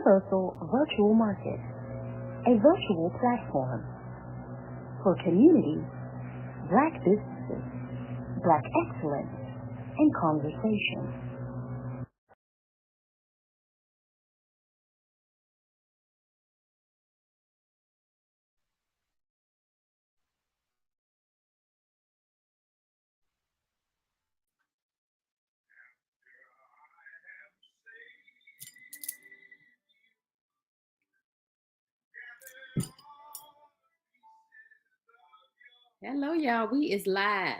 CommUniversal Virtual Market, a virtual platform for community, Black businesses, Black excellence, and conversation. Hello, y'all. We is live.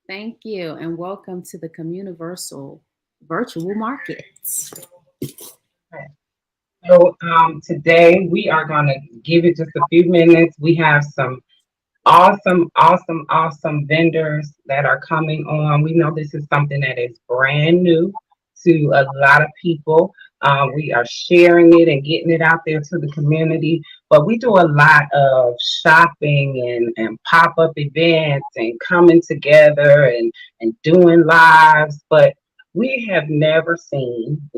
Thank you, and welcome to the CommUniversal Virtual Markets. So today we are going to give it just a few minutes. We have some awesome vendors that are coming on. We know this is something that is brand new to a lot of people. We are sharing it and getting it out there to the community. But we do a lot of shopping and pop-up events and coming together and doing lives. But we haven't ever seen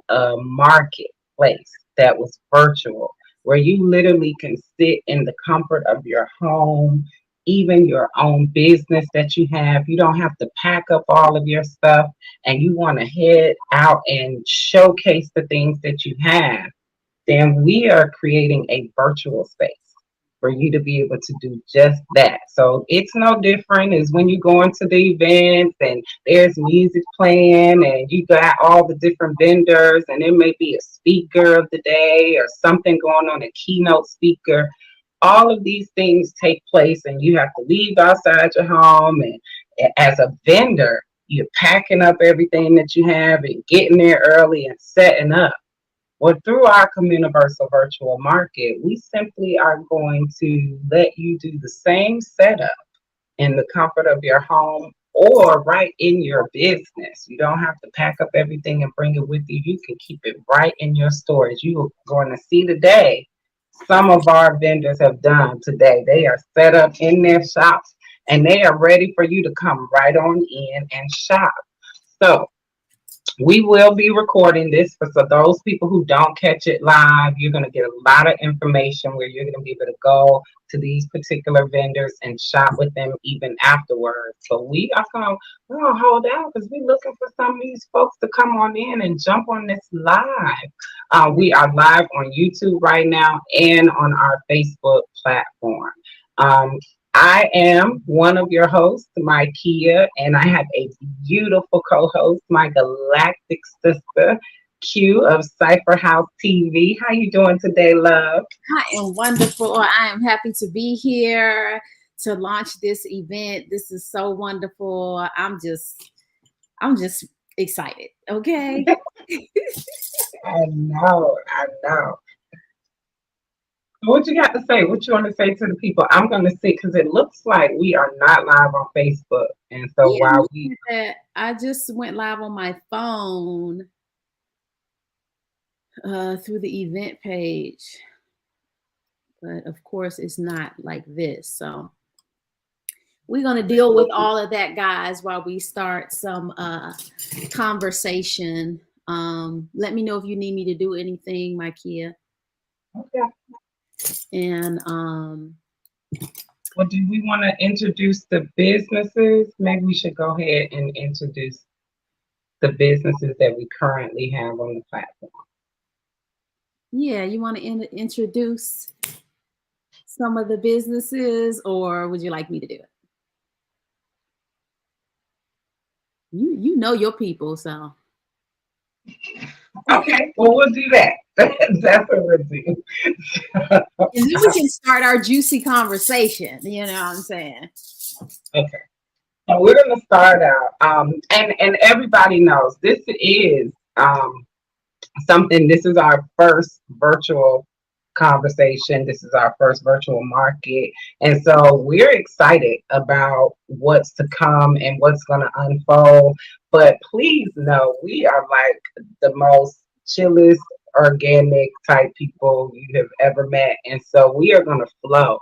a marketplace that was virtual where you literally can sit in the comfort of your home, even your own business that you have. You don't have to pack up all of your stuff and you want to head out and showcase the things that you have. Then we are creating a virtual space for you to be able to do just that. So it's no different as when you go into the events and there's music playing and you got all the different vendors and there may be a speaker of the day or something going on, a keynote speaker. All of these things take place and you have to leave outside your home, and as a vendor, you're packing up everything that you have and getting there early and setting up. Well, through our CommUniversal Virtual Market, we simply are going to let you do the same setup in the comfort of your home or right in your business. You don't have to pack up everything and bring it with you. You can keep it right in your storage. You are going to see today some of our vendors have done today. They are set up in their shops and they are ready for you to come right on in and shop. So we will be recording this for so those people who don't catch it live. You're going to get a lot of information where you're going to be able to go to these particular vendors and shop with them even afterwards. So we're gonna hold out because we're looking for some of these folks to come on in and jump on this live. We are live on YouTube right now and on our Facebook platform. Um, I am one of your hosts, Mikeia, and I have a beautiful co-host, my galactic sister, Q of Cypher House TV. How you doing today, love? I am wonderful. I am happy to be here to launch this event. This is so wonderful. I'm just excited. Okay. I know. What you got to say? What you want to say to the people? I'm going to see because it looks like we are not live on Facebook. And so Yeah, while we I just went live on my phone through the event page, but of course it's not like this. So we're going to deal with all of that, guys, while we start some conversation. Let me know if you need me to do anything, Mikeia. okay. And Well, do we want to introduce the businesses? Maybe we should go ahead and introduce the businesses that we currently have on the platform. yeah, you want to introduce some of the businesses, or would you like me to do it? You know your people, so. Okay, well, we'll do that. That's what we'll do. And then we can start our juicy conversation. You know what I'm saying? Okay. So we're going to start out, and everybody knows this is something. This is our first virtual conversation. This is our first virtual market, and so we're excited about what's to come and what's going to unfold. But please know we are like the most chillest, organic type people you have ever met, and so we are going to flow.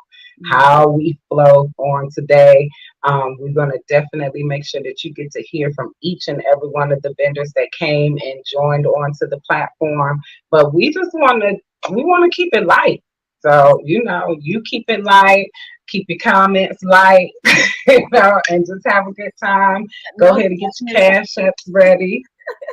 how we flow on today. We're going to definitely make sure that you get to hear from each and every one of the vendors that came and joined onto the platform. But we want to keep it light. So, you keep it light, keep your comments light, and just have a good time. Go No ahead and get your judgment zone. cash apps ready.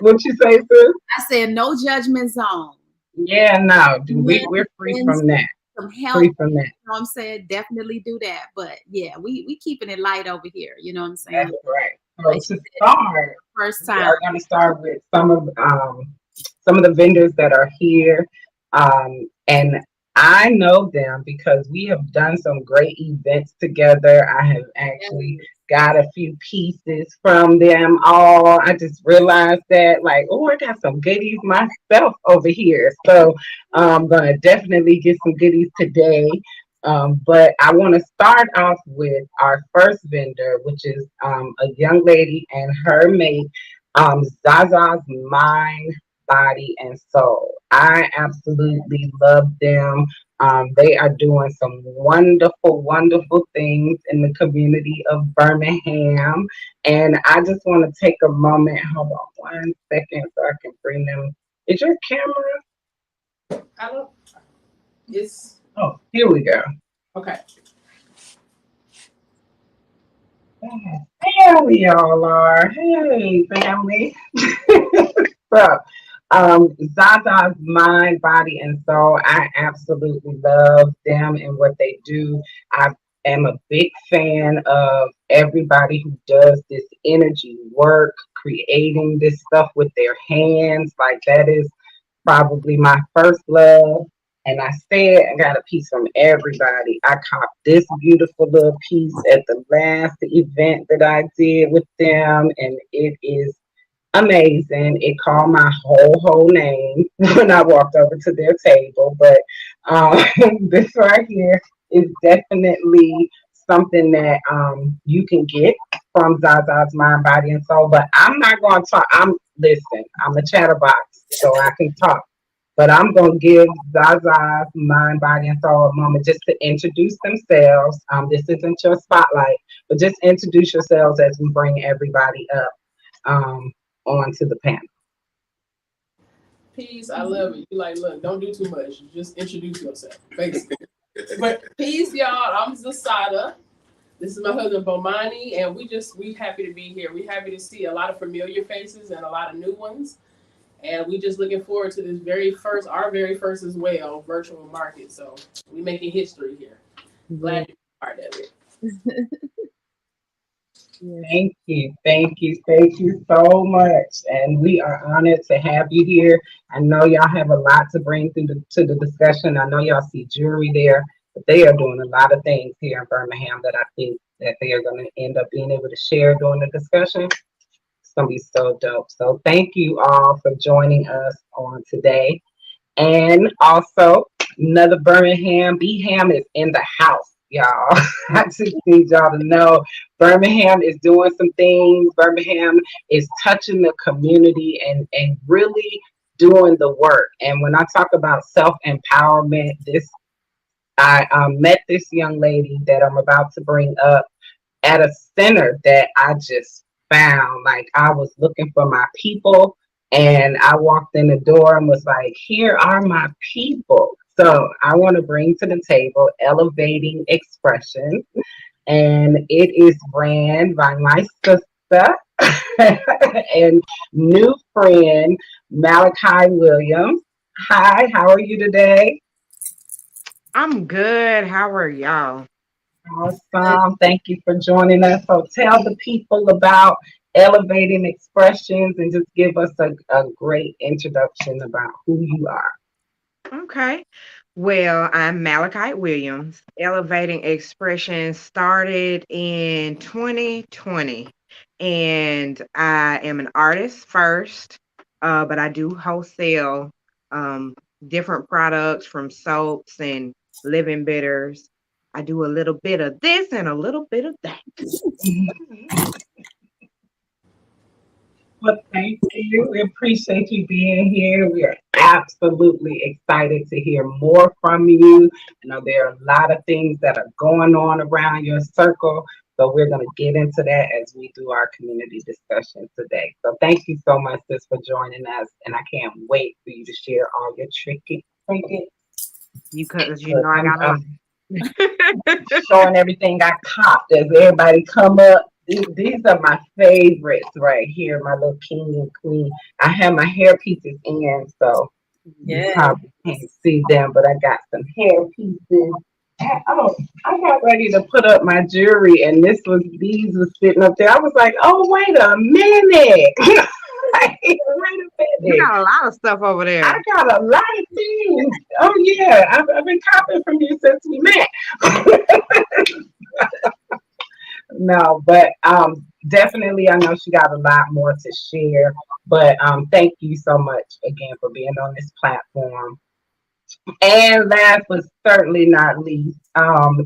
What you say, sis? I said no judgment zone. Yeah, no, dude, Men, we're free men's, from that. some help. Free from that. You know what I'm saying? Definitely do that. But yeah, we keeping it light over here. You know what I'm That's saying? right. Like So you to said, start, first we time. are going to start with some of the vendors that are here, and I know them because we have done some great events together. I have actually Yes. got a few pieces from them all. I just realized that, like, oh, I got some goodies myself over here. So I'm gonna definitely get some goodies today. But I want to start off with our first vendor, which is a young lady and her mate, Zaza's Mind, Body, and Soul. I absolutely love them. They are doing some wonderful, wonderful things in the community of Birmingham. And I just want to take a moment. Hold on 1 second so I can bring them. Is your camera? I don't. It's Oh, here we go. okay. There we all are. Hey, family. So, Zaza's Mind, Body, and Soul, I absolutely love them and what they do. I am a big fan of everybody who does this energy work, creating this stuff with their hands. Like, that is probably my first love. And I said I got a piece from everybody. I copped this beautiful little piece at the last event that I did with them, and it is amazing. It called my whole name when I walked over to their table. But um, this right here is definitely something that you can get from Zaza's Mind, Body, and Soul. But I'm not going to talk. I'm a chatterbox, so I can talk. But I'm going to give Zaza's Mind, Body, and Soul a moment just to introduce themselves. This isn't your spotlight, but just introduce yourselves as we bring everybody up onto the panel. Peace. I love it. You like, look, don't do too much. Just introduce yourself, basically. But peace, y'all. I'm Zasada. This is my husband Bomani, and we happy to be here. We happy to see a lot of familiar faces and a lot of new ones. And we just looking forward to our very first as well, virtual market. So we making history here. Glad to be part of it. Yes. Thank you so much. And we are honored to have you here. I know y'all have a lot to bring to the discussion. I know y'all see jewelry there, but they are doing a lot of things here in Birmingham that I think that they are going to end up being able to share during the discussion. It's going to be so dope. So thank you all for joining us on today. And also, another Birmingham, Beham is in the house, y'all. I just need y'all to know Birmingham is doing some things. Birmingham is touching the community and really doing the work. And when I talk about self empowerment, I met this young lady that I'm about to bring up at a center that I just found. Like, I was looking for my people, and I walked in the door and was like, here are my people. So I want to bring to the table Elevating Expression, and it is ran by my sister and new friend Malachi Williams. Hi, how are you today? I'm good. How are y'all? Awesome. Thank you for joining us. So tell the people about Elevating Expressions and just give us a great introduction about who you are. Okay. Well, I'm Malachi Williams. Elevating Expression started in 2020, and I am an artist first, but I do wholesale um, different products from soaps and living bitters. I do a little bit of this and a little bit of that. Well, thank you. We appreciate you being here. We are absolutely excited to hear more from you. I know there are a lot of things that are going on around your circle, so we're going to get into that as we do our community discussion today. So thank you so much, sis, for joining us, and I can't wait for you to share all your trinkets. Because you Look, know I got a lot. I'm showing everything I copped as everybody come up. These are my favorites right here, my little king and queen. I have my hair pieces in, so you Yeah. probably can't see them, but I got some hair pieces. Oh, I got ready to put up my jewelry, and these was sitting up there. I was like, oh, wait a minute. Like, wait a You minute. got a lot of stuff over I there. got a lot of things. Oh yeah, I've been copying from you since we met. No, but definitely I know she got a lot more to share. But thank you so much again for being on this platform. And last but certainly not least,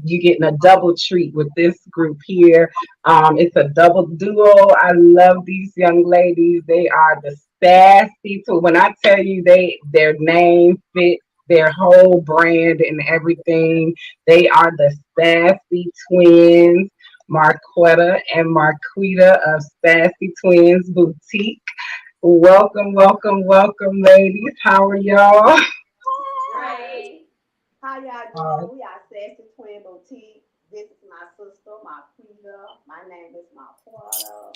you're getting a double treat with this group here. It's a double duo. I love these young ladies. They are the sassy too. When I tell you their name fits their whole brand and everything, they are the sassy twins, Marquetta and Marquita of Sassy Twins Boutique. Welcome, welcome, welcome, ladies. How are y'all? Great. How y'all Uh, doing? We are Sassy Twin Boutique. This is my sister, my Quita. My name is my Porter.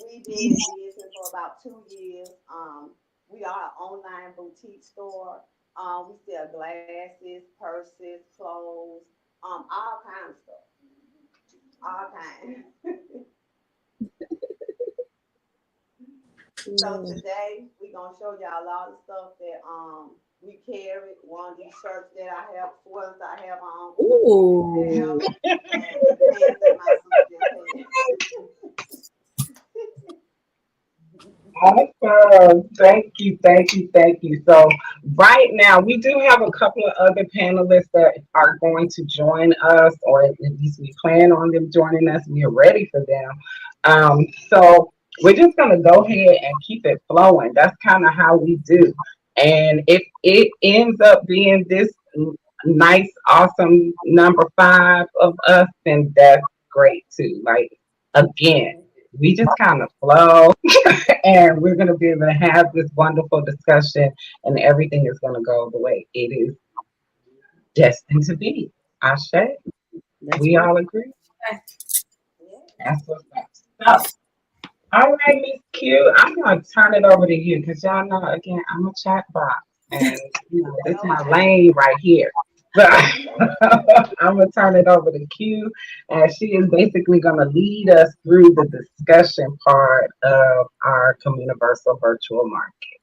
We've been in business for about 2 years. We are an online boutique store. We sell glasses, purses, clothes, all kinds of stuff. All kinds. So today we're gonna show y'all all the stuff that we carry. One of these shirts that I have, sweaters I have on, Ooh. have, and the pants that my sister Awesome. Thank you, thank you, thank you. So, right now, we do have a couple of other panelists that are going to join us, or at least we plan on them joining us. We are ready for them. So, we're just going to go ahead and keep it flowing. That's kind of how we do. And if it ends up being this nice, awesome number five of us, then that's great too. Like, again, came. we just kind of flow and we're going to be able to have this wonderful discussion and everything is going to go the way it is destined to be. Ashe, That's we right. all agree. Yeah. That's what's up. So, all right, Miss Q, I'm going to turn it over to you because y'all know, again, I'm a chat box and, this is my Okay. lane right here. So, I'm going to turn it over to Q, and she is basically going to lead us through the discussion part of our CommUniversal virtual market.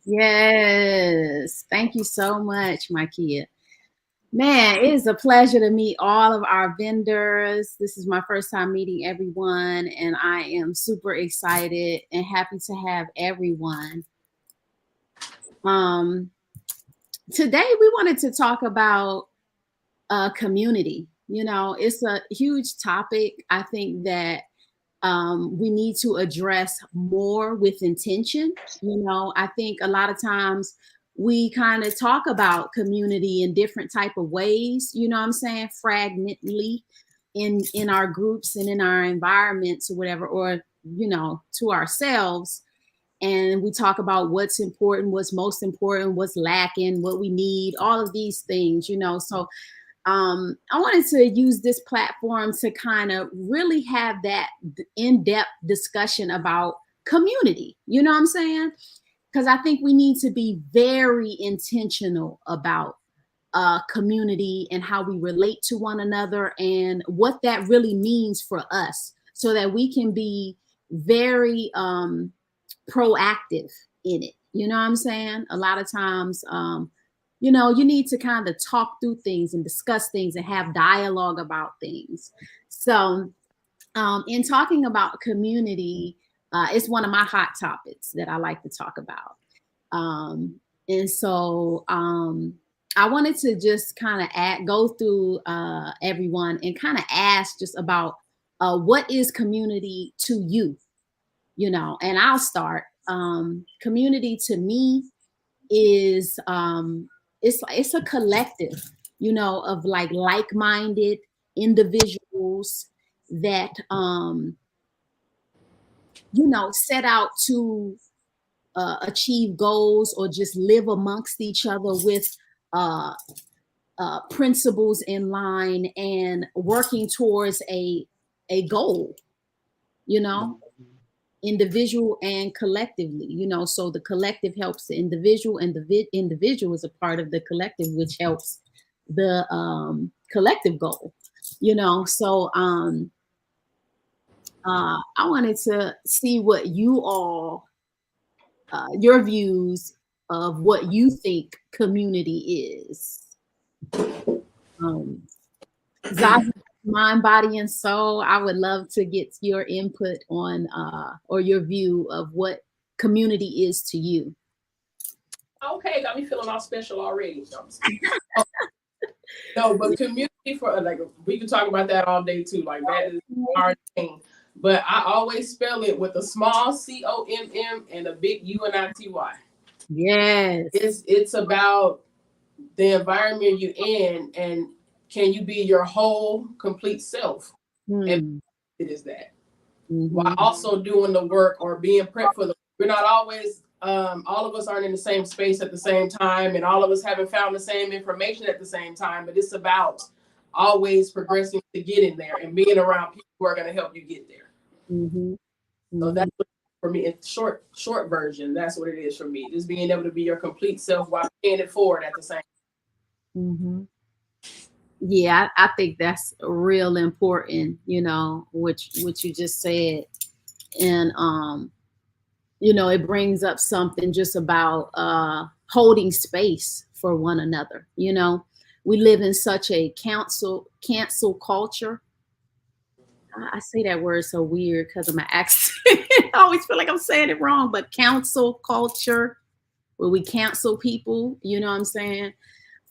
Yes. Thank you so much, Markia. Man, it is a pleasure to meet all of our vendors. This is my first time meeting everyone, and I am super excited and happy to have everyone. Um, Today, we wanted to talk about community. It's a huge topic. I think that we need to address more with intention. I think a lot of times we kind of talk about community in different type of ways, you know what I'm saying, fragmently in our groups and in our environments or whatever, or to ourselves. And we talk about what's important, what's most important, what's lacking, what we need, all of these things. So I wanted to use this platform to kind of really have that in-depth discussion about community. You know what I'm saying? Because I think we need to be very intentional about community and how we relate to one another and what that really means for us so that we can be very proactive in it. You know what I'm saying? A lot of times, you need to kind of talk through things and discuss things and have dialogue about things. So, in talking about community, it's one of my hot topics that I like to talk about. And so, I wanted to just kind of go through everyone and kind of ask just about what is community to you? you know, and I'll start. Community to me is it's a collective, you know, of like-minded individuals that you know, set out to achieve goals or just live amongst each other with uh, principles in line and working towards a goal, you know, individual and collectively, you know. So the collective helps the individual, and the individual is a part of the collective, which helps the collective goal, you know. So I wanted to see what you all your views of what you think community is. Um, Zaza, mind, body, and soul. I would love to get your input on or your view of what community is to you. Okay, got me feeling all special already. No, but community for like we can talk about that all day too. Like that is our thing. But I always spell it with a small COMM and a big UNITY. Yes. It's about the environment you're in and can you be your whole complete self? And it is that. While also doing the work or being prepped for the we're not always all of us aren't in the same space at the same time, and all of us haven't found the same information at the same time, but it's about always progressing to get in there and being around people who are going to help you get there. So that's what, for me, in short version, that's what it is for me. Just being able to be your complete self while paying it forward at the same time. Yeah, I think that's real important, you know, what you just said. And you know, it brings up something just about holding space for one another. You know, we live in such a cancel culture. I say that word so weird because of my accent. I always feel like I'm saying it wrong, but cancel culture, where we cancel people, you know what I'm saying?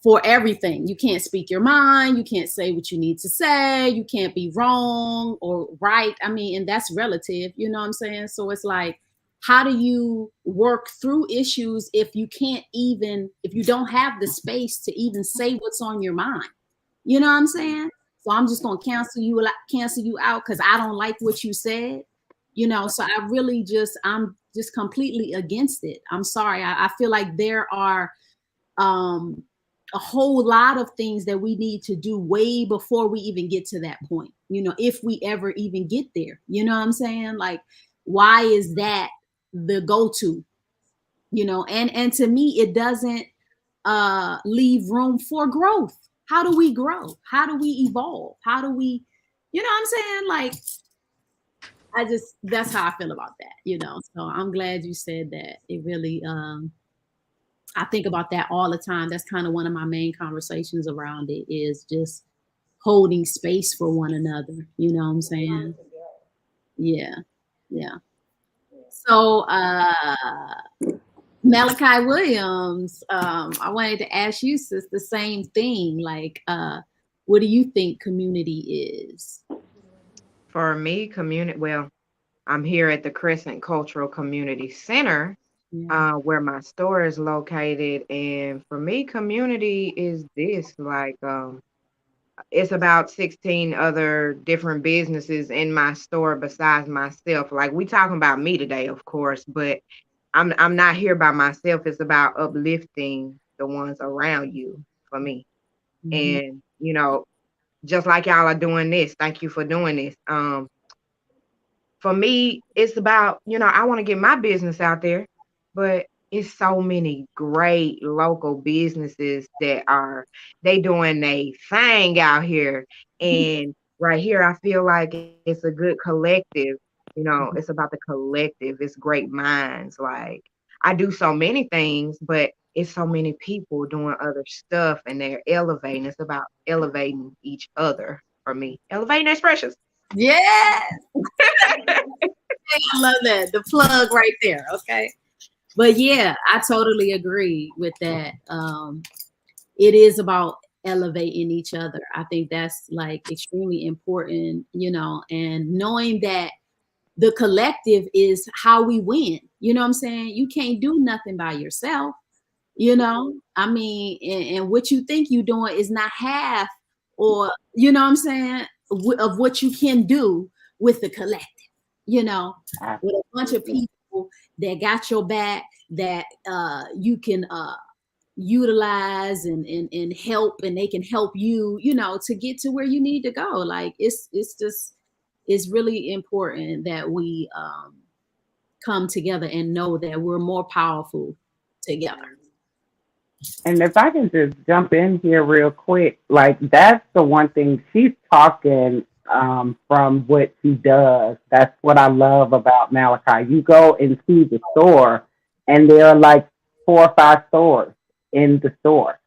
For everything. You can't speak your mind. You can't say what you need to say. You can't be wrong or right. I mean, and that's relative, you know what I'm saying? So it's like, how do you work through issues if you don't have the space to even say what's on your mind? You know what I'm saying? So I'm just gonna cancel you out because I don't like what you said. You know, so I'm just completely against it. I'm sorry. I feel like there are a whole lot of things that we need to do way before we even get to that point, you know, if we ever even get there. You know what I'm saying? Like, why is that the go-to? You know, and to me, it doesn't leave room for growth. How do we grow? How do we evolve? How do we, you know what I'm saying? Like, that's how I feel about that, you know. So I'm glad you said that. It really I think about that all the time. That's kind of one of my main conversations around it, is just holding space for one another. You know what I'm saying? Yeah. Yeah. So Malachi Williams, I wanted to ask you, sis, the same thing. Like, what do you think community is? For me, community, well, I'm here at the Crescent Cultural Community Center, where my store is located. And for me, community is this, like, it's about 16 other different businesses in my store besides myself. Like, we talking about me today, of course, but I'm not here by myself. It's about uplifting the ones around you for me. And, you know, just like y'all are doing this, thank you for doing this. For me, it's about, you know, I want to get my business out there, but it's so many great local businesses that they doing their thing out here. And right here, I feel like it's a good collective. You know, it's about the collective. It's great minds. Like, I do so many things, but it's so many people doing other stuff and they're elevating. It's about elevating each other for me. Elevating expressions. Yes. I love that. The plug right there. Okay. But yeah, I totally agree with that. It is about elevating each other. I think that's like extremely important, you know, and knowing that the collective is how we win. You know what I'm saying? You can't do nothing by yourself. You know, I mean, and what you think you're doing is not half, or you know what I'm saying, of what you can do with the collective. You know, with a bunch of people that got your back, that you can utilize and help, and they can help you, you know, to get to where you need to go. Like it's just, it's really important that we come together and know that we're more powerful together. And if I can just jump in here real quick, like that's the one thing she's talking from what she does. That's what I love about Malachi. You go into the store, and there are like 4 or 5 stores in the store,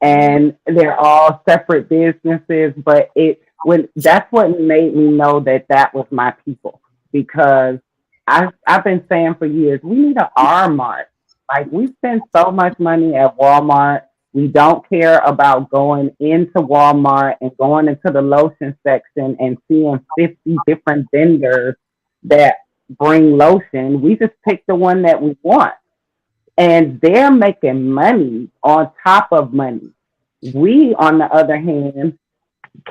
Mhm. and they're all separate businesses. But it when that's what made me know that that was my people, because I've been saying for years we need an R Mart. Like we spend so much money at Walmart. We don't care about going into Walmart and going into the lotion section and seeing 50 different vendors that bring lotion. We just pick the one that we want. And they're making money on top of money. We, on the other hand,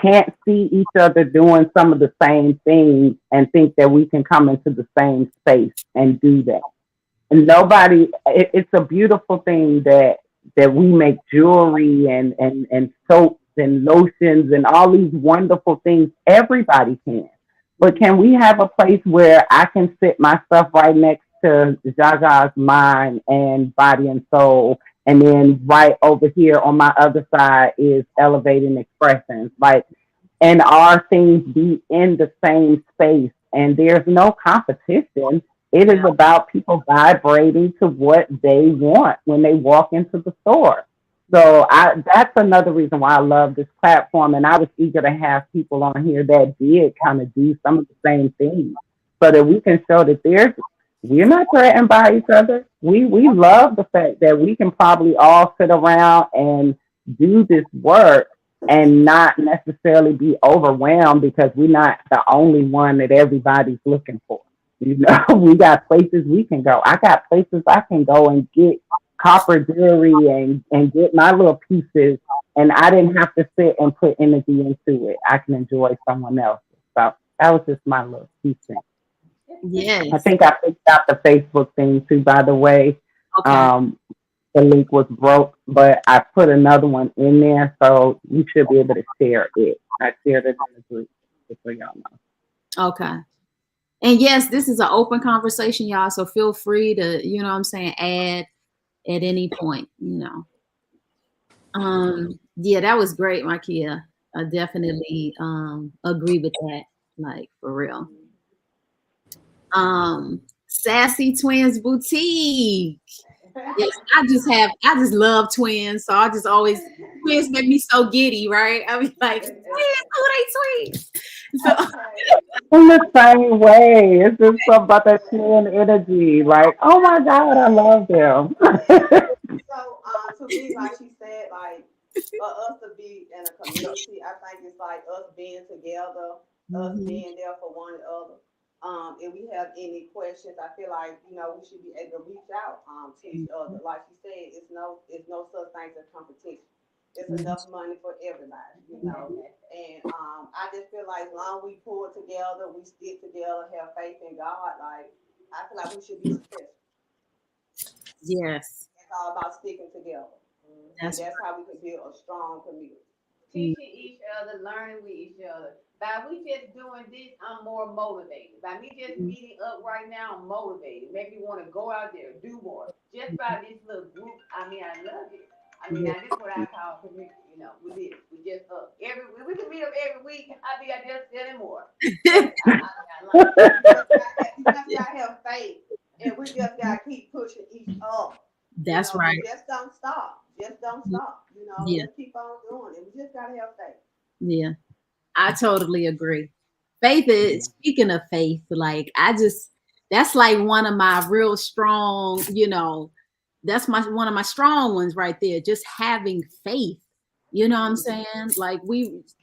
can't see each other doing some of the same things and think that we can come into the same space and do that. And nobody, it's a beautiful thing that we make jewelry and soaps and lotions and all these wonderful things. Everybody can. But can we have a place where I can sit my stuff right next to Jaja's Mind and Body and Soul, and then right over here on my other side is Elevating Expressions? Like, and our things be in the same space, and there's no competition. It is Yeah. about people vibrating to what they want when they walk into the store. So that's another reason why I love this platform, and I was eager to have people on here that did kind of do some of the same things, so that we can show that we're not threatened by each other. We love the fact that we can probably all sit around and do this work and not necessarily be overwhelmed because we're not the only one that everybody's looking for. You know, we got places we can go. I got places I can go and get copper jewelry and get my little pieces, and I didn't have to sit and put energy into it. I can enjoy someone else's. So that was just my little piece. I Yes. think I picked out the Facebook thing too, by the way. Okay. Um, the link was broke, but I put another one in there, so you should be able to share it. I shared it in the group, just so y'all know. Okay. And yes, this is an open conversation, y'all. So feel free to, you know what I'm saying, add at any point, you know. Yeah, that was great, Markia. I definitely agree with that, like for real. Sassy Twins Boutique. Yes, I just love twins. So I just always, twins make me so giddy, right? I mean, like, twins, oh, they twins. So In the same way, it's just something about that twin energy. Like, oh my God, I love them. So, to me, like she said, like for us to be in a community, I think it's like us being together, us mhm, being there for one another. If we have any questions, I feel like we should be able to reach out to each other. Like she said, it's no such thing as competition. It's mhm, enough money for everybody. And I just feel like as long as we pull together, we stick together, have faith in God. Like I feel like we should be successful. yes, It's all about sticking together. And that's that's how we can build a strong community. right. Teaching each other, learning with each other. By we just doing this, I'm more motivated. By me just Mhm, meeting up right now, I'm motivated. Make me want to go out there, do more. Just by this little group, I mean, I love it. I mean, yeah, now this is what I call community. With this, we just up every we can meet up every week. I be I just selling more. But I like it. You just gotta have faith, and we just gotta keep pushing each other. that's And right. just don't stop. Just don't stop. Yeah, Just keep on doing it. We just gotta have faith. yeah. I totally agree. Faith is, speaking of faith, like I just, that's like one of my real strong, you know, that's my one of my strong ones right there. Just having faith. You know what I'm saying? Like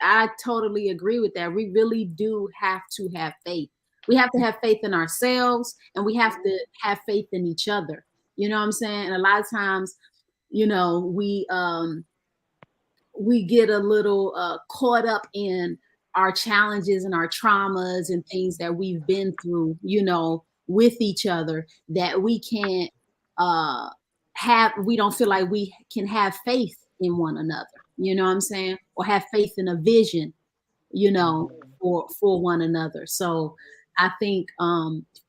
I totally agree with that. We really do have to have faith We have to have faith in ourselves, and we have to have faith in each other. You know what I'm saying? And a lot of times, you know, we get a little caught up in our challenges and our traumas and things that we've been through, you know, with each other, that we can't uh we don't feel like we can have faith in one another, you know what I'm saying, or have faith in a vision, you know, for one another. So I think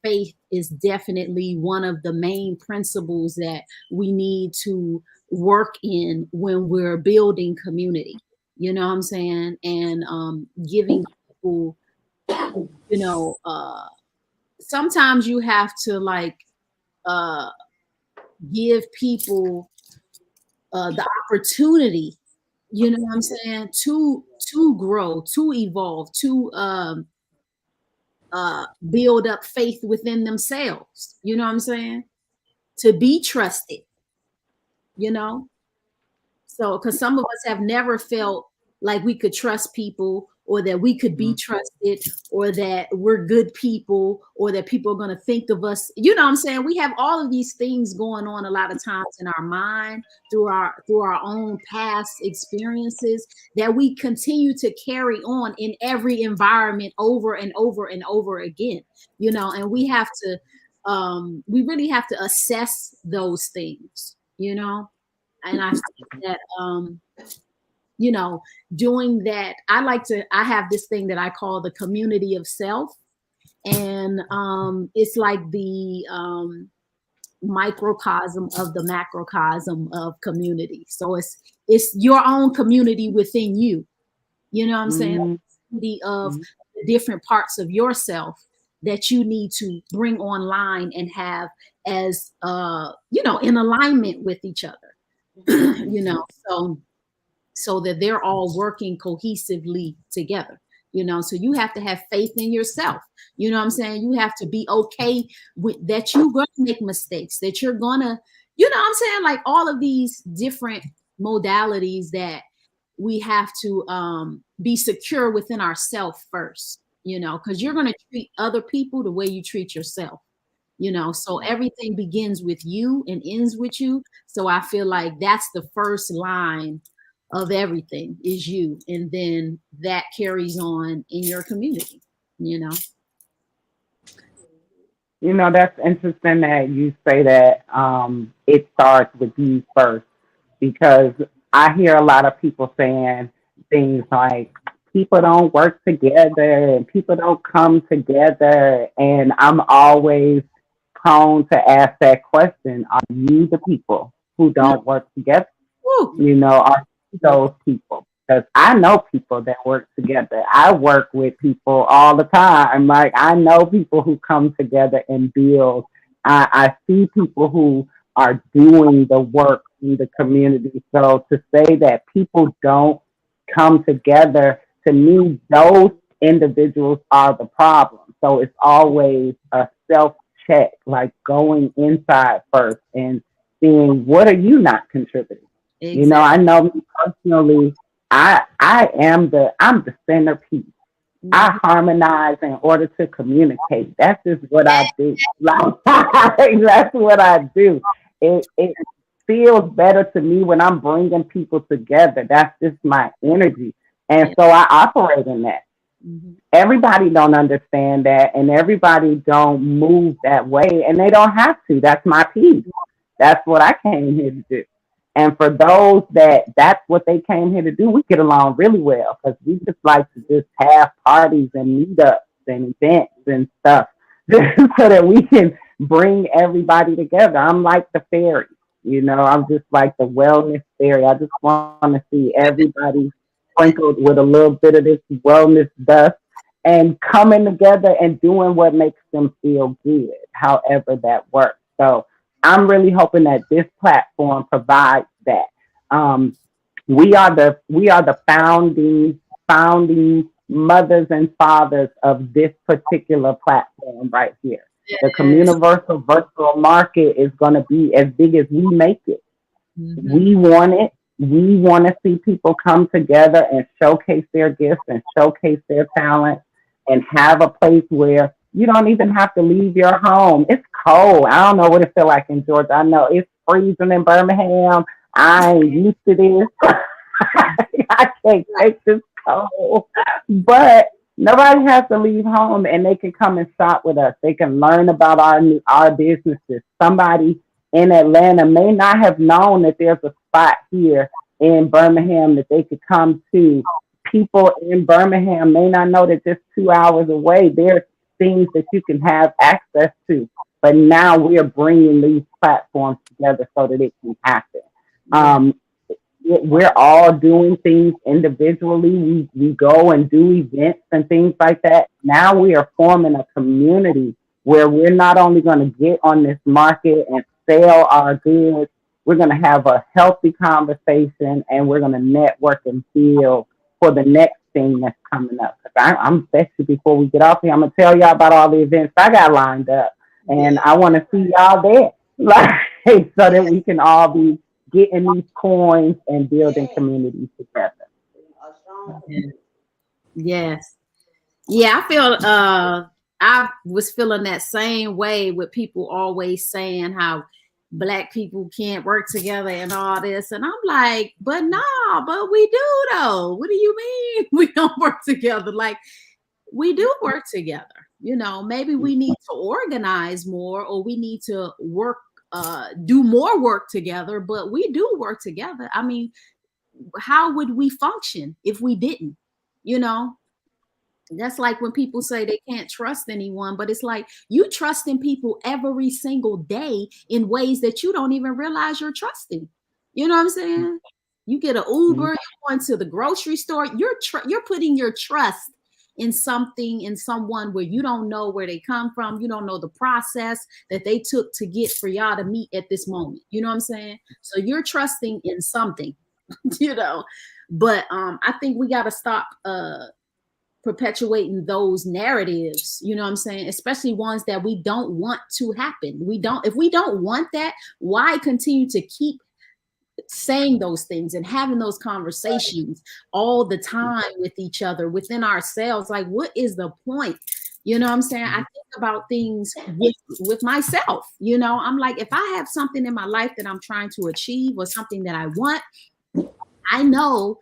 faith is definitely one of the main principles that we need to work in when we're building community. You know what I'm saying? And giving people, you know, sometimes you have to like uh, give people the opportunity, you know what I'm saying, to grow, to evolve, to build up faith within themselves. You know what I'm saying? To be trusted, you know? So, because some of us have never felt like we could trust people, or that we could be trusted, or that we're good people, or that people are going to think of us. You know what I'm saying? We have all of these things going on a lot of times in our mind through our own past experiences that we continue to carry on in every environment over and over and over again. You know, and we really have to assess those things, you know? And I think that you know, doing that, I have this thing that I call the community of self. And it's like the microcosm of the macrocosm of community. So it's your own community within you. You know what I'm saying? Community of the different parts of yourself that you need to bring online and have as you know, in alignment with each other. You know, so that they're all working cohesively together, you know. So you have to have faith in yourself, you know what I'm saying. You have to be okay with that you're going to make mistakes, that you're gonna, you know what I'm saying, like all of these different modalities that we have to be secure within ourselves first, you know, because you're going to treat other people the way you treat yourself, you know. So everything begins with you and ends with you. So I feel like that's the first line of everything is you, and then that carries on in your community, you know. You know, that's interesting that you say that it starts with you first, because I hear a lot of people saying things like people don't work together and people don't come together. And I'm always prone to ask that question: are you the people who don't work together? Woo. You know, are those people? Because I know people that work together. I work with people all the time. Like, I know people who come together and build. I see people who are doing the work in the community. So to say that people don't come together, to me, those individuals are the problem. So it's always a self check, like going inside first and seeing what are you not contributing. You know, Exactly. I know me personally, I'm the centerpiece. I harmonize in order to communicate. That's just what I do. Like, that's what I do. It feels better to me when I'm bringing people together. That's just my energy, and Yeah. so I operate in that. Mhm. Everybody don't understand that, and everybody don't move that way, and they don't have to. That's my piece. That's what I came here to do. And for those that that's what they came here to do, we get along really well because we just like to just have parties and meetups and events and stuff so that we can bring everybody together. I'm like the fairy, you know, I'm just like the wellness fairy. I just want to see everybody sprinkled with a little bit of this wellness dust and coming together and doing what makes them feel good, however that works. So I'm really hoping that this platform provides that. Um, we are the founding mothers and fathers of this particular platform right here. The Yes. CommUniversal virtual market is going to be as big as we make it. Mhm. We want it. We want to see people come together and showcase their gifts and showcase their talent and have a place where You don't even have to leave your home. It's cold. I don't know what it feel like in Georgia. I know it's freezing in Birmingham. I ain't used to this. I can't take this cold. But nobody has to leave home, and they can come and shop with us. They can learn about our businesses. Somebody in Atlanta may not have known that there's a spot here in Birmingham that they could come to. People in Birmingham may not know that just 2 hours away there's things that you can have access to. But now we are bringing these platforms together so that it can happen. Um, we're all doing things individually. We go and do events and things like that. Now we are forming a community where we're not only going to get on this market and sell our goods, we're going to have a healthy conversation and we're going to network and build for the next thing that's coming up. I'm especially before we get off here, I'm going to tell y'all about all the events I got lined up. And I want to see y'all there. Like, so that we can all be getting these coins and building communities together. A strong Yes. Yeah, I feel I was feeling that same way with people always saying how Black people can't work together and all this. And I'm like, but nah, but we do though. What do you mean we don't work together? Like, we do work together. You know, maybe we need to organize more, or we need to work, do more work together, but we do work together. I mean, how would we function if we didn't? You know, that's like when people say they can't trust anyone, but it's like you trusting people every single day in ways that you don't even realize you're trusting. You know what I'm saying? You get an Uber, you're going to the grocery store, you're putting your trust in something, in someone where you don't know where they come from, you don't know the process that they took to get for y'all to meet at this moment. You know what I'm saying? So you're trusting in something, you know. But I think we got to stop perpetuating those narratives, you know what I'm saying, especially ones that we don't want to happen. If we don't want that, why continue to keep saying those things and having those conversations all the time with each other, within ourselves? Like, what is the point? You know what I'm saying? I think about things with myself. You know, I'm like, if I have something in my life that I'm trying to achieve or something that I want, I know,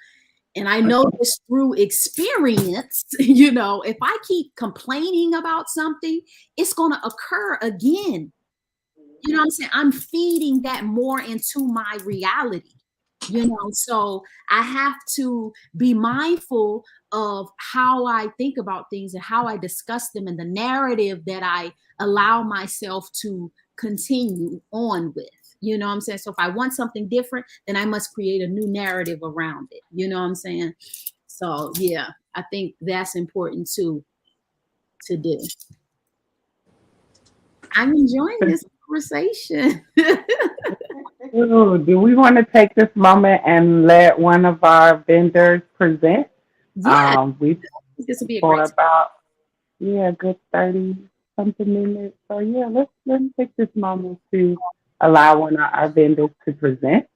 and I know this through experience, you know, if I keep complaining about something, it's going to occur again. You know what I'm saying? I'm feeding that more into my reality, you know, so I have to be mindful of how I think about things and how I discuss them and the narrative that I allow myself to continue on with. You know what I'm saying? So if I want something different, then I must create a new narrative around it. You know what I'm saying? So yeah, I think that's important too to do. I'm enjoying this conversation. Ooh, do we want to take this moment and let one of our vendors present? Yeah, We've this will be a for great. about a good 30 something minutes. So yeah, let's take this moment to allow one of our vendors to present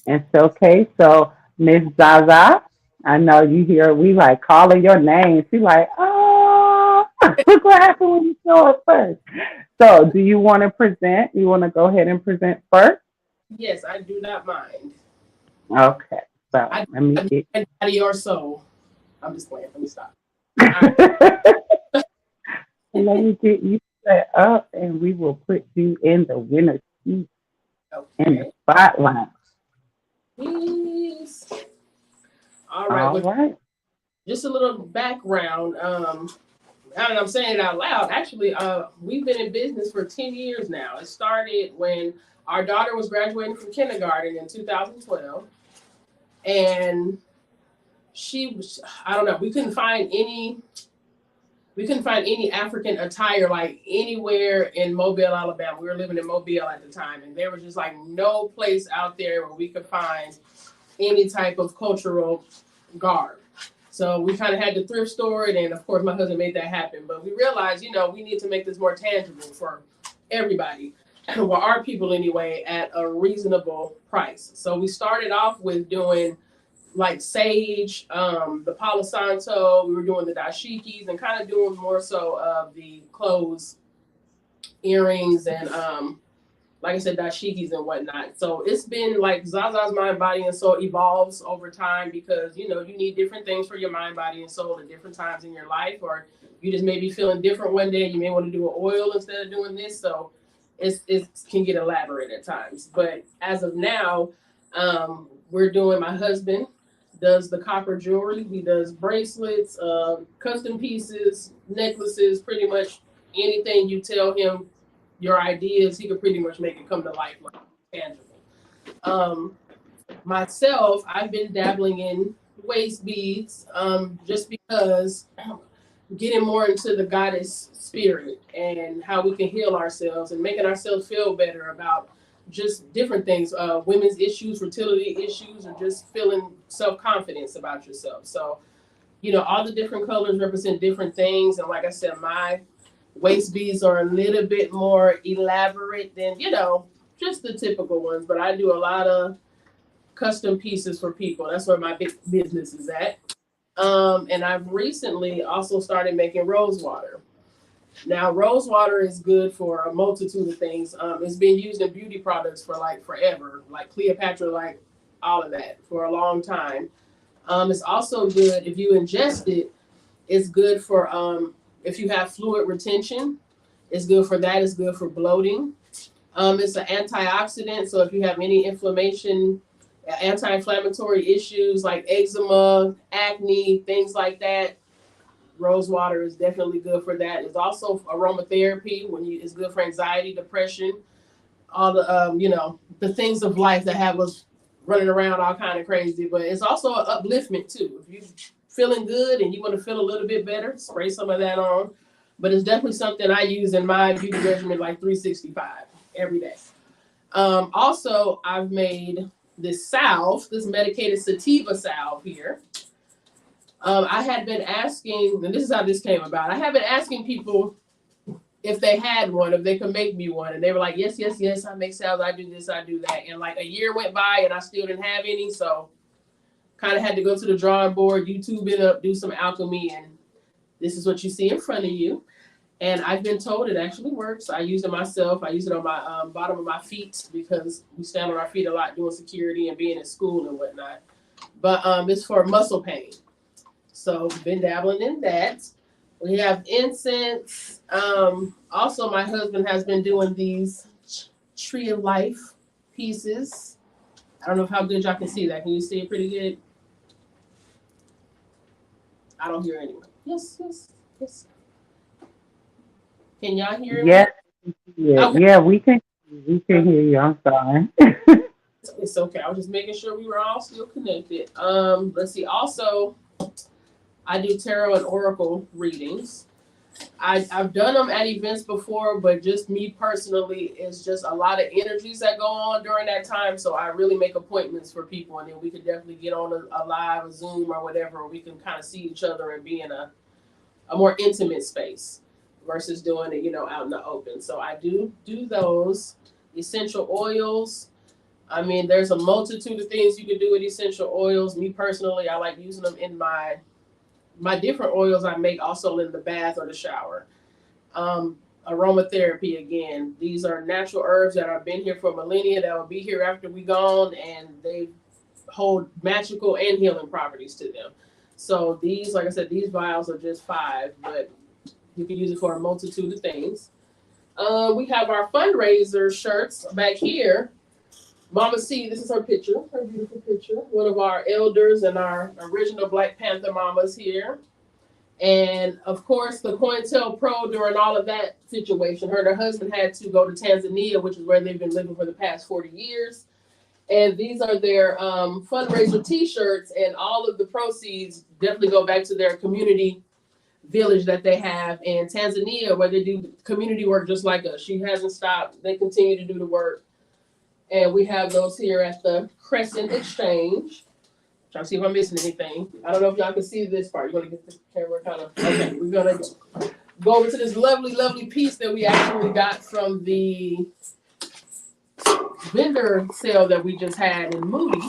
and showcase. So Miss Zaza, I know you hear we like calling your name. She's like, oh, look what happened when you show up first. So do you want to present? You want to go ahead and present first? Yes, I do not mind. Okay. So I let me don't get mind body or soul. I'm just playing. Let me stop. All right. let me get you set up and we will put you in the winner's seat in the Okay. spotlight. Peace. All right. All Well, right. just a little background. And I'm saying it out loud. Actually, we've been in business for 10 years now. It started when our daughter was graduating from kindergarten in 2012. And she was, I don't know, we couldn't find any African attire like anywhere in Mobile, Alabama. We were living in Mobile at the time, and there was just like no place out there where we could find any type of cultural garb. So we kind of had to thrift store it, and of course my husband made that happen. But we realized, we need to make this more tangible for everybody, well, our people anyway, at a reasonable price. So we started off with doing like sage, the Palo Santo. We were doing the dashikis and kind of doing more so of the clothes, earrings, and like I said, dashikis and whatnot. So it's been like Zaza's mind, body, and soul evolves over time because, you know, you need different things for your mind, body, and soul at different times in your life, or you just may be feeling different one day. You may want to do an oil instead of doing this. So it can get elaborate at times. But as of now, we're doing, my husband does the copper jewelry. He does bracelets, custom pieces, necklaces, pretty much anything you tell him your ideas, he could pretty much make it come to life, like tangible. Myself, I've been dabbling in waist beads, just because getting more into the goddess spirit and how we can heal ourselves and making ourselves feel better about just different things, women's issues, fertility issues, or just feeling self-confidence about yourself. So, you know, all the different colors represent different things. And like I said, my waist beads are a little bit more elaborate than, you know, just the typical ones, but I do a lot of custom pieces for people. That's where my big business is at. And I've recently also started making rose water. Now, rose water is good for a multitude of things. It's been used in beauty products for like forever, like Cleopatra, like all of that for a long time. It's also good if you ingest it. It's good for if you have fluid retention. It's good for that. It's good for bloating. It's an antioxidant. So if you have any inflammation, anti-inflammatory issues like eczema, acne, things like that, rose water is definitely good for that. It's also aromatherapy it's good for anxiety, depression, all the you know, the things of life that have us running around all kind of crazy. But it's also an upliftment too. If you feeling good and you want to feel a little bit better, spray some of that on. But it's definitely something I use in my beauty regimen like 365 every day. Also, I've made this salve, this medicated sativa salve here. I had been asking, and this is how this came about. I have been asking people if they had one, if they could make me one. And they were like, yes, yes, yes, I make salves, I do this, I do that. And like a year went by and I still didn't have any. So kind of had to go to the drawing board, YouTube it up, do some alchemy, and this is what you see in front of you. And I've been told it actually works. I use it myself. I use it on my bottom of my feet because we stand on our feet a lot doing security and being at school and whatnot. But it's for muscle pain. So been dabbling in that. We have incense. Also, my husband has been doing these tree of life pieces. I don't know how good y'all can see that. Can you see it pretty good? I don't hear anyone. Yes, yes, yes. Can y'all hear me? Yes. Yeah, Okay. yeah, we can hear you. I'm sorry. It's okay. I was just making sure we were all still connected. Let's see. Also, I do tarot and oracle readings. I've done them at events before, but just me personally, it's just a lot of energies that go on during that time. So I really make appointments for people, and then we could definitely get on a live, a Zoom or whatever, or we can kind of see each other and be in a more intimate space versus doing it, you know, out in the open. So I do those. Essential oils. I mean, there's a multitude of things you can do with essential oils. Me personally, I like using them in my different oils I make also in the bath or the shower. Aromatherapy, again, these are natural herbs that have been here for millennia, that will be here after we gone, and they hold magical and healing properties to them. So these, like I said, these vials are just 5, but you can use it for a multitude of things. We have our fundraiser shirts back here. Mama C, this is her picture, her beautiful picture. One of our elders and our original Black Panther mamas here. And of course, the COINTELPRO during all of that situation, her and her husband had to go to Tanzania, which is where they've been living for the past 40 years. And these are their fundraiser t-shirts, and all of the proceeds definitely go back to their community village that they have in Tanzania, where they do community work just like us. She hasn't stopped. They continue to do the work. And we have those here at the Crescent Exchange. Trying to see if I'm missing anything. I don't know if y'all can see this part. You want to get the camera kind of, okay. We're going to go over to this lovely, lovely piece that we actually got from the vendor sale that we just had in Moody.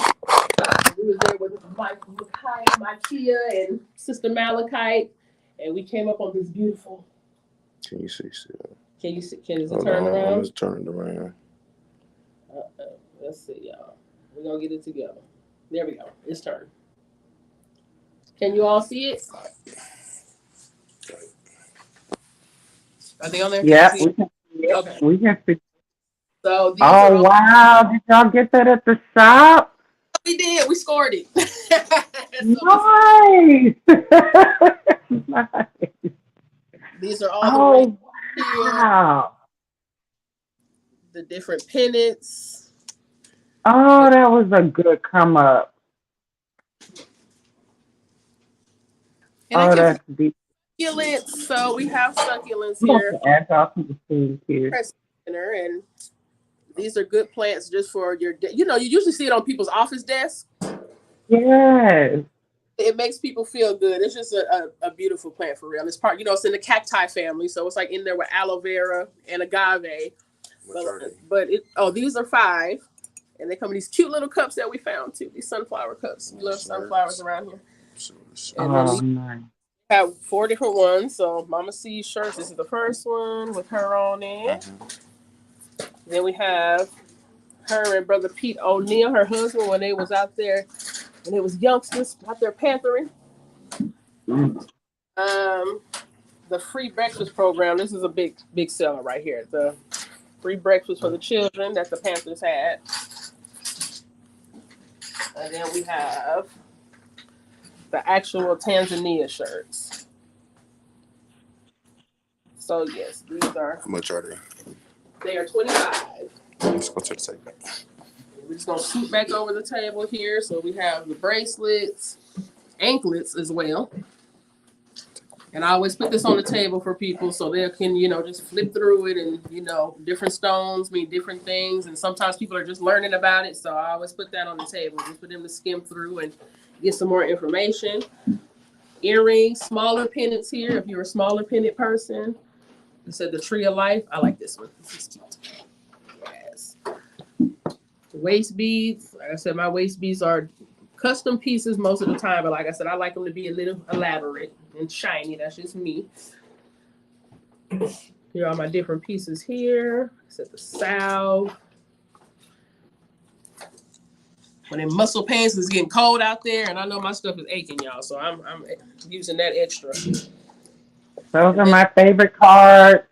We was there with Micaiah and Sister Malachite, and we came up on this beautiful. Can you see still? Can you see? Can it Hold turn on, around? I'm just turning it around. Let's see, y'all. We're gonna get it together. There we go. It's turned. Can you all see it? Are they on there? Yeah, Can you see it? Okay. we can see. So these are Oh, all wow. Did y'all get that at the shop? we did. We scored it. Nice. Nice. These are all the rings Oh, here, wow. the different pennants. Oh, that was a good come up. And Oh, I that's can deep. succulents. So we have succulents I'm about here. to add y'all some things here. Press center, and these are good plants just for your. You know, you usually see it on people's office desks. Yes. It makes people feel good. It's just a beautiful plant for real. It's part, you know, it's in the cacti family, so it's like in there with aloe vera and agave. But these are 5, and they come in these cute little cups that we found too. These sunflower cups. We love sunflowers around here. And then we Nice. have 4 different ones. So Mama C's shirts. This is the first one with her on it. Then we have her and Brother Pete O'Neill, her husband, when they was out there, and it was youngsters out there panthering. The free breakfast program. This is a big seller right here. The free breakfast for the children that the Panthers had. And then we have the actual Tanzania shirts. So yes, these are. How much are they? They are $25. Let's go to the table. We're just gonna scoot back over the table here. So we have the bracelets, anklets as well. And I always put this on the table for people so they can, you know, just flip through it, and, you know, different stones mean different things. And sometimes people are just learning about it. So I always put that on the table just for them to skim through and get some more information. Earrings, smaller pendants here. If you're a smaller pendant person, it said the Tree of Life. I like this one. This is cute. Yes. Waist beads. Like I said, my waist beads are custom pieces most of the time, but like I said, I like them to be a little elaborate and shiny. That's just me. Here are my different pieces here. I said the salve. When them muscle pants is getting cold out there, and I know my stuff is aching, y'all, so I'm using that extra. Those are my favorite cards.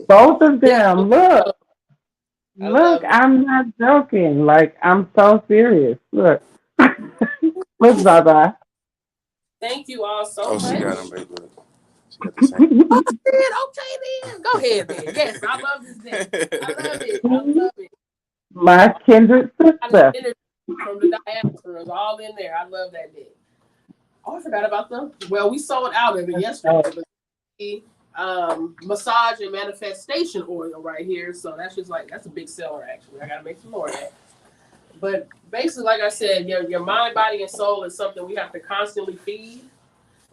Both of them. Look. Look, I'm not joking. Like, I'm so serious. Look. Look, Zaza. Thank you all so much. She got them, baby. She got the same. Okay, then. Go ahead, then. Yes, I love this day. I love it. I love it. My kindred sister. From the diasporas, all in there. I love that day. Oh, I forgot about them. Well, we sold out of it yesterday. Massage and manifestation oil right here. So that's just like, that's a big seller, actually. I got to make some more of that. But basically, like I said, your mind, body, and soul is something we have to constantly feed.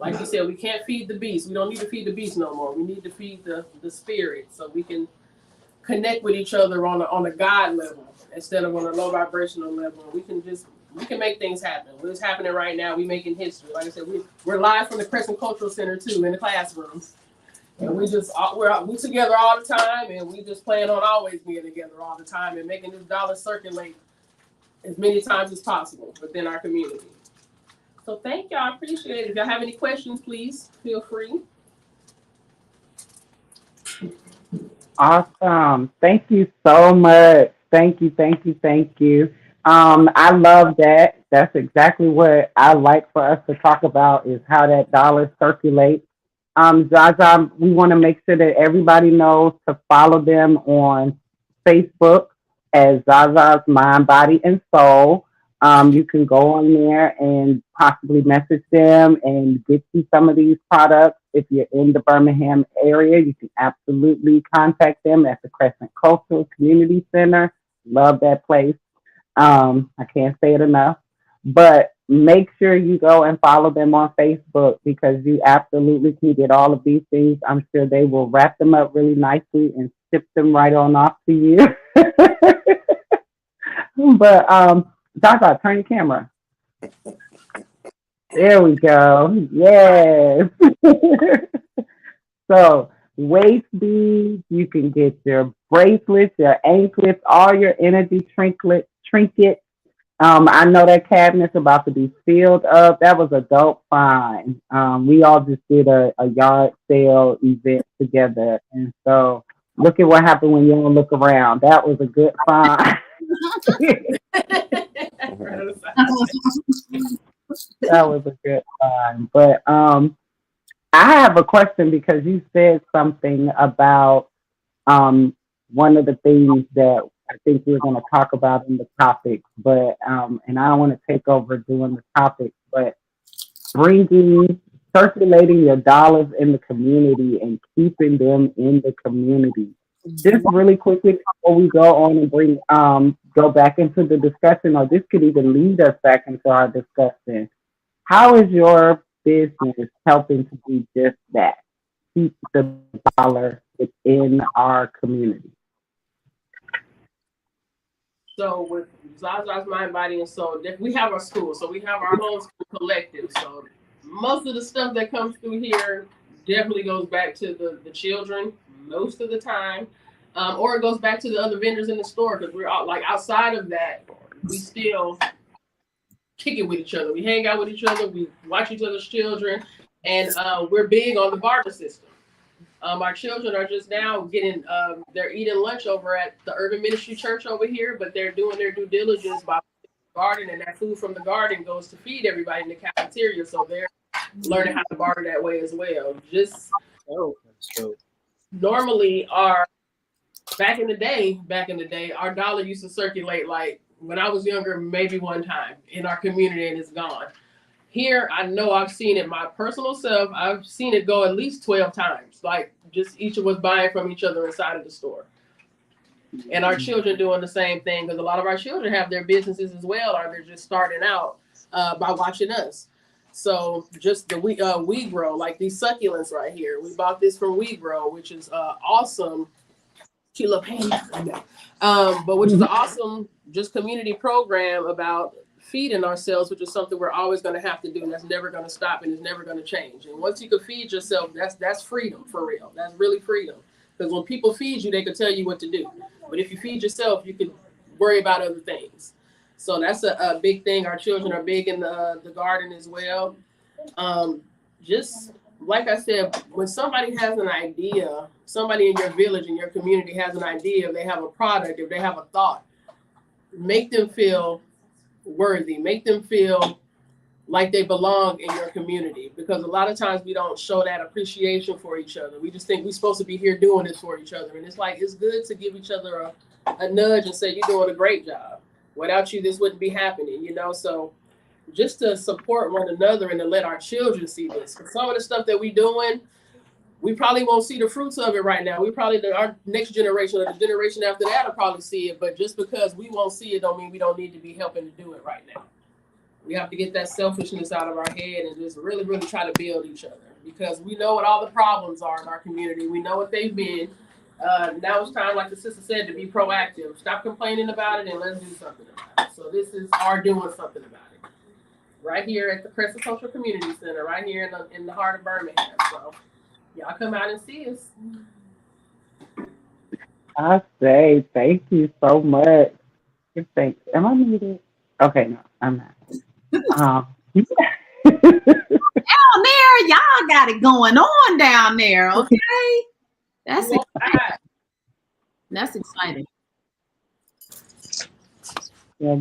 Like you said, we can't feed the beast. We don't need to feed the beast no more. We need to feed the spirit so we can connect with each other on a God level instead of on a low vibrational level. We can make things happen. What's happening right now, we making history. Like I said, we're live from the Crescent Cultural Center too, in the classrooms. And we're together all the time, and we just plan on always being together all the time and making this dollar circulate as many times as possible within our community. So thank y'all. I appreciate it. If y'all have any questions, please feel free. Awesome. Thank you so much. Thank you. I love that. That's exactly what I like for us to talk about, is how that dollar circulates. Zaza, we want to make sure that everybody knows to follow them on Facebook as Zaza's Mind, Body, and Soul. You can go on there and possibly message them and get you some of these products. If you're in the Birmingham area, you can absolutely contact them at the Crescent Cultural Community Center. Love that place. I can't say it enough. But make sure you go and follow them on Facebook, because you absolutely can get all of these things. I'm sure they will wrap them up really nicely and ship them right on off to you. But Zaza, turn your camera. There we go. Yes. So waist beads, you can get your bracelets, your anklets, all your energy trinkets. I know that cabinet's about to be filled up. That was a dope find. We all just did a yard sale event together, and so look at what happened when you don't look around. That was a good find. That was a good find. But I have a question because you said something about one of the things that I think we're going to talk about in the topics, but and I don't want to take over doing the topics, but bringing circulating your dollars in the community and keeping them in the community. Just really quickly before we go on and bring go back into the discussion, or this could even lead us back into our discussion. How is your business helping to do just that? Keep the dollar within our community. So with Zaza's Mind, Body, and Soul, we have our school. So we have our homeschool collective. So most of the stuff that comes through here definitely goes back to the children most of the time. Or it goes back to the other vendors in the store because we're all, like outside of that, we still kick it with each other. We hang out with each other. We watch each other's children. And we're big on the barter system. Our children are just now getting, they're eating lunch over at the Urban Ministry Church over here, but they're doing their due diligence by garden, and that food from the garden goes to feed everybody in the cafeteria. So they're learning how to barter that way as well. Just normally back in the day, our dollar used to circulate like when I was younger, maybe one time in our community, and it's gone. Here, I know I've seen it my personal self. I've seen it go at least 12 times. Like just each of us buying from each other inside of the store. And our children doing the same thing because a lot of our children have their businesses as well, or they're just starting out by watching us. So just the We Grow, like these succulents right here. We bought this from We Grow, which is awesome. She love pain. But which is an awesome just community program about feeding ourselves, which is something we're always going to have to do, and that's never going to stop, and it's never going to change. And once you can feed yourself, that's freedom for real. That's really freedom. Because when people feed you, they can tell you what to do. But if you feed yourself, you can worry about other things. So that's a big thing. Our children are big in the garden as well. Just like I said, when somebody has an idea, somebody in your village, in your community has an idea, if they have a product, if they have a thought, make them feel worthy, make them feel like they belong in your community, because a lot of times we don't show that appreciation for each other. We just think we're supposed to be here doing this for each other, and it's like it's good to give each other a nudge and say you're doing a great job. Without you, this wouldn't be happening, you know. So just to support one another and to let our children see this. Some of the stuff that we're doing, we probably won't see the fruits of it right now. We probably, our next generation or the generation after that will probably see it. But just because we won't see it don't mean we don't need to be helping to do it right now. We have to get that selfishness out of our head and just really, really try to build each other, because we know what all the problems are in our community. We know what they've been. Now it's time, like the sister said, to be proactive. Stop complaining about it and let's do something about it. So this is our doing something about it. Right here at the Crescent Social Community Center, right here in the heart of Birmingham. So y'all come out and see us. I say thank you so much. Thanks. Am I muted? Okay, no, I'm not. Down there, y'all got it going on down there. Okay, that's exciting. Yeah,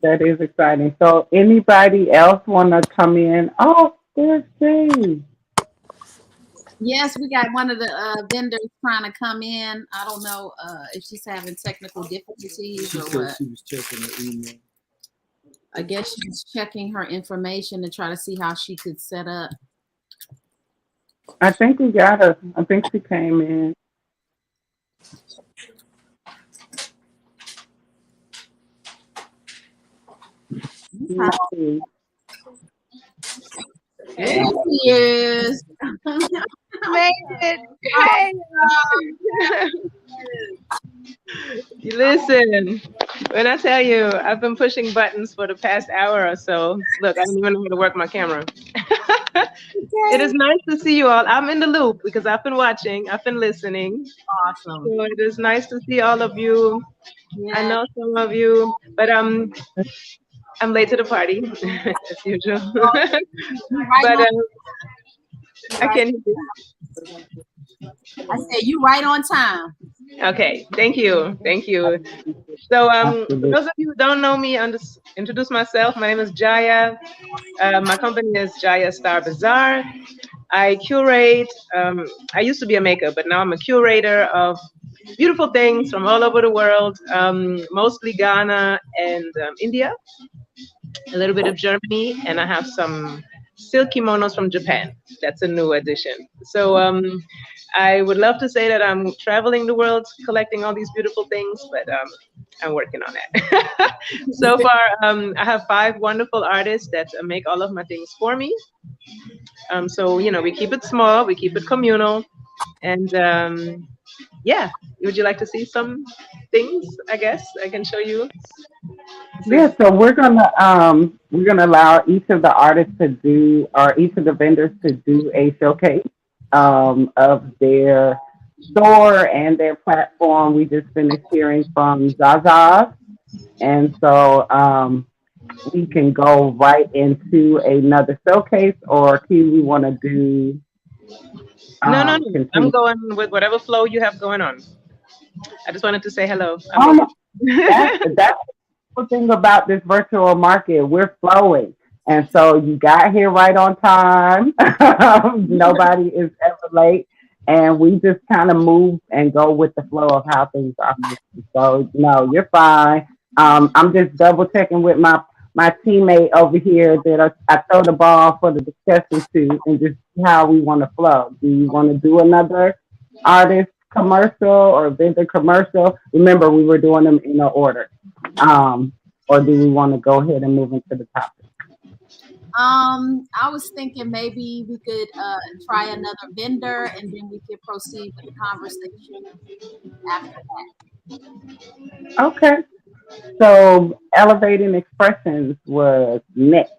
that is exciting. So anybody else want to come in? Oh, there's Jay. Yes, we got one of the vendors trying to come in. I don't know if she's having technical difficulties or what. She was checking the email. I guess she's checking her information to try to see how she could set up. I think we got her. I think she came in. There she is. Made it. Hey. Listen, When I tell you, I've been pushing buttons for the past hour or so. Look, I don't even know how to work my camera. It is Okay. nice to see you all. I'm in the loop because I've been watching, I've been listening. Awesome. So it is nice to see all of you. I Yeah. know some of you, but I'm late to the party as usual. You right But on. You I right. can't hear you. I said you right on time. Okay, thank you, thank you. So for Absolutely. those of you who don't know me, I'll just introduce myself. My name is Jaya. My company is Jaya Star Bazaar. I curate. I used to be a maker, but now I'm a curator of beautiful things from all over the world, mostly Ghana and India, a little bit of Germany, and I have some silk kimonos from Japan. That's a new addition. So I would love to say that I'm traveling the world collecting all these beautiful things, but I'm working on that. So far, I have 5 wonderful artists that make all of my things for me. So we keep it small, we keep it communal, and yeah. Would you like to see some things? I guess I can show you. Yeah, so we're gonna allow each of the artists to do, or each of the vendors to do a showcase of their store and their platform. We just finished hearing from Zaza, and so we can go right into another showcase, or do we want to do No, no, no. I'm continue? going with whatever flow you have going on. I just wanted to say hello. I'm Oh open. no, that's the thing about this virtual market. We're flowing. And so you got here right on time. Nobody is ever late. And we just kind of move and go with the flow of how things are moving. So no, you're fine. I'm just double checking with my teammate over here that I throw the ball for the discussion to, and just see how we want to flow. Do you want to do another artist commercial or vendor commercial? Remember, we were doing them in order. Um, or do we want to go ahead and move into the topic? I was thinking maybe we could try another vendor and then we could proceed with the conversation after Okay. So elevating expressions was next.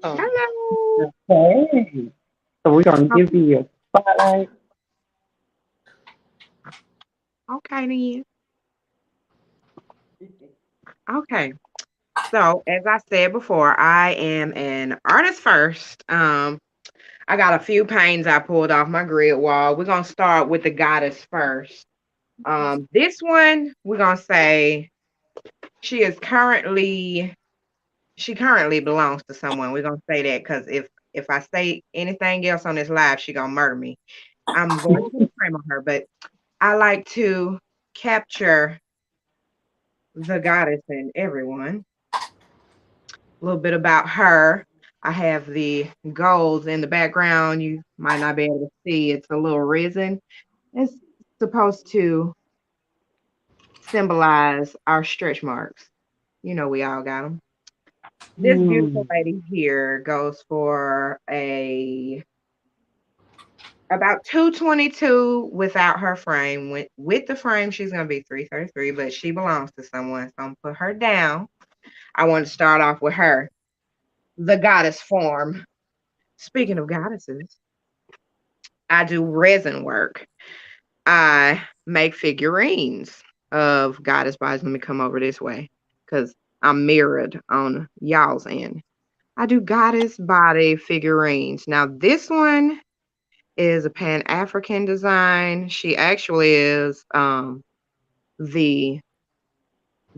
Oh, Hello. Okay. So we're gonna give you a spotlight. Okay, then. Okay. So, as I said before, I am an artist first. I got a few paintings I pulled off my grid wall. We're gonna start with the goddess first. This one we're gonna say she is currently she currently belongs to someone. We're gonna say that because if I say anything else on this live, she gonna murder me. I'm going to put a frame on her, but I like to capture the goddess in everyone. A little bit about her. I have the golds in the background. You might not be able to see. It's a little resin. It's supposed to symbolize our stretch marks. You know, we all got them. This beautiful Hmm. lady here goes for a about 222 without her frame. With the frame, she's gonna be 333, but she belongs to someone. So I'm gonna put her down. I want to start off with her, the goddess form. Speaking of goddesses, I do resin work. I make figurines of goddess bodies. Let me come over this way because I'm mirrored on y'all's end. I do goddess body figurines. Now, this one is a Pan African design. She actually is the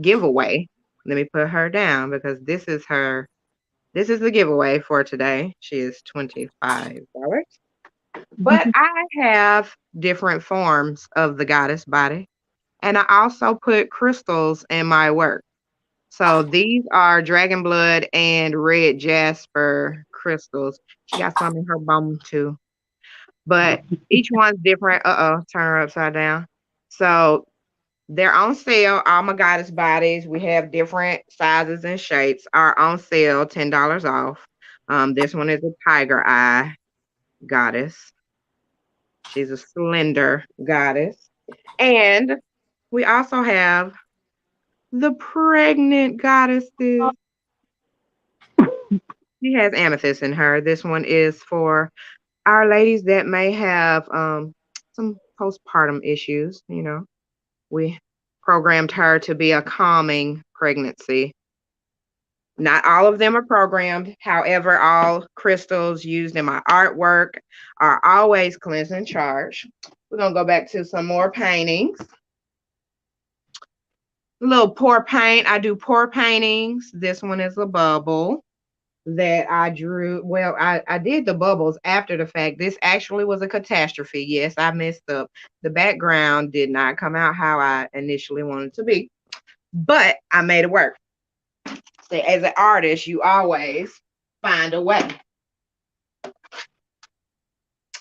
giveaway. Let me put her down because this is her. This is the giveaway for today. She is $25. But I have different forms of the goddess body. And I also put crystals in my work. So these are dragon blood and red jasper crystals. She got some in her bum too. But each one's different. Turn her upside down. So they're on sale. All my goddess bodies. We have different sizes and shapes are on sale, $10 off. This one is a tiger eye goddess. She's a slender goddess. And We also have the pregnant goddesses. She has amethyst in her. This one is for our ladies that may have some postpartum issues. We programmed her to be a calming pregnancy. Not all of them are programmed. However, all crystals used in my artwork are always cleansed and charged. We're going to go back to some more paintings. A little pour paint. I do pour paintings. This one is a bubble that I drew. Well, I did the bubbles after the fact. This actually was a catastrophe. Yes, I messed up. The background did not come out how I initially wanted it to be, but I made it work. So as an artist, you always find a way.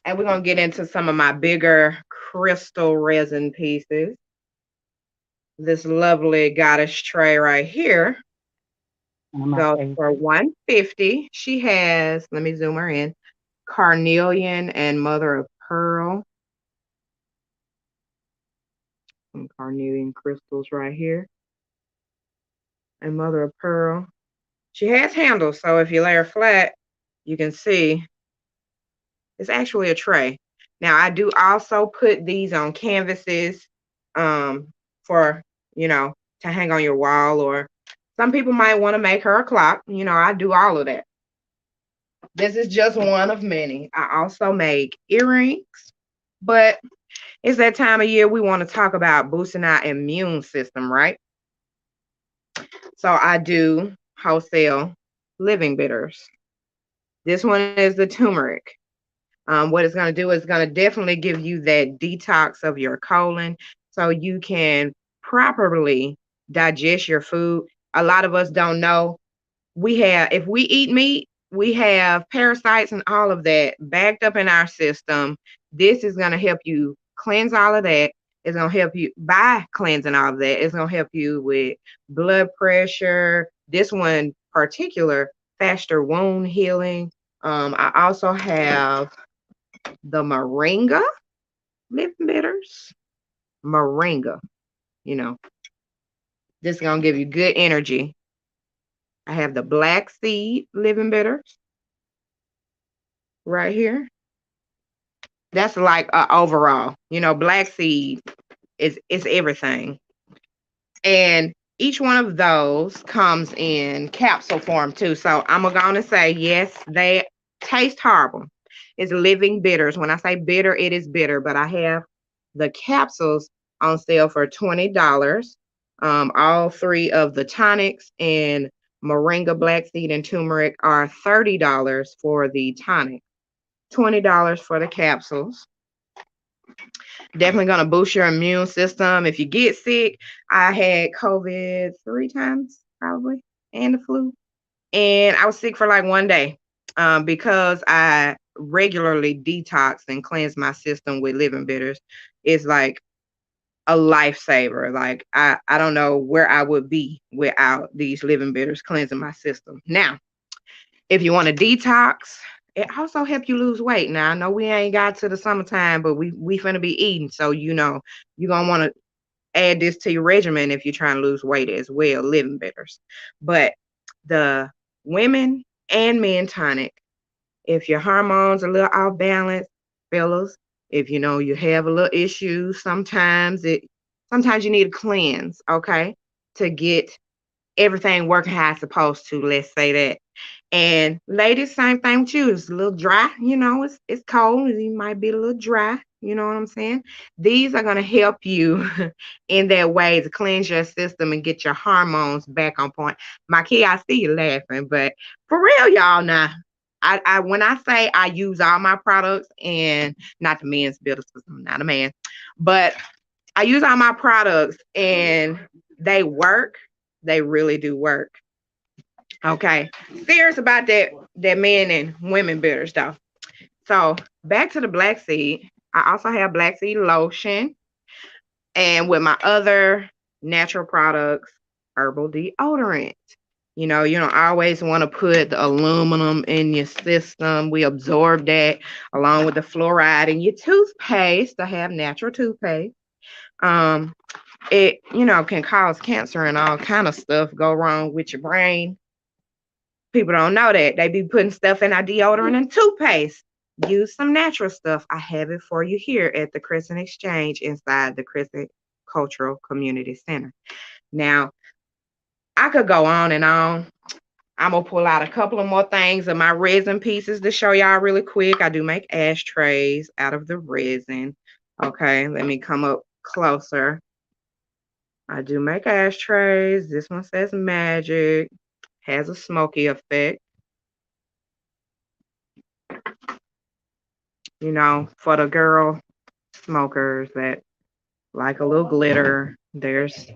And we're going to get into some of my bigger crystal resin pieces. This lovely goddess tray right here goes for $150. She has, let me zoom her in, carnelian and mother of pearl. Some carnelian crystals right here. And mother of pearl. She has handles, so if you lay her flat, you can see it's actually a tray. Now, I do also put these on canvases for, to hang on your wall, or some people might want to make her a clock. I do all of that. This is just one of many. I also make earrings, but it's that time of year we want to talk about boosting our immune system, right? So I do wholesale living bitters. This one is the turmeric. What it's going to do is going to definitely give you that detox of your colon so you can properly digest your food. A lot of us don't know. If we eat meat, we have parasites and all of that backed up in our system. This is going to help you cleanse all of that. It's going to help you by cleansing all of that. It's going to help you with blood pressure. This one particular, faster wound healing. I also have the moringa living bitters. Moringa, this is going to give you good energy. I have the black seed living bitters right here. That's like overall, black seed is everything. And each one of those comes in capsule form too. So I'm going to say, yes, they taste horrible. It's living bitters. When I say bitter, it is bitter, but I have the capsules on sale for $20. All three of the tonics and moringa, black seed, and turmeric are $30 for the tonic, $20 for the capsules. Definitely going to boost your immune system. If you get sick, I had COVID 3 times probably, and the flu. And I was sick for like 1 day because I regularly detox and cleanse my system with living bitters. It's like a lifesaver. Like I don't know where I would be without these living bitters cleansing my system. Now, if you want to detox, it also help you lose weight. Now, I know we ain't got to the summertime, but we finna be eating. So, you're going to want to add this to your regimen if you're trying to lose weight as well, living bitters. But the women and men tonic, if your hormones are a little off balance, fellas, if you have a little issue, sometimes you need a cleanse, okay, to get everything working how it's supposed to, let's say that. And ladies, same thing with you. It's a little dry, it's cold. You might be a little dry, you know what I'm saying? These are going to help you in that way to cleanse your system and get your hormones back on point. My kid, I see you laughing, but for real, y'all, now, I when I say I use all my products, and not the men's builders because I'm not a man, but I use all my products and they work. They really do work. Okay. Serious about that men and women bitters though. So back to the black seed. I also have black seed lotion. And with my other natural products, herbal deodorant. You don't always want to put the aluminum in your system. We absorb that along with the fluoride in your toothpaste. I have natural toothpaste. it, you know, can cause cancer and all kind of stuff go wrong with your brain. People don't know that. They be putting stuff in our deodorant and toothpaste. Use some natural stuff. I have it for you here at the Crescent Exchange inside the Crescent Cultural Community Center. Now, I could go on and on. I'm gonna pull out a couple of more things of my resin pieces to show y'all really quick. I do make ashtrays out of the resin. Okay, let me come up closer. I do make ashtrays. This one says magic, has a smoky effect. You know, for the girl smokers that like a little glitter, there's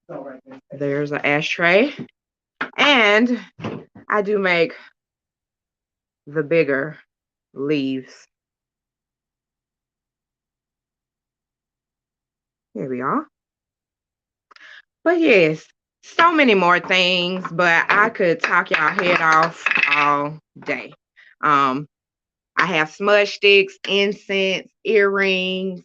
an ashtray. And I do make the bigger leaves. Here we are. But yes, so many more things, but I could talk y'all head off all day. I have smudge sticks, incense, earrings,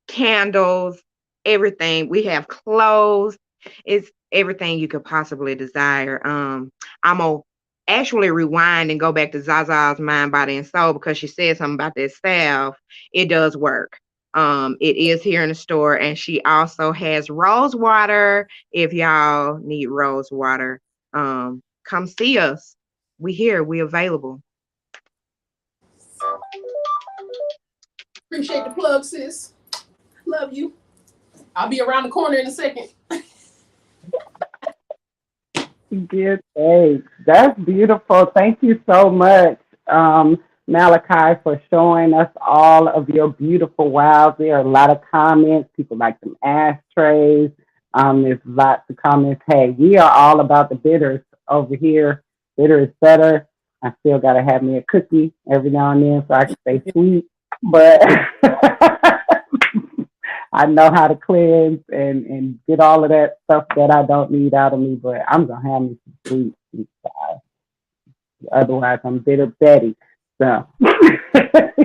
candles, everything. We have clothes. It's everything you could possibly desire. I'm gonna actually rewind and go back to Zaza's Mind, Body, and Soul because she said something about that salve. It does work. It is here in the store, and she also has rose water. If y'all need rose water, come see us. We here. We available. Appreciate the plug, sis. Love you. I'll be around the corner in a second. Good, thanks. That's beautiful. Thank you so much, Malachi, for showing us all of your beautiful wows. There are a lot of comments. People like them ashtrays. There's lots of comments. Hey, we are all about the bitters over here. Bitter is better. I still got to have me a cookie every now and then so I can stay sweet. But I know how to cleanse and get all of that stuff that I don't need out of me, but I'm gonna have me some sweet inside. Otherwise, I'm bitter Betty. So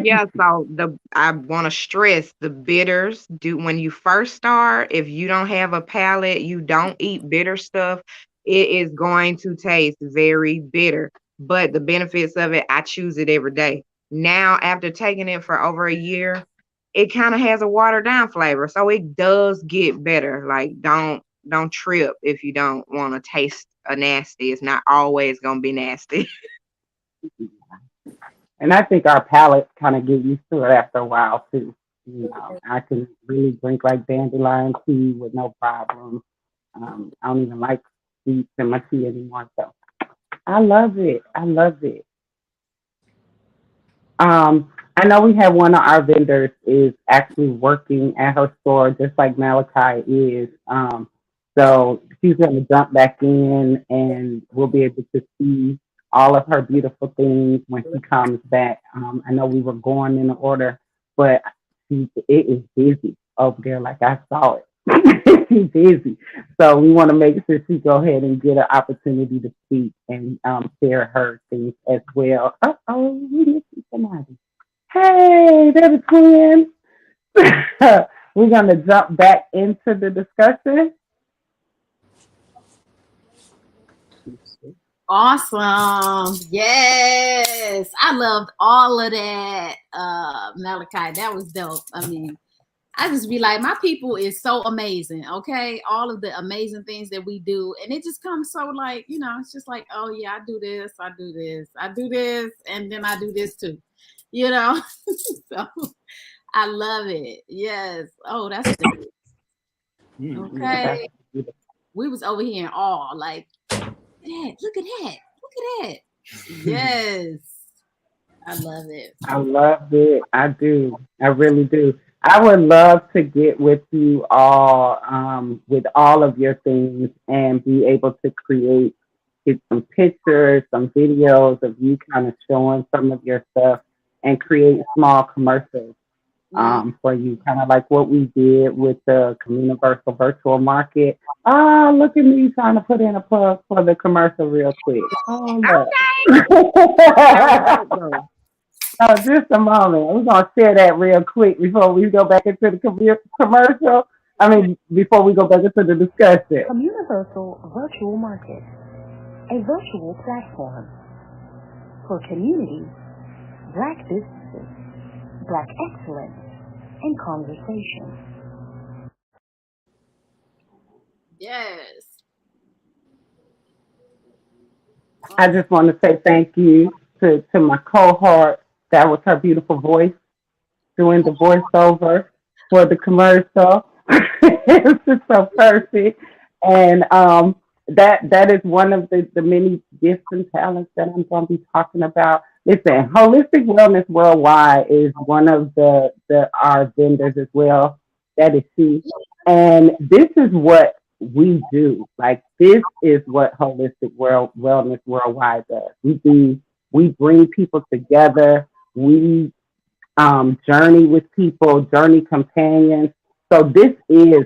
Yeah, so I want to stress the bitters do when you first start, if you don't have a palate, you don't eat bitter stuff, it is going to taste very bitter. But the benefits of it, I choose it every day. Now, after taking it for over a year, it kind of has a watered down flavor. So it does get better. Like don't trip if you don't want to taste a nasty. It's not always gonna be nasty. and I think our palates kind of get used to it after a while too. You know, I can really drink like dandelion tea with no problem. I don't even like sweets in my tea anymore, so I love it. I love it. I know we have one of our vendors is actually working at her store, just like Malachi is. So she's going to jump back in, and we'll be able to see all of her beautiful things when she comes back. I know we were going in order, but it is busy over there. Like I saw it. She's busy. So we want to make sure she go ahead and get an opportunity to speak and share her things as well. Oh, we missing somebody. Hey, they're the twins. We're going to jump back into the discussion. Awesome. Yes. I loved all of that. Malachi, that was dope. I mean, I just be like, my people is so amazing. Okay. All of the amazing things that we do. And it just comes so like, you know, it's just like, oh yeah, I do this, I do this, I do this, and then I do this too. You know? So I love it. Yes. Oh, that's dope. Okay. We was over here in awe, like, look at that. Look at that. Yes. I love it. I love it. I do. I really do. I would love to get with you all with all of your things and be able to get some pictures, some videos of you kind of showing some of your stuff and create small commercials for you, kind of like what we did with the CommUniversal virtual market. Ah, look at me trying to put in a plug for the commercial real quick. Oh, look. Oh, just a moment. We're going to share that real quick before we go back into the commercial. I mean, before we go back into the discussion. CommUniversal Virtual Market, a virtual platform for community, Black businesses, Black excellence, and conversation. Yes. I just want to say thank you to my cohort. That was her beautiful voice doing the voiceover for the commercial. It's just so perfect. And that is one of the many gifts and talents that I'm going to be talking about. Listen, Holistic Wellness Worldwide is one of the our vendors as well. That is she. And this is what we do. Like this is what Wellness Worldwide does. We bring people together. We journey with people, journey companions. So this is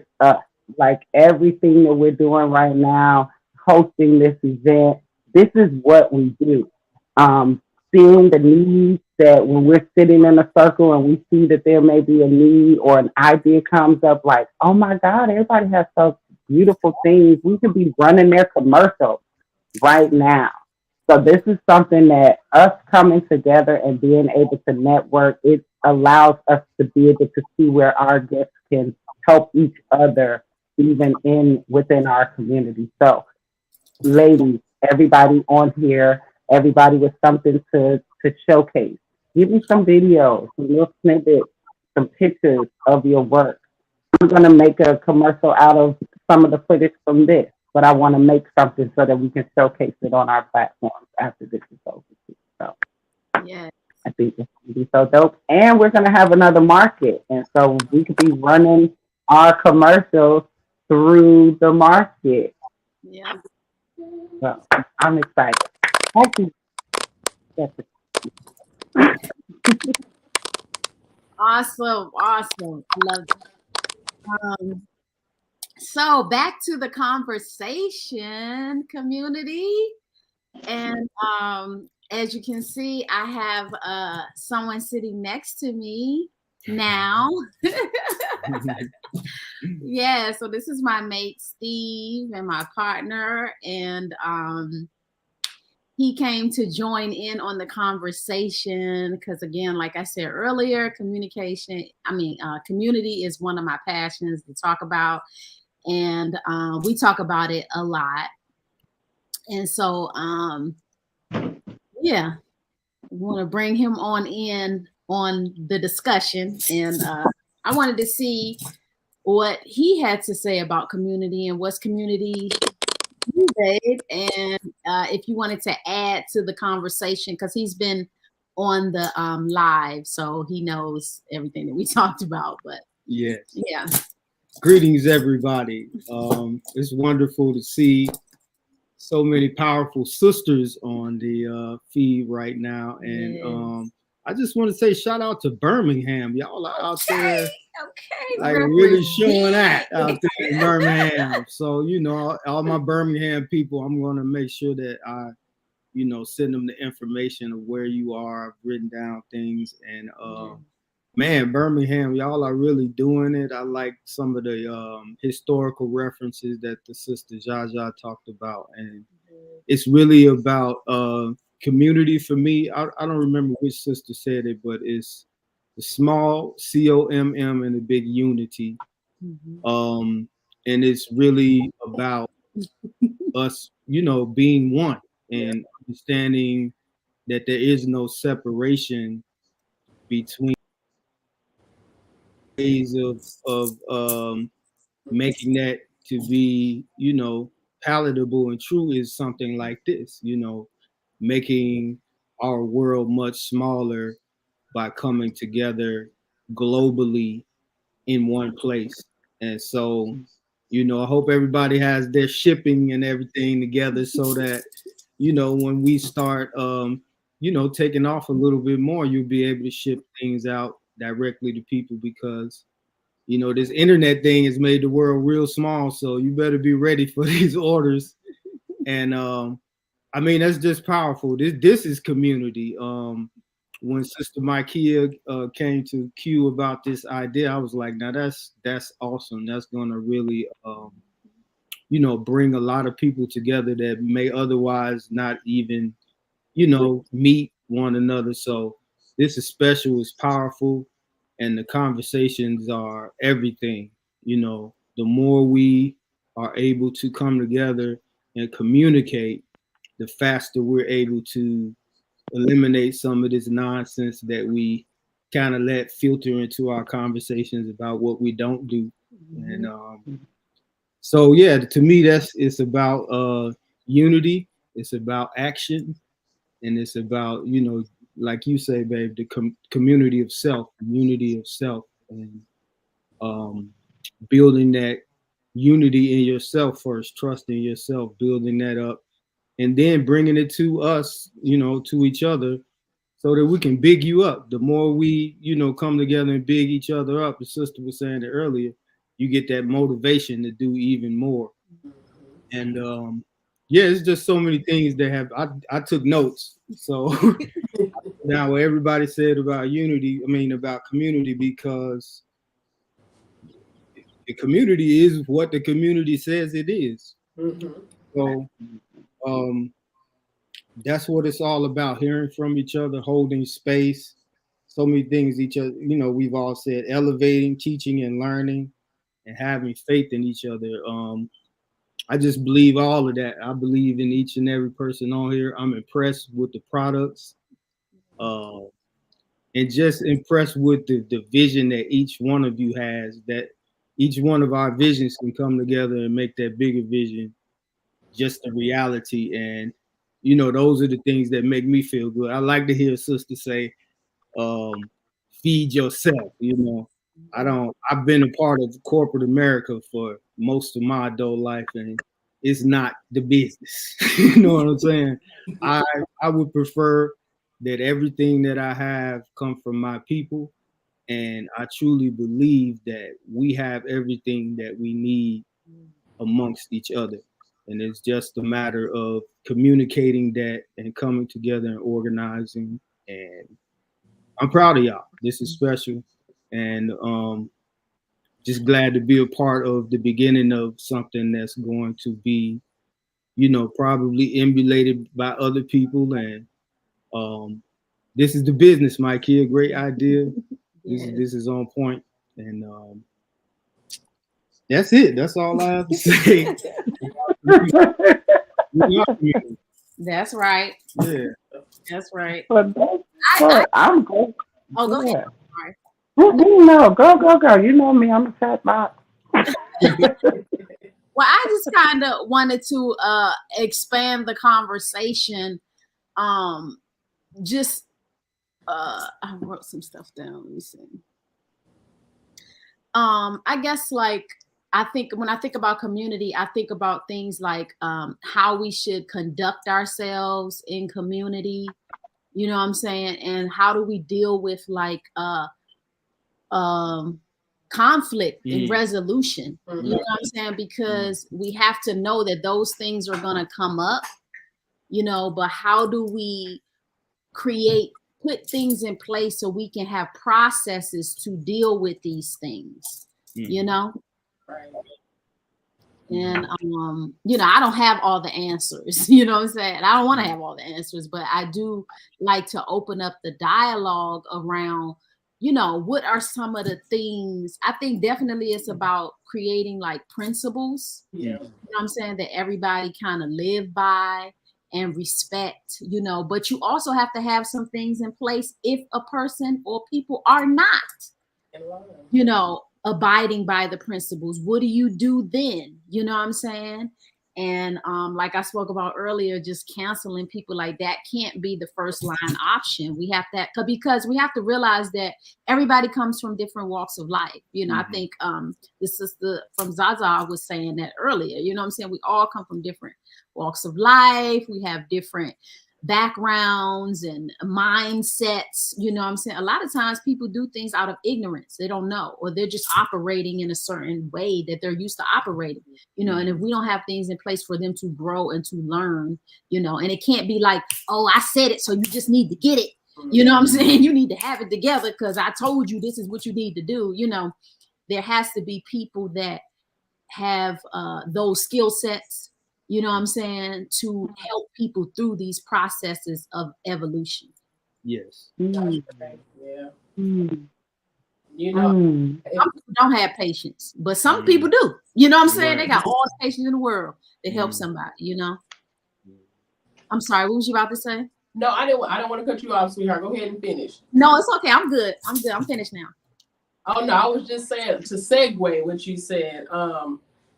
like everything that we're doing right now, hosting this event. This is what we do. Seeing the needs that when we're sitting in a circle and we see that there may be a need or an idea comes up, like, oh my God, everybody has such beautiful things. We could be running their commercials right now. So this is something that us coming together and being able to network, it allows us to be able to see where our guests can help each other even in within our community. So ladies, everybody on here, everybody with something to showcase. Give me some videos, some little snippets, some pictures of your work. I'm going to make a commercial out of some of the footage from this, but I want to make something so that we can showcase it on our platforms after this is over. So Yeah. I think it's going to be so dope. And we're going to have another market. And so we could be running our commercials through the market. Yeah. So I'm excited. Actually, that's it. Awesome. Awesome. I love it. So back to the conversation, community. And as you can see, I have someone sitting next to me now. Yeah, so this is my mate Steve and my partner, and he came to join in on the conversation because, again, like I said earlier, community is one of my passions to talk about, and we talk about it a lot. And so, yeah, we want to bring him on in on the discussion, and I wanted to see what he had to say about community and what's community to you, babe, and if you wanted to add to the conversation because he's been on the live, so he knows everything that we talked about. But yes, yeah. Greetings, everybody. It's wonderful to see so many powerful sisters on the feed right now, and Yes. I just want to say shout out to Birmingham. Y'all are out there. Okay, Like really showing that out there in Birmingham. So, you know, all my Birmingham people, I'm going to make sure that I, you know, send them the information of where you are. I've written down things. And, man, Birmingham, y'all are really doing it. I like some of the historical references that the sister Jaja talked about. And it's really about community for me. I don't remember which sister said it, but it's the small COMM and the big unity. And it's really about us, you know, being one and understanding that there is no separation between ways of making that to be, you know, palatable and true is something like this, you know, making our world much smaller by coming together globally in one place. And so, you know, I hope everybody has their shipping and everything together so that, you know, when we start, you know, taking off a little bit more, you'll be able to ship things out directly to people because, you know, this internet thing has made the world real small. So you better be ready for these orders. And I mean, that's just powerful. This is community. when Sister Micaiah came to Q about this idea, I was like, now that's awesome. That's gonna really bring a lot of people together that may otherwise not even, meet one another. So this is special, it's powerful, and the conversations are everything. The more we are able to come together and communicate, the faster we're able to eliminate some of this nonsense that we kind of let filter into our conversations about what we don't do. And so yeah, to me it's about unity, it's about action, and it's about, like you say, babe, the community of self, unity of self, and um, building that unity in yourself first, trusting yourself, building that up, and then bringing it to us, to each other, so that we can big you up. The more we, come together and big each other up, the sister was saying it earlier, you get that motivation to do even more. And yeah, it's just so many things that have. I took notes, so now what everybody said about unity, about community, because the community is what the community says it is. So that's what it's all about, hearing from each other, holding space, so many things each other, we've all said, elevating, teaching and learning, and having faith in each other. I just believe all of that. I believe in each and every person on here. I'm impressed with the products, and just impressed with the vision that each one of you has, that each one of our visions can come together and make that bigger vision just a reality. And those are the things that make me feel good. I like to hear sister say, feed yourself. I've been a part of corporate America for most of my adult life, and it's not the business. You know what I'm saying? I would prefer that everything that I have come from my people, and I truly believe that we have everything that we need amongst each other. And it's just a matter of communicating that and coming together and organizing. And I'm proud of y'all. This is special. And just glad to be a part of the beginning of something that's going to be, probably emulated by other people. And this is the business, Mike. Here, great idea. This is on point. And that's it. That's all I have to say. That's right. Yeah. That's right. But that's I what I'm good. oh, go ahead. Yeah. Sorry. No, go. You know me, I'm a fat box. Well, I just kind of wanted to expand the conversation. Just I wrote some stuff down. Let me see. I guess I think when I think about community, I think about things like how we should conduct ourselves in community. You know what I'm saying? And how do we deal with conflict and resolution? You know what I'm saying? Because we have to know that those things are going to come up, but how do we put things in place so we can have processes to deal with these things, Right. And I don't have all the answers, you know what I'm saying? I don't want to have all the answers, but I do like to open up the dialogue around, what are some of the things. I think definitely it's about creating principles, you know what I'm saying, that everybody kind of live by and respect, but you also have to have some things in place if a person or people are not, abiding by the principles. What do you do then? You know what I'm saying? And like I spoke about earlier, just canceling people like that can't be the first line option. We have that because we have to realize that everybody comes from different walks of life. I think the sister from Zaza was saying that earlier. You know what I'm saying? We all come from different walks of life. We have different backgrounds and mindsets. You know what I'm saying? A lot of times people do things out of ignorance. They don't know, or they're just operating in a certain way that they're used to operating, and if we don't have things in place for them to grow and to learn, and it can't be like, oh, I said it, so you just need to get it. You know what I'm saying? You need to have it together because I told you this is what you need to do. You know, there has to be people that have those skill sets, you know what I'm saying, to help people through these processes of evolution. Yes. Yeah. Mm. You know, Mm. Some people don't have patience, but some people do. You know what I'm saying? Right. They got all the patience in the world to help somebody, you know? I'm sorry, what was you about to say? no, I don't want to cut you off, sweetheart. Go ahead and finish. No, it's okay. I'm good. I'm finished now. Oh no, I was just saying to segue what you said.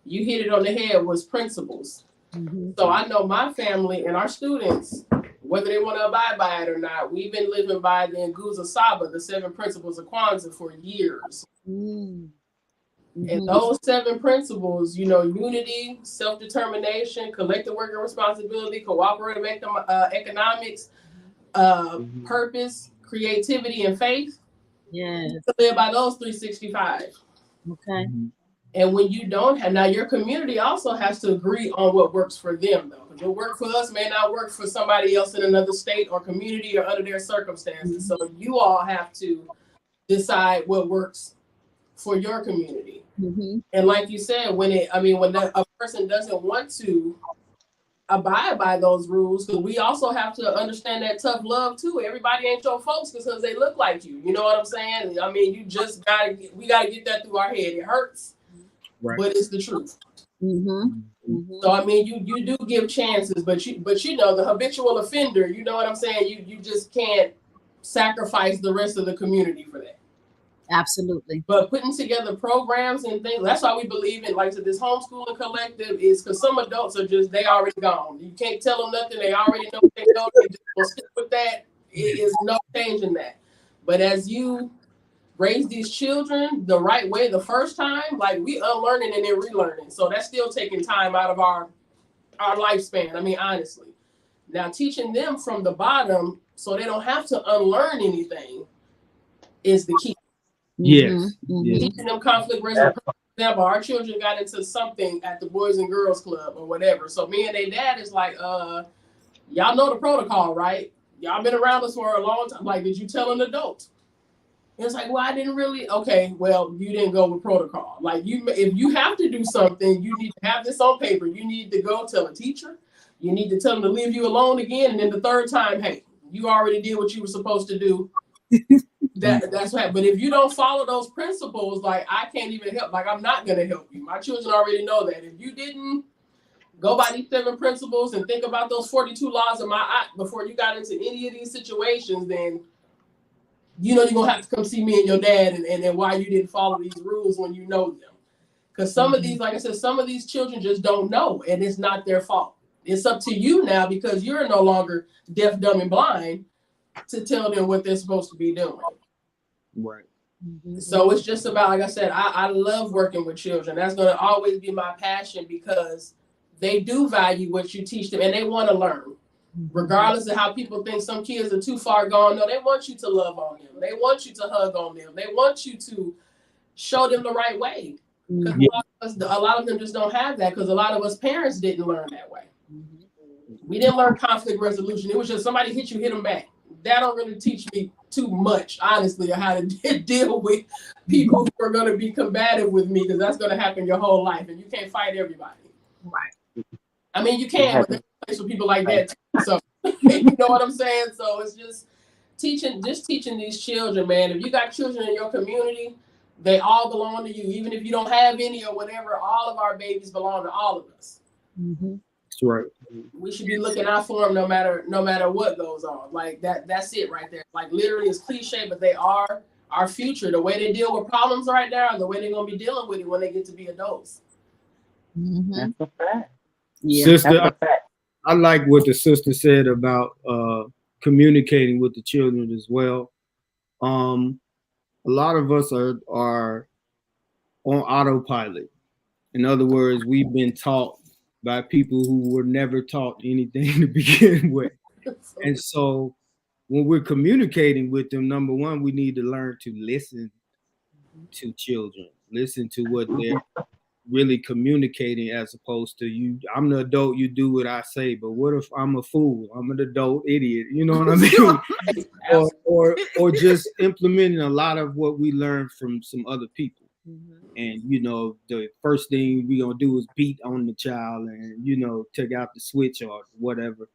You hit it on the head was principles. So I know my family and our students, whether they want to abide by it or not, we've been living by the Nguzo Saba, the 7 principles of Kwanzaa, for years. And those 7 principles, you know, unity, self-determination, collective working responsibility, cooperative economics, purpose, creativity, and faith. Yes. To live by those 365. Okay. And when you don't have, now your community also has to agree on what works for them, though. Because what works for us may not work for somebody else in another state or community or under their circumstances. So you all have to decide what works for your community. And like you said, when a person doesn't want to abide by those rules, because we also have to understand that tough love too. Everybody ain't your folks because they look like you. You know what I'm saying? I mean, we gotta get that through our head. It hurts, but it's the truth. So I mean, you do give chances, but you know the habitual offender. You know what I'm saying? You just can't sacrifice the rest of the community for that. Absolutely. But putting together programs and things, that's why we believe in, like, this homeschooling collective is because some adults are just, they already gone. You can't tell them nothing. They already know what they know. They just gonna stick with that. It is no changing that. But as you raise these children the right way the first time, like, we unlearning and then relearning. So that's still taking time out of our lifespan. I mean, honestly. Now, teaching them from the bottom so they don't have to unlearn anything is the key. Yes. Teaching them conflict resolution. For example, our children got into something at the Boys and Girls Club or whatever. So me and their dad is like, y'all know the protocol, right? Y'all been around us for a long time. Like, did you tell an adult? It's like, well, I didn't really. Okay, well, you didn't go with protocol. Like, if you have to do something, you need to have this on paper. You need to go tell a teacher. You need to tell them to leave you alone again. And then the third time, hey, you already did what you were supposed to do. That's right. But if you don't follow those principles, like, I can't even help. Like, I'm not gonna help you. My children already know that. If you didn't go by these 7 principles and think about those 42 laws of my aunt before you got into any of these situations, then you know you're gonna have to come see me and your dad and why you didn't follow these rules when you know them. Because some of these, like I said, some of these children just don't know, and it's not their fault. It's up to you now because you're no longer deaf, dumb, and blind to tell them what they're supposed to be doing. Right. So it's just about, like I said, I love working with children. That's going to always be my passion because they do value what you teach them and they want to learn. Regardless of how people think some kids are too far gone. No, they want you to love on them. They want you to hug on them. They want you to show them the right way. Because a lot of them just don't have that because a lot of us parents didn't learn that way. We didn't learn conflict resolution. It was just somebody hit you, hit them back. That don't really teach me too much, honestly, on how to deal with people who are going to be combative with me because that's going to happen your whole life and you can't fight everybody. Right. I mean, you can, but there's a place for people like that too. So, you know what I'm saying? So it's just teaching these children, man. If you got children in your community, they all belong to you. Even if you don't have any or whatever, all of our babies belong to all of us. That's right. We should be looking out for them no matter what goes on. Like that's it right there. Like literally it's cliche, but they are our future. The way they deal with problems right now, the way they're gonna be dealing with it when they get to be adults. That's a fact. Yeah. Sister, I like what the sister said about communicating with the children as well. A lot of us are on autopilot. In other words, we've been taught by people who were never taught anything to begin with. And so when we're communicating with them, number one, we need to learn to listen to children, listen to what really communicating as opposed to you. I'm the adult, you do what I say. But what if I'm a fool? I'm an adult idiot. You know what I mean? or just implementing a lot of what we learned from some other people. And the first thing we gonna do is beat on the child and take out the switch or whatever.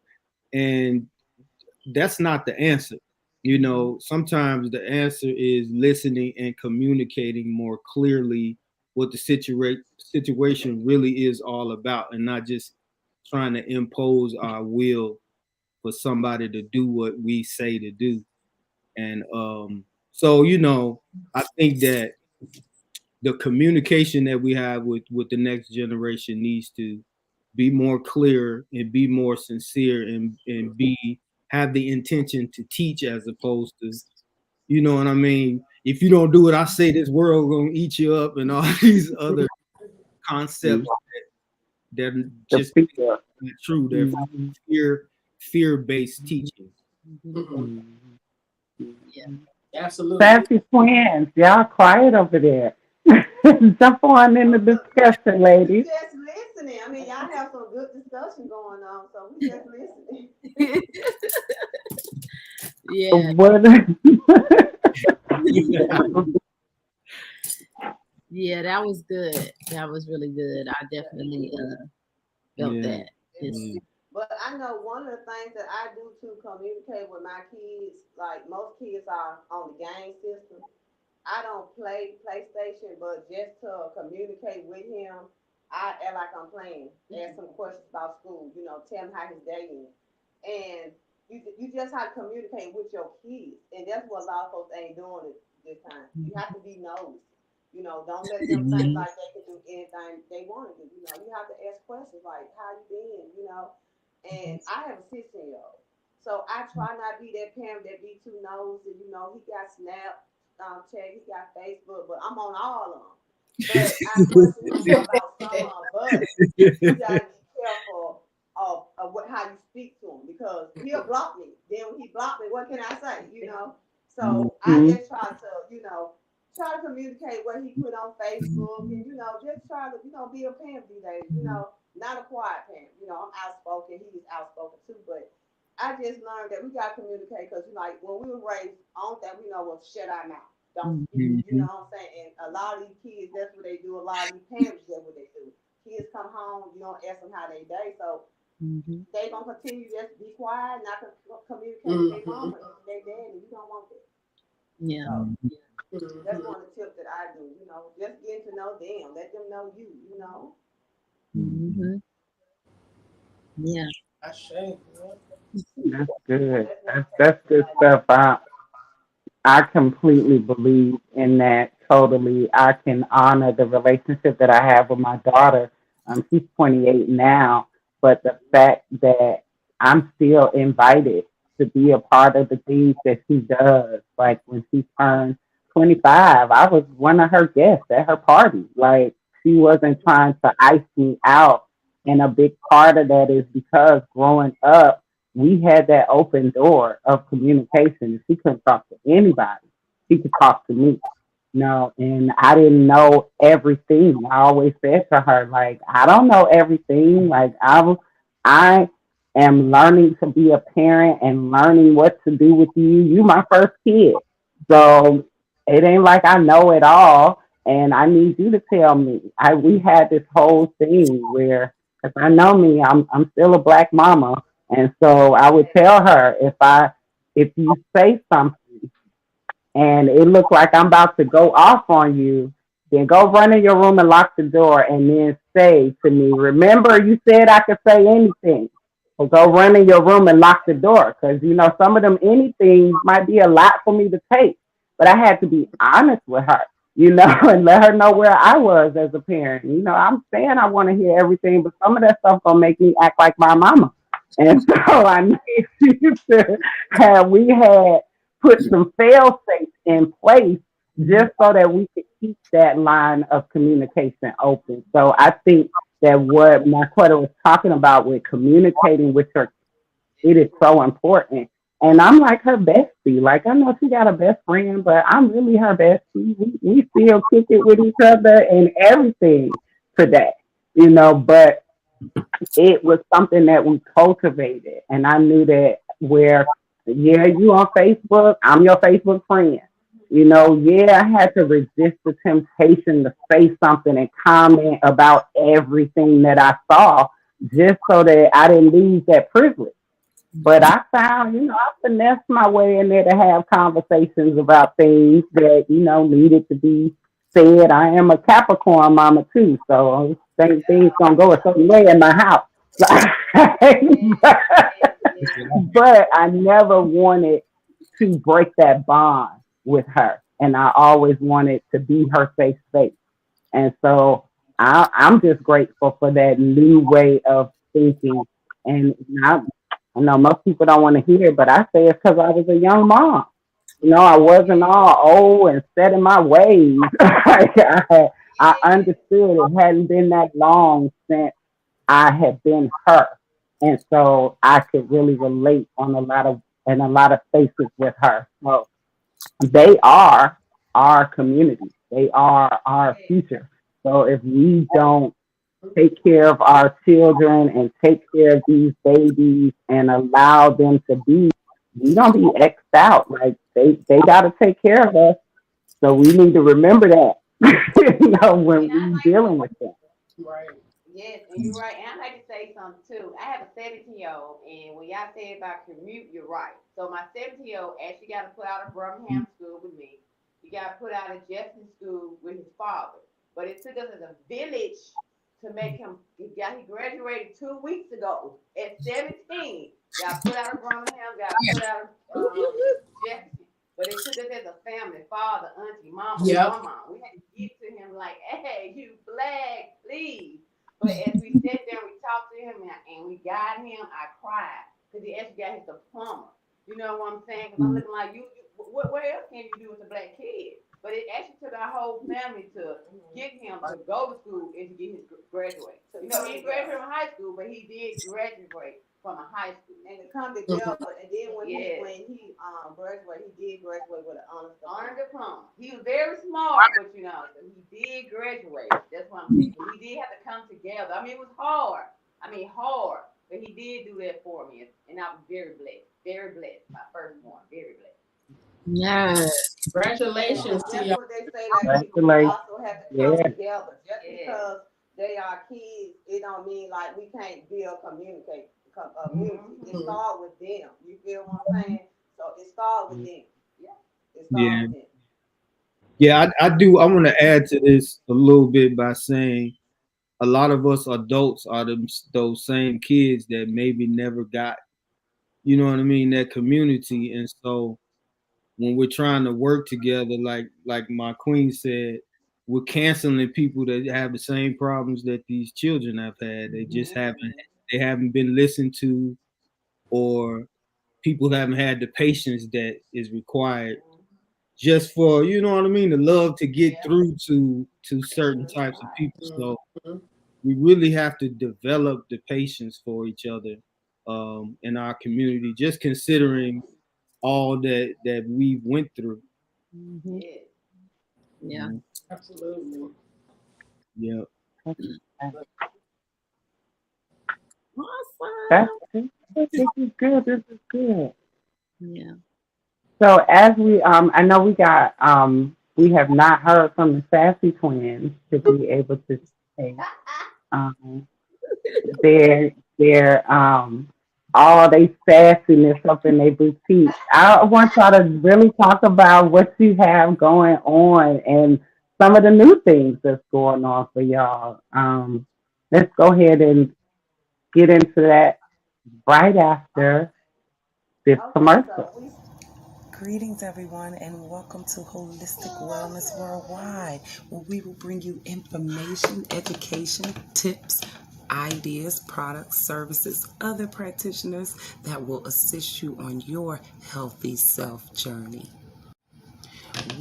And that's not the answer. Sometimes the answer is listening and communicating more clearly what the situation really is all about, and not just trying to impose our will for somebody to do what we say to do. And so I think that the communication that we have with the next generation needs to be more clear and be more sincere and have the intention to teach as opposed to, you know what I mean? If you don't do what I say, this world gonna eat you up and all these other concepts that just not true. They're fear-based teaching. Yeah. Absolutely. Sassy twins, y'all quiet over there. Jump on in the discussion, ladies. Just listening. I mean, y'all have some good discussion going on, so we just listening. Yeah. Yeah, that was good. That was really good. I definitely felt that. But I know one of the things that I do to communicate with my kids, like most kids are on the game system. I don't play PlayStation, but just to communicate with him, I act like I'm playing. Ask some questions about school, tell him how his day is. And you just have to communicate with your kids. And that's what a lot of folks ain't doing this time. You have to be nosy. Don't let them think like they can do anything they want to do. You have to ask questions like, how you been, And I have a 16-year-old. So I try not to be that parent that be too nosy. He got Snap, check, he got Facebook, but I'm on all of them. But I question him about some of them. But you gotta be careful of how you speak to him because he'll block me. Then when he block me, what can I say? So I just try to communicate what he put on Facebook and just try to be a parent these days. Not a quiet parent. I'm outspoken. He's outspoken too, but I just learned that we got to communicate because, like, when we were raised, all that we know was shut our mouth. Don't speak. You know what I'm saying? And a lot of these kids, that's what they do. A lot of these parents, that's what they do. Kids come home, you don't ask them how they day. So they going to continue just be quiet, not communicate with their mama and their daddy. You don't want that. Yeah. So, that's one of the tips that I do. Just getting to know them. Let them know you, Yeah. That's good. That's good stuff. I completely believe in that totally. I can honor the relationship that I have with my daughter. She's 28 now, but the fact that I'm still invited to be a part of the things that she does, like when she turned 25, I was one of her guests at her party. Like she wasn't trying to ice me out. And a big part of that is because growing up, we had that open door of communication. She couldn't talk to anybody. She could talk to me. And I didn't know everything. I always said to her, like, I don't know everything. Like I am learning to be a parent and learning what to do with you. You my first kid. So it ain't like I know it all. And I need you to tell me. We had this whole thing where, because I know me, I'm still a black mama. And so I would tell her if you say something and it looks like I'm about to go off on you, then go run in your room and lock the door and then say to me, remember you said I could say anything. Well, go run in your room and lock the door. Because, some of them anything might be a lot for me to take. But I had to be honest with her, and let her know where I was as a parent. I'm saying I want to hear everything, but some of that stuff gonna make me act like my mama. And so I need you to we had put some fail safes in place just so that we could keep that line of communication open. So I think that what Marquetta was talking about with communicating with her, it is so important. And I'm like her bestie. Like I know she got a best friend, but I'm really her bestie. We still kick it with each other and everything. today, but it was something that we cultivated. And I knew that where, yeah, you on Facebook, I'm your Facebook friend. Yeah, I had to resist the temptation to say something and comment about everything that I saw just so that I didn't lose that privilege. But I found, I finessed my way in there to have conversations about things that, needed to be said. I am a Capricorn mama too, so same things gonna go a certain way in my house. But I never wanted to break that bond with her. And I always wanted to be her safe space. And so I'm just grateful for that new way of thinking. And I know most people don't want to hear it, but I say it's because I was a young mom. I wasn't all old and set in my ways. I understood it hadn't been that long since I had been her. And so I could really relate on in a lot of spaces with her. So they are our community. They are our future. So if we don't take care of our children and take care of these babies and allow them to be, we don't be X'd out. Like they gotta take care of us. So we need to remember that, when we dealing with them. Right. Yes, and you're right. And I like to say something too. I have a 17-year-old, and when y'all say about commute, you're right. So my 17-year-old actually got to put out of Birmingham school with me. He got put out of Jefferson school with his father. But it took us as a village to make him. He graduated 2 weeks ago at 17. Got put out of Birmingham. Got put out of Jefferson. But it took us as a family, father, auntie, mama, grandma. We had to get to him like, hey, you flag, please. But as we sat there, we talked to him, and we got him. I cried because he actually got his diploma. You know what I'm saying? Because I'm looking like, what else can you do with a black kid? But it actually took our whole family to get him to go to school and to get his graduate. So, he didn't graduate from high school, but he did graduate from a high school. And to come together, and then when he graduated, he did graduate with an honors diploma. He was very smart, but he did graduate. That's what I'm saying. We did have to come together. I mean, it was hard. Hard. But he did do that for me, and I was very blessed. Very blessed. My first one, very blessed. Yes. Congratulations to That's y'all. what they say. Like people also have to come together. Just because they are kids, it don't mean like we can't build community. It starts with them. You feel what I'm saying? So it starts with them. It starts with them. Yeah, I do. I want to add to this a little bit by saying a lot of us adults are those same kids that maybe never got, that community. And so when we're trying to work together, like my queen said, we're canceling people that have the same problems that these children have had. They just haven't been listened to, or people haven't had the patience that is required just for, the love to get through to certain types of people. So we really have to develop the patience for each other in our community, just considering all that we went through. Mm-hmm. Yeah. Absolutely. Yeah. Awesome. This is good. This is good. Yeah. So as we I know we have not heard from the Sassy twins to be able to say their all they sassiness up in their boutique. I want y'all to really talk about what you have going on and some of the new things that's going on for y'all. Let's go ahead and get into that right after this commercial. Greetings, everyone, and welcome to Holistic Wellness Worldwide, where we will bring you information, education, tips, ideas, products, services, other practitioners that will assist you on your healthy self journey.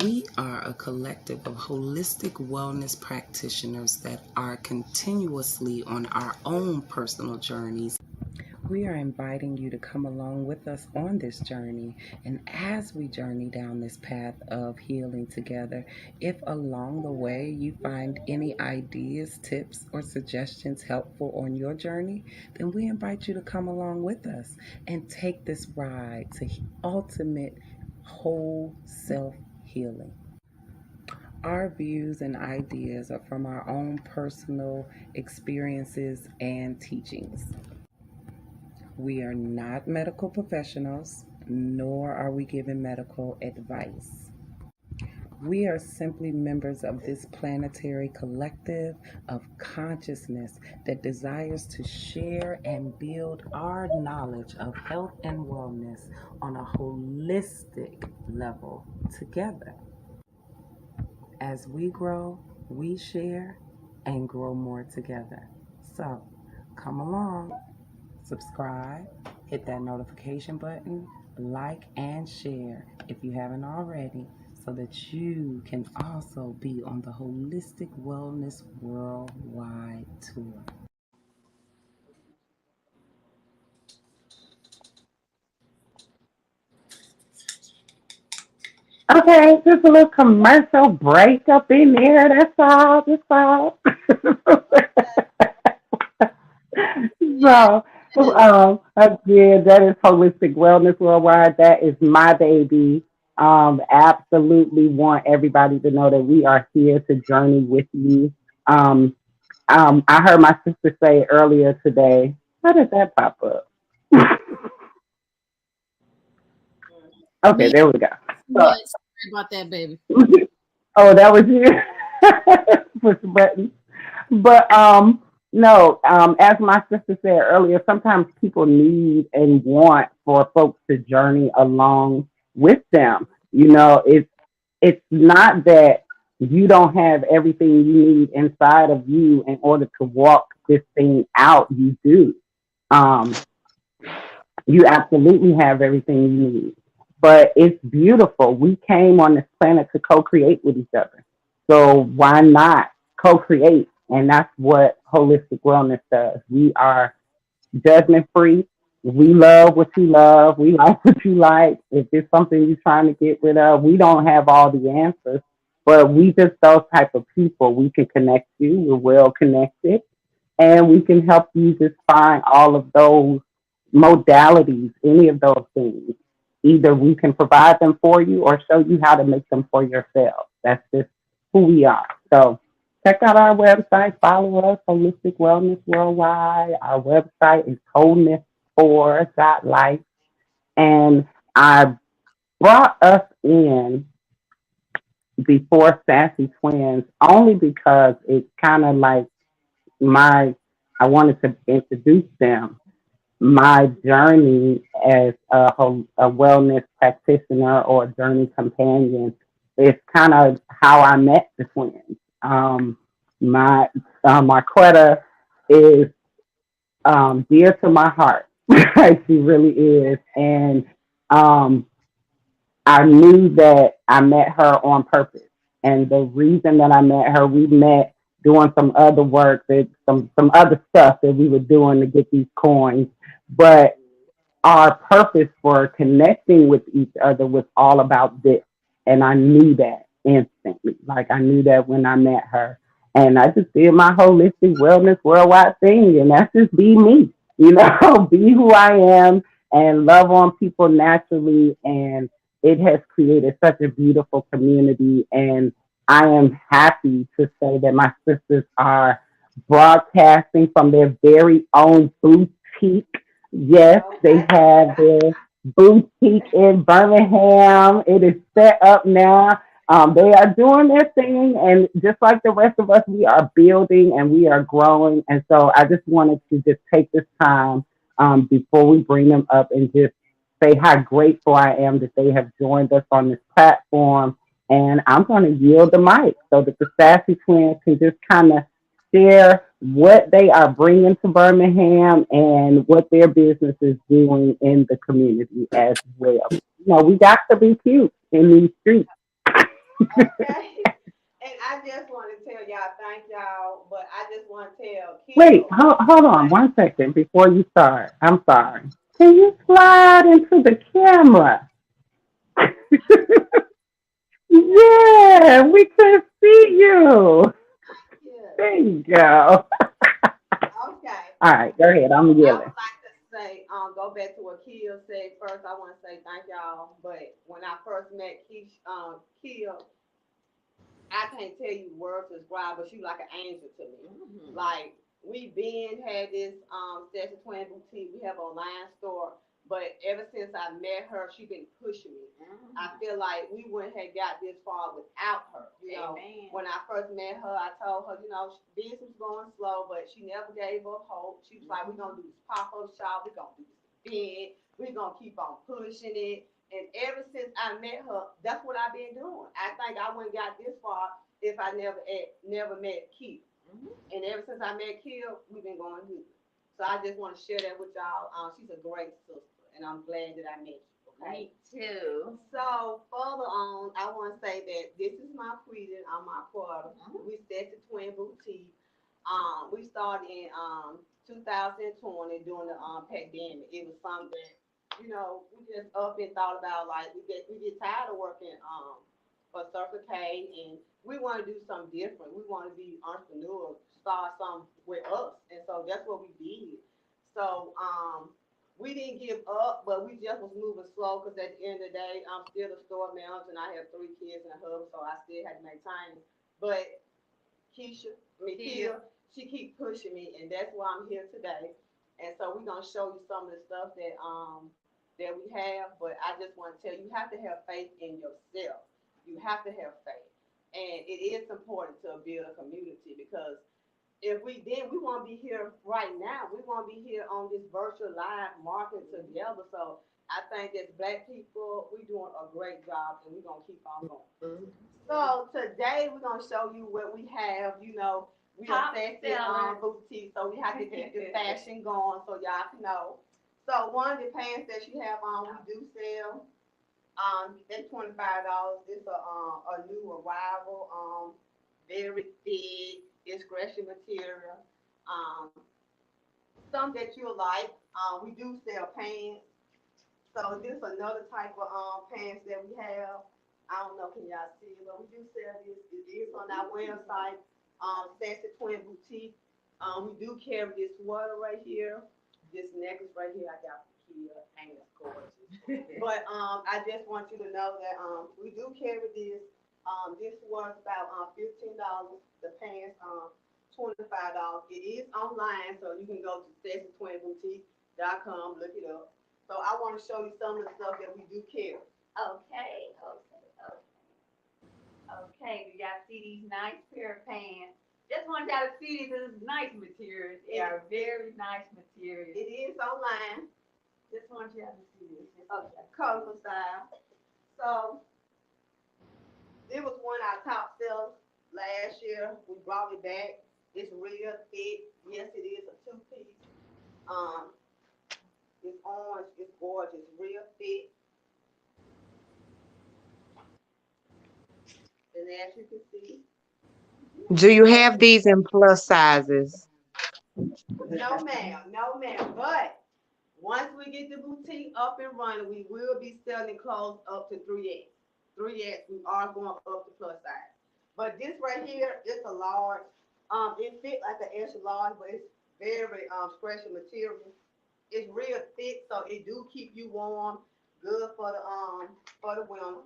We are a collective of holistic wellness practitioners that are continuously on our own personal journeys. We are inviting you to come along with us on this journey. And as we journey down this path of healing together, if along the way you find any ideas, tips, or suggestions helpful on your journey, then we invite you to come along with us and take this ride to ultimate whole self healing. Our views and ideas are from our own personal experiences and teachings. We are not medical professionals, nor are we giving medical advice. We are simply members of this planetary collective of consciousness that desires to share and build our knowledge of health and wellness on a holistic level together. As we grow, we share and grow more together. So, come along, subscribe, hit that notification button, like and share if you haven't already, so that you can also be on the Holistic Wellness Worldwide Tour. Okay, just a little commercial break up in there. That's all. That's all. Yeah. So, again, that is Holistic Wellness Worldwide. That is my baby. Absolutely want everybody to know that we are here to journey with you. Um, I heard my sister say earlier today, how did that pop up? Okay, Me there we go. too much. Sorry about that, baby. Oh, that was you. Push the button. But no, as my sister said earlier, sometimes people need and want for folks to journey along with them. It's not that you don't have everything you need inside of you in order to walk this thing out. You do. Um, you absolutely have everything you need. But it's beautiful. We came on this planet to co create with each other. So why not co create? And that's what holistic wellness does. We are judgment free. We love what you love. We like what you like. If it's something you're trying to get rid of, we don't have all the answers, but we just those type of people. We can connect you. We're well connected, and we can help you just find all of those modalities, any of those things. Either we can provide them for you or show you how to make them for yourself. That's just who we are. So check out our website, follow us, Holistic Wellness Worldwide. Our website is wholeness4.life. And I brought us in before Sassy Twins only because it's kind of like I wanted to introduce them. My journey as a wellness practitioner or journey companion is kind of how I met the twins. My Marquetta is dear to my heart. She really is, and um, I knew that I met her on purpose. And the reason that I met her, we met doing some other work, some other stuff that we were doing to get these coins. But our purpose for connecting with each other was all about this. And I knew that instantly. Like I knew that when I met her. And I just did my holistic wellness worldwide thing. And that's just be me, be who I am and love on people naturally. And it has created such a beautiful community. And I am happy to say that my sisters are broadcasting from their very own boutique. Yes, they have their boutique in Birmingham. It is set up now. They are doing their thing, and just like the rest of us, we are building and we are growing. And so I just wanted to just take this time before we bring them up and just say how grateful I am that they have joined us on this platform. And I'm going to yield the mic so that the Sassy Twins can just kind of share what they are bringing to Birmingham and what their business is doing in the community as well. We got to be cute in these streets. Okay. And I just want to tell y'all thank y'all, but I just want to tell Wait, Kill. hold on 1 second before you start. I'm sorry. Can you slide into the camera? Yeah, we can see you. Yeah. There you go. Okay. All right, go ahead. I'm I yelling. would like to say, go back to what Kill said first. I want to say thank y'all, but when I first met Kill, I can't tell you words to describe, but she like an angel to me. Like we been had this Session Twin boutique. We have an online store, but ever since I met her, she been pushing me. I feel like we wouldn't have got this far without her. You know, when I first met her, I told her, you know, business was going slow, but she never gave up hope. She was like, we're gonna do this pop-up shop, we're gonna do this event, we're gonna keep on pushing it. And ever since I met her, that's what I've been doing. I think I wouldn't got this far if I never met Keith. And ever since I met Kill, we've been going good. So I just want to share that with y'all. She's a great sister, and I'm glad that I met you. Okay. Me too. So further on, I want to say that this is my Queen, I'm my quarter. We set the Twin Boutique. We started in 2020 during the pandemic. It was something that, you know, we just up and thought about, like we get tired of working for Circle K, and we want to do something different. We want to be entrepreneurs, start something with us, and so that's what we did. So we didn't give up, but we just was moving slow because at the end of the day, I'm still a store manager and I have 3 kids and a husband, so I still had to make time. But Kia, she keep pushing me, and that's why I'm here today. And so we're gonna show you some of the stuff that we have. But I just want to tell you, you have to have faith in yourself. You have to have faith, and it is important to build a community because if we did, we want to be here right now. We want to be here on this virtual live market together. So I think as Black people, we're doing a great job, and we're gonna keep on going. So today we're gonna show you what we have. You know, we are Top sexy seller. boutique, so we have to keep the fashion going so y'all can know. So one of the pants that she have on, we do sell. That's $25. It's a new arrival. Very big. It's stretchy material. Um, some that you'll like. We do sell pants. So this is another type of pants that we have. I don't know, can y'all see it? But we do sell this. It is on our website, Sassy Twin Boutique. We do carry this sweater right here. This necklace right here I got from Kia. Ain't it gorgeous? But I just want you to know that we do carry this. This was about $15. The pants $25. It is online, so you can go to sexytwinboutique.com, look it up. So I want to show you some of the stuff that we do carry. Okay. Do y'all see these nice pair of pants? Just want y'all to see these. This is nice materials. They are very nice materials. It is online. Just want y'all to see this. Okay, colorful style. So it was one of our top sellers last year. We brought it back. It's real thick. Yes, it is a two-piece. Um, it's orange. It's gorgeous. Real thick. And as you can see, Do you have these in plus sizes? no ma'am, no ma'am. But once we get the boutique up and running, we will be selling clothes up to 3X. 3X, we are going up to plus size. But this right here, it's a large. It fit like an extra large, but it's very stretchy material. It's real thick, so it do keep you warm. Good for the winter.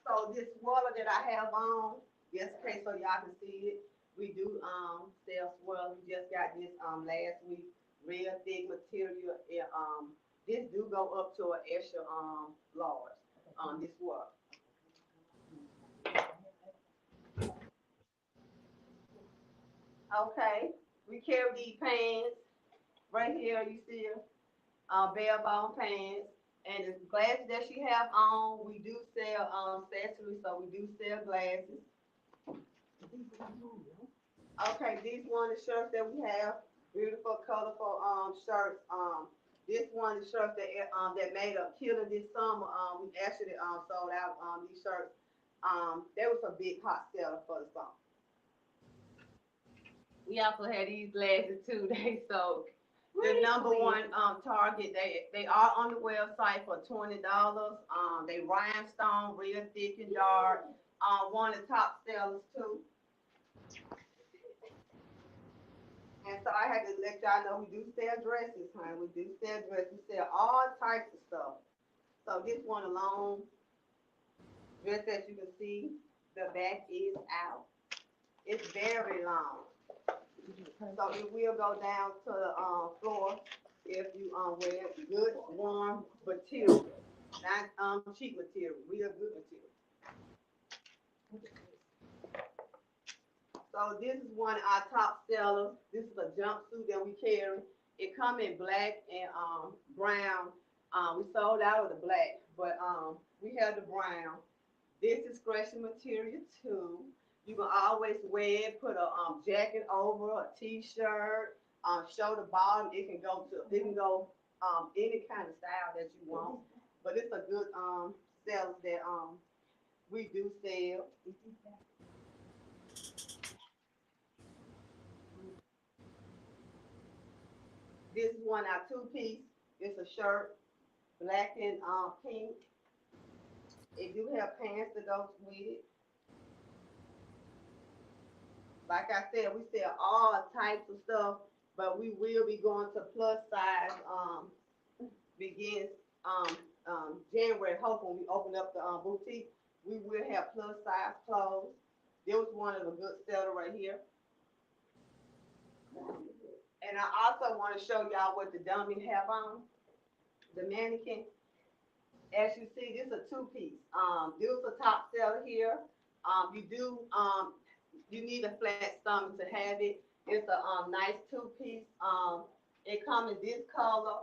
So this sweater that I have on, just in case so y'all can see it, we do sell sweaters. We just got this last week, real thick material. This do go up to an extra large this sweater. Okay, we carry these pants right here. You see them, bare bone pants. And the glasses that she have on, we do sell accessories, so we do sell glasses. Okay, these one of the shirts that we have, beautiful, colorful shirts. This one is shirts that made a killing this summer. We actually sold out these shirts. They was a big hot seller for the summer. We also had these glasses too. They sold. The number one Target, they are on the website for $20. They rhinestone, real thick and dark. One of the top sellers too. And so I had to let y'all know we do sell dresses, honey. We do sell dresses. We sell all types of stuff. So this one alone, dress as you can see, the back is out. It's very long. So it will go down to the floor if you wear good, warm material. Not cheap material, real good material. So this is one of our top sellers. This is a jumpsuit that we carry. It come in black and brown. We sold out of the black, but we have the brown. This is stretching material too. You can always wear it, put a jacket over, a t-shirt, show the bottom. It can go any kind of style that you want. But it's a good sell that we do sell. This is one our two-piece. It's a shirt, black and pink. It do have pants that go with it. Like I said, we sell all types of stuff, but we will be going to plus size. Begins January. Hopefully, when we open up the boutique, we will have plus size clothes. There was one of the good seller right here. And I also want to show y'all what the dummy have on. The mannequin. As you see, this is a two-piece. This is a top seller here. You need a flat stomach to have it. It's a nice two-piece. It comes in this color.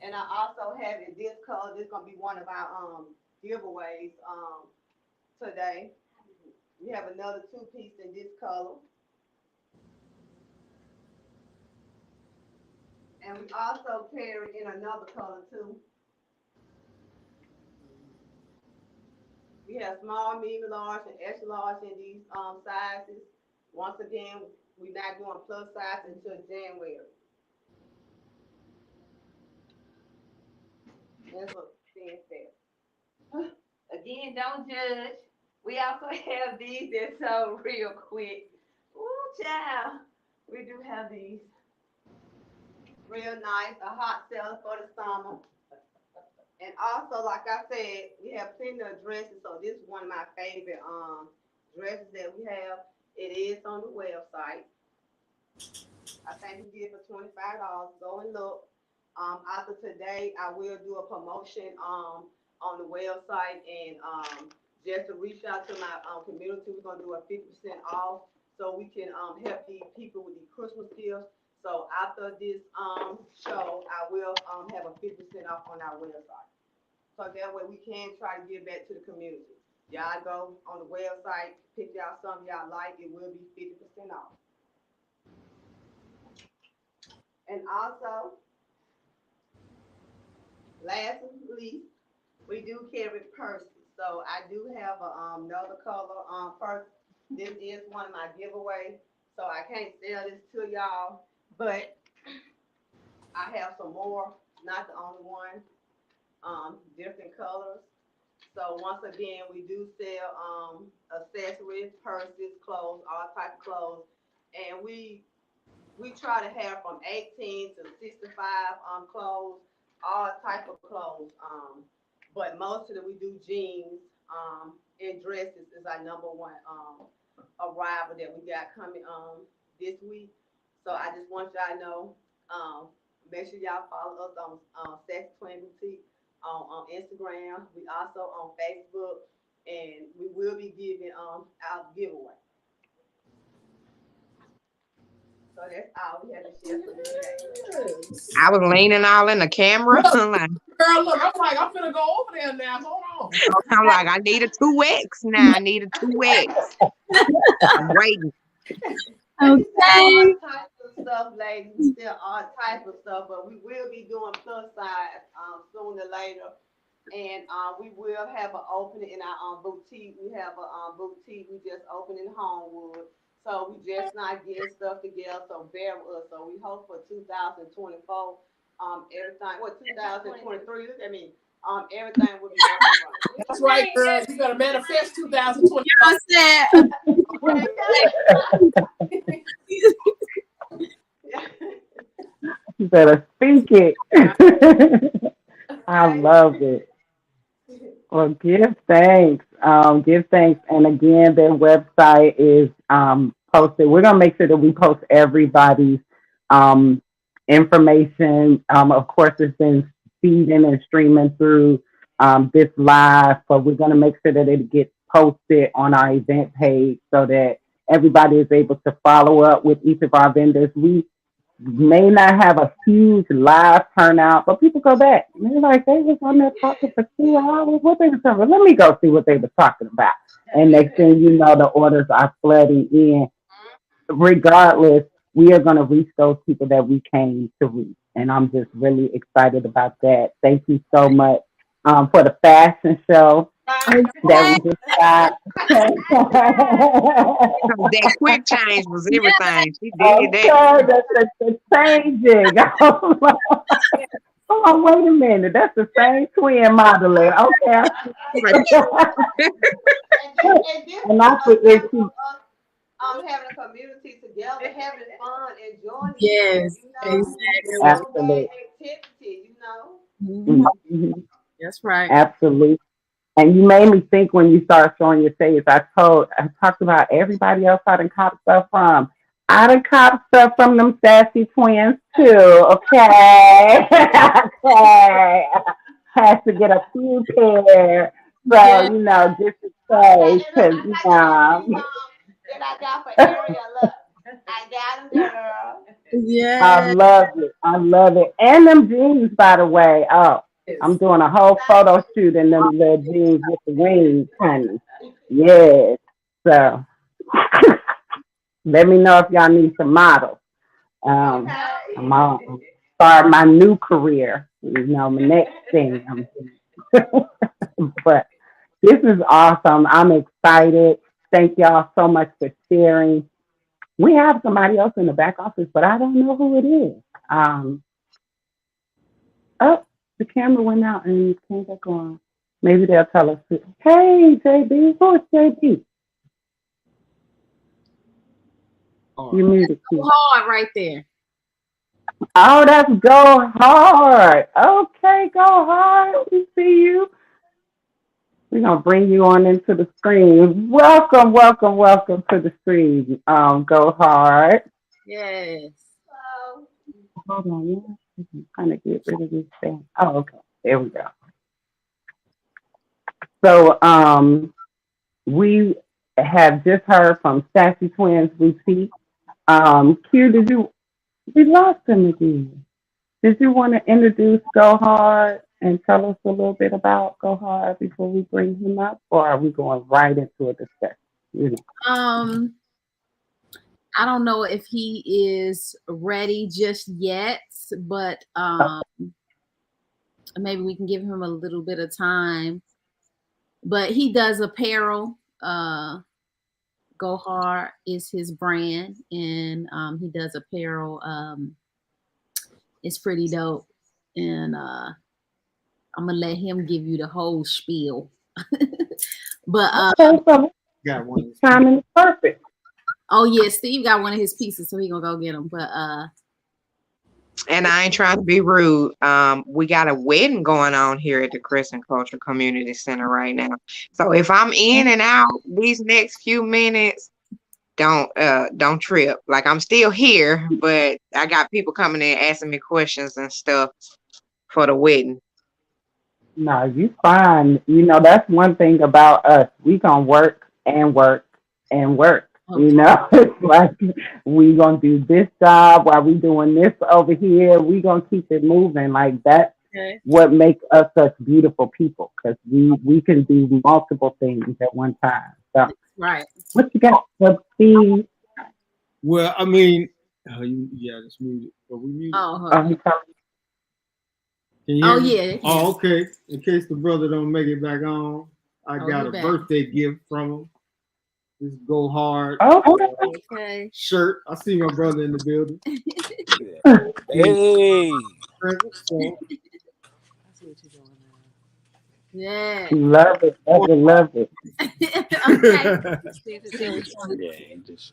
And I also have it this color. This is gonna be one of our giveaways today. We have another two-piece in this color. And we also carry in another color too. We have small, medium, large, and extra large in these sizes. Once again, we're not doing plus size until January. That's what being fair. Again, don't judge. We also have these that sold real quick. Ooh, child. We do have these. Real nice, a hot seller for the summer. And also, like I said, we have plenty of dresses. So this is one of my favorite dresses that we have. It is on the website. I think we get it for $25. Go and look. After today, I will do a promotion on the website, and just to reach out to my community, we're gonna do a 50% off so we can help these people with these Christmas gifts. So after this show, I will have a 50% off on our website. So that way we can try to give back to the community. Y'all go on the website, pick y'all something y'all like, it will be 50% off. And also, last but not least, we do carry purses. So I do have another color purse. This is one of my giveaways. So I can't sell this to y'all, but I have some more, not the only one, different colors. So once again, we do sell accessories, purses, clothes, all type of clothes. And we try to have from 18 to 65 clothes, all type of clothes. But most of it we do jeans and dresses is our number one arrival that we got coming this week. So I just want y'all to know, make sure y'all follow us on Sex Twin Boutique on Instagram. We also on Facebook, and we will be giving our giveaway. So that's all we have to share for today. I was leaning all in the camera. Girl, look, I'm like, I'm gonna go over there now. Hold on. I'm like, I need a 2X now. I need a 2X. I'm waiting. Okay. Types of stuff, ladies. We still all type of stuff, but we will be doing plus size sooner or later. And we will have an opening in our boutique. We have a boutique we just opened in Homewood. So we just not getting stuff together. So bear with us. So we hope for 2024, everything. What 2023? Look at me. Everything will be up and running. That's right, girl. You gotta manifest 2020. You know what I'm saying? You better speak it. I love it. Well, give thanks. Give thanks. And again, their website is posted. We're gonna make sure that we post everybody's um, information. Of course, it's been feeding and streaming through this live, but we're gonna make sure that it gets posted on our event page so that everybody is able to follow up with each of our vendors. We may not have a huge live turnout, but people go back. And they're like, they was on there talking for 2 hours. What they were talking about? Let me go see what they were talking about. And next thing you know, the orders are flooding in. Regardless, we are going to reach those people that we came to reach. And I'm just really excited about that. Thank you so much for the fashion show that we just got. That quick change was everything. She did Okay, that. that's the changing. Oh, wait a minute. That's the same twin modeling. Okay. And I think it's Having a community together, having fun, enjoying each Yes, other, you know, exactly. absolutely. activity, you know. Mhm. That's right. Absolutely. And you made me think when you started showing your face. I talked about everybody else I done caught stuff from. I done caught stuff from them sassy twins too. Okay. Okay. Had to get a few pair. So, Yeah. just to say, because, That I got for Ariel, look. I got them, girl. I Yeah. love it. I love it. And them jeans, by the way. Oh, I'm doing a whole photo shoot in them little jeans with the wings, honey. Yes. So let me know if y'all need some models. I'm on start my new career. My next thing. But this is awesome. I'm excited. Thank y'all so much for sharing. We have somebody else in the back office, but I don't know who it is. Oh, the camera went out and came back on. Maybe they'll tell us. Hey, JB, who is JB? You muted. Hard right there. Oh, that's Go Hard. Okay, Go Hard. We see you. We're going to bring you on into the screen. Welcome, welcome, welcome to the screen. Go Hard. Yes. Hold on, yeah. I'm trying to get rid of this thing. Oh, okay. There we go. So, we have just heard from Sassy Twins Boutique. Q, we lost him again. Did you want to introduce Go Hard and tell us a little bit about Go Hard before we bring him up, or are we going right into a discussion? I don't know if he is ready just yet, but maybe we can give him a little bit of time. But he does apparel. Go Hard is his brand, and he does apparel. It's pretty dope, and I'm gonna let him give you the whole spiel. But Got one. Timing is perfect. oh yeah, Steve got one of his pieces, so he gonna go get them. But And I ain't trying to be rude. We got a wedding going on here at the Crescent Culture Community Center right now. So if I'm in and out these next few minutes, don't trip. Like, I'm still here, but I got people coming in asking me questions and stuff for the wedding. No, you fine. That's one thing about us. We gonna work and work and work. okay. It's like we gonna do this job while we doing this over here. We gonna keep it moving. Like that's what makes us such beautiful people, because we can do multiple things at one time. So Right. what you got? Let's see. Well, I mean, Oh, yeah, it's muted. But we muted. Oh, hold on. Can you Oh hear me? yeah. Oh, okay. In case the brother don't make it back on, I Oh, got he a back. birthday gift from him. This Go Hard Okay. shirt. I see my brother in the building. Hey. So Yeah. Love it, love it, love it. Okay. Yeah, he just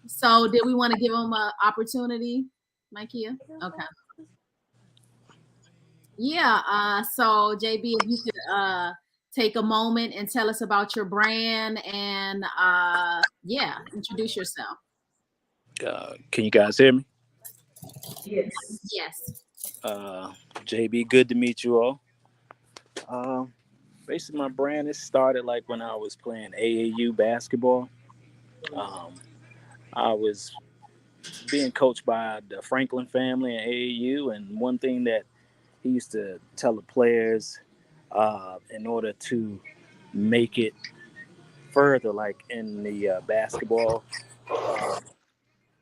So did we want to give him an opportunity, Mikey? Okay. Yeah. So JB, if you could take a moment and tell us about your brand and yeah, introduce yourself. can you guys hear me? Yes. Uh, JB, good to meet you all. Um, Basically, my brand is started like when I was playing AAU basketball. Um, I was being coached by the Franklin family in AAU, and one thing that he used to tell the players in order to make it further, like in the basketball um,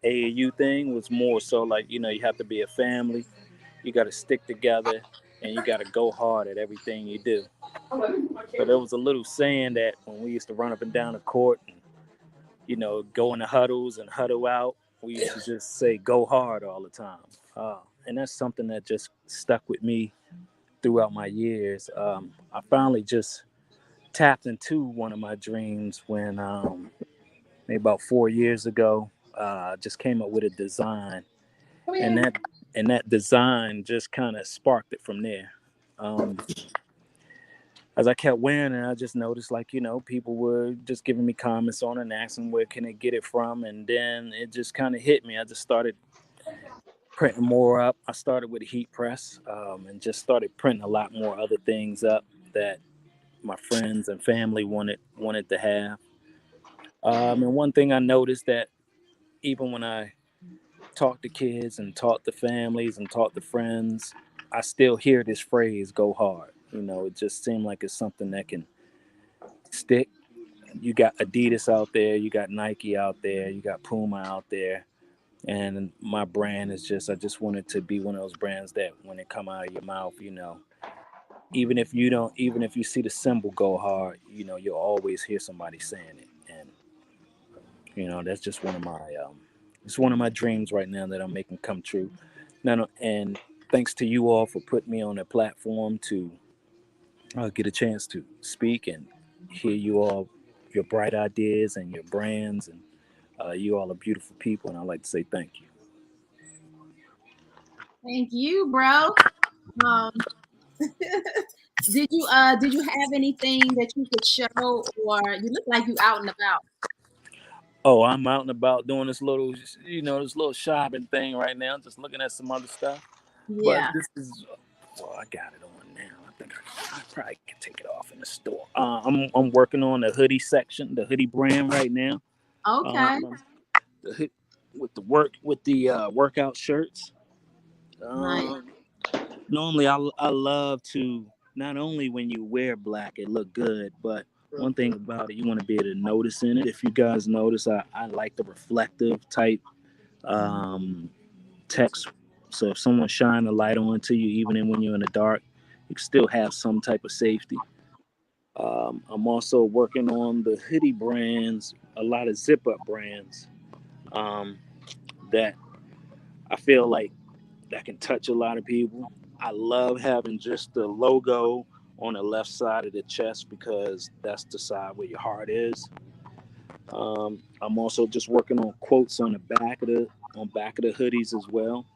AAU thing, was more so like you have to be a family. You got to stick together, and you got to go hard at everything you do. So there was a little saying that when we used to run up and down the court, and go in the huddles and huddle out, we used to just say "go hard" all the time, and that's something that just stuck with me throughout my years. I finally just tapped into one of my dreams when maybe about 4 years ago. I just came up with a design, and that design just kind of sparked it from there. Um, as I kept wearing it, I just noticed like people were just giving me comments on it and asking where can they get it from, and then it just kind of hit me. I just started printing more up. I started with a heat press and just started printing a lot more other things up that my friends and family wanted to have. And one thing I noticed that even when I talk to kids and talk to families and talk to friends, I still hear this phrase "go hard." It just seemed like it's something that can stick. You got Adidas out there, you got Nike out there, you got Puma out there, and my brand is just I just wanted to be one of those brands that when it come out of your mouth, even if you see the symbol "go hard," you'll always hear somebody saying it, and that's just one of my it's one of my dreams right now that I'm making come true. Now, and thanks to you all for putting me on a platform to get a chance to speak and hear you all, your bright ideas and your brands, and you all are beautiful people, and I'd like to say thank you. Thank you, bro. Um, did you have anything that you could show, or you look like you out and about? Oh, I'm out and about doing this little shopping thing right now, just looking at some other stuff. But Yeah. this is, well, I got it on now. I think I probably can take it off in the store. I'm working on the hoodie section, the hoodie brand right now. Okay. The hood, with the workout shirts. Nice. Um, Normally, I love to not only when you wear black, it look good, but one thing about it, you want to be able to notice in it. If you guys notice, I like the reflective type um, text. So if someone shine a light onto you, even when you're in the dark, you can still have some type of safety. I'm also working on the hoodie brands, a lot of zip up brands um, that I feel like that can touch a lot of people. I love having just the logo on the left side of the chest because that's the side where your heart is. I'm also just working on quotes on the back of the hoodies as well.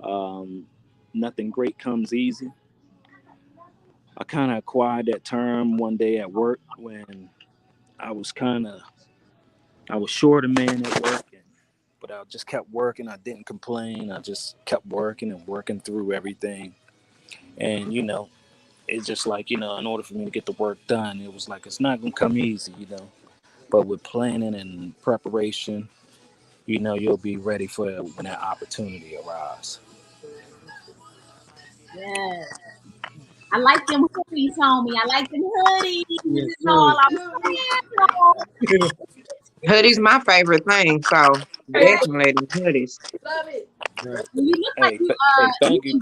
Um, Nothing great comes easy. I kind of acquired that term one day at work when I was kind of I was short a man at work, but I just kept working. I didn't complain. I just kept working and working through everything. And it's just like in order for me to get the work done, it was like it's not gonna come easy. But with planning and preparation, you'll be ready for when that opportunity arrives. Yeah. I like them hoodies, homie. I like them hoodies. This yes, is sir. all I'm saying, y'all. Hoodies my favorite thing, so definitely the hoodies. Love it. Right. Well, you look like Hey, thank you.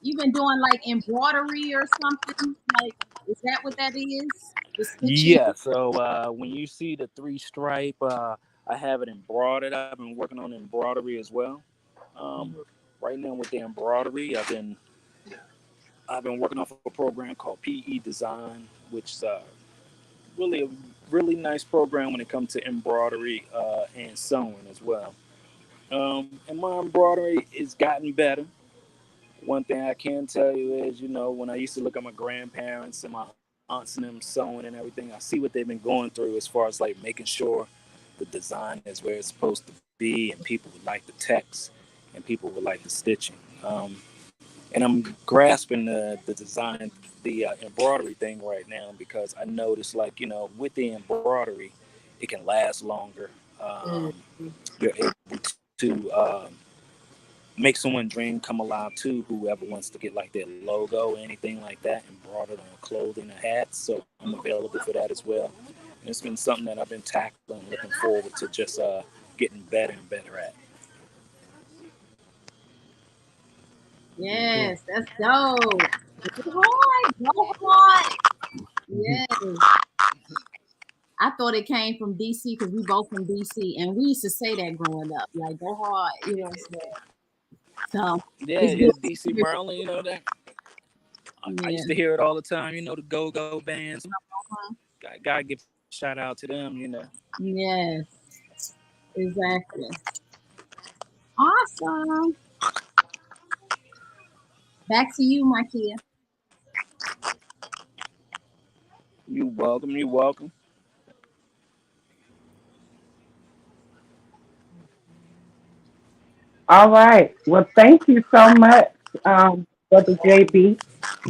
you've been doing like embroidery or something. Like, is that what that is? The stitching. Yeah, so when you see the three stripe, I have it embroidered. I've been working on embroidery as well. Um, right now with the embroidery, I've been working off a program called PE Design, which is really a really nice program when it comes to embroidery and sewing as well. And my embroidery is gotten better. One thing I can tell you is, when I used to look at my grandparents and my aunts and them sewing and everything, I see what they've been going through as far as like making sure the design is where it's supposed to be, and people would like the text, and people would like the stitching. And I'm grasping the design, the embroidery thing right now because I noticed, like, with the embroidery, it can last longer. You're able to make someone's dream come alive too. Whoever wants to get like their logo or anything like that embroidered on clothing or hats, so I'm available for that as well. And it's been something that I've been tackling, looking forward to just getting better and better at. Okay. Yes, that's dope. Go hard, go hard. Yes. I thought it came from DC because we both from DC, and we used to say that growing up, like go hard, So Yeah, it's good. yeah, DC, Maryland, that I Yeah. used to hear it all the time. The Go Go bands. Uh-huh. Gotta give a shout out to them. Yes, exactly. Awesome. Back to you, Markia. You welcome. You welcome. All right. Well, thank you so much, Brother JB.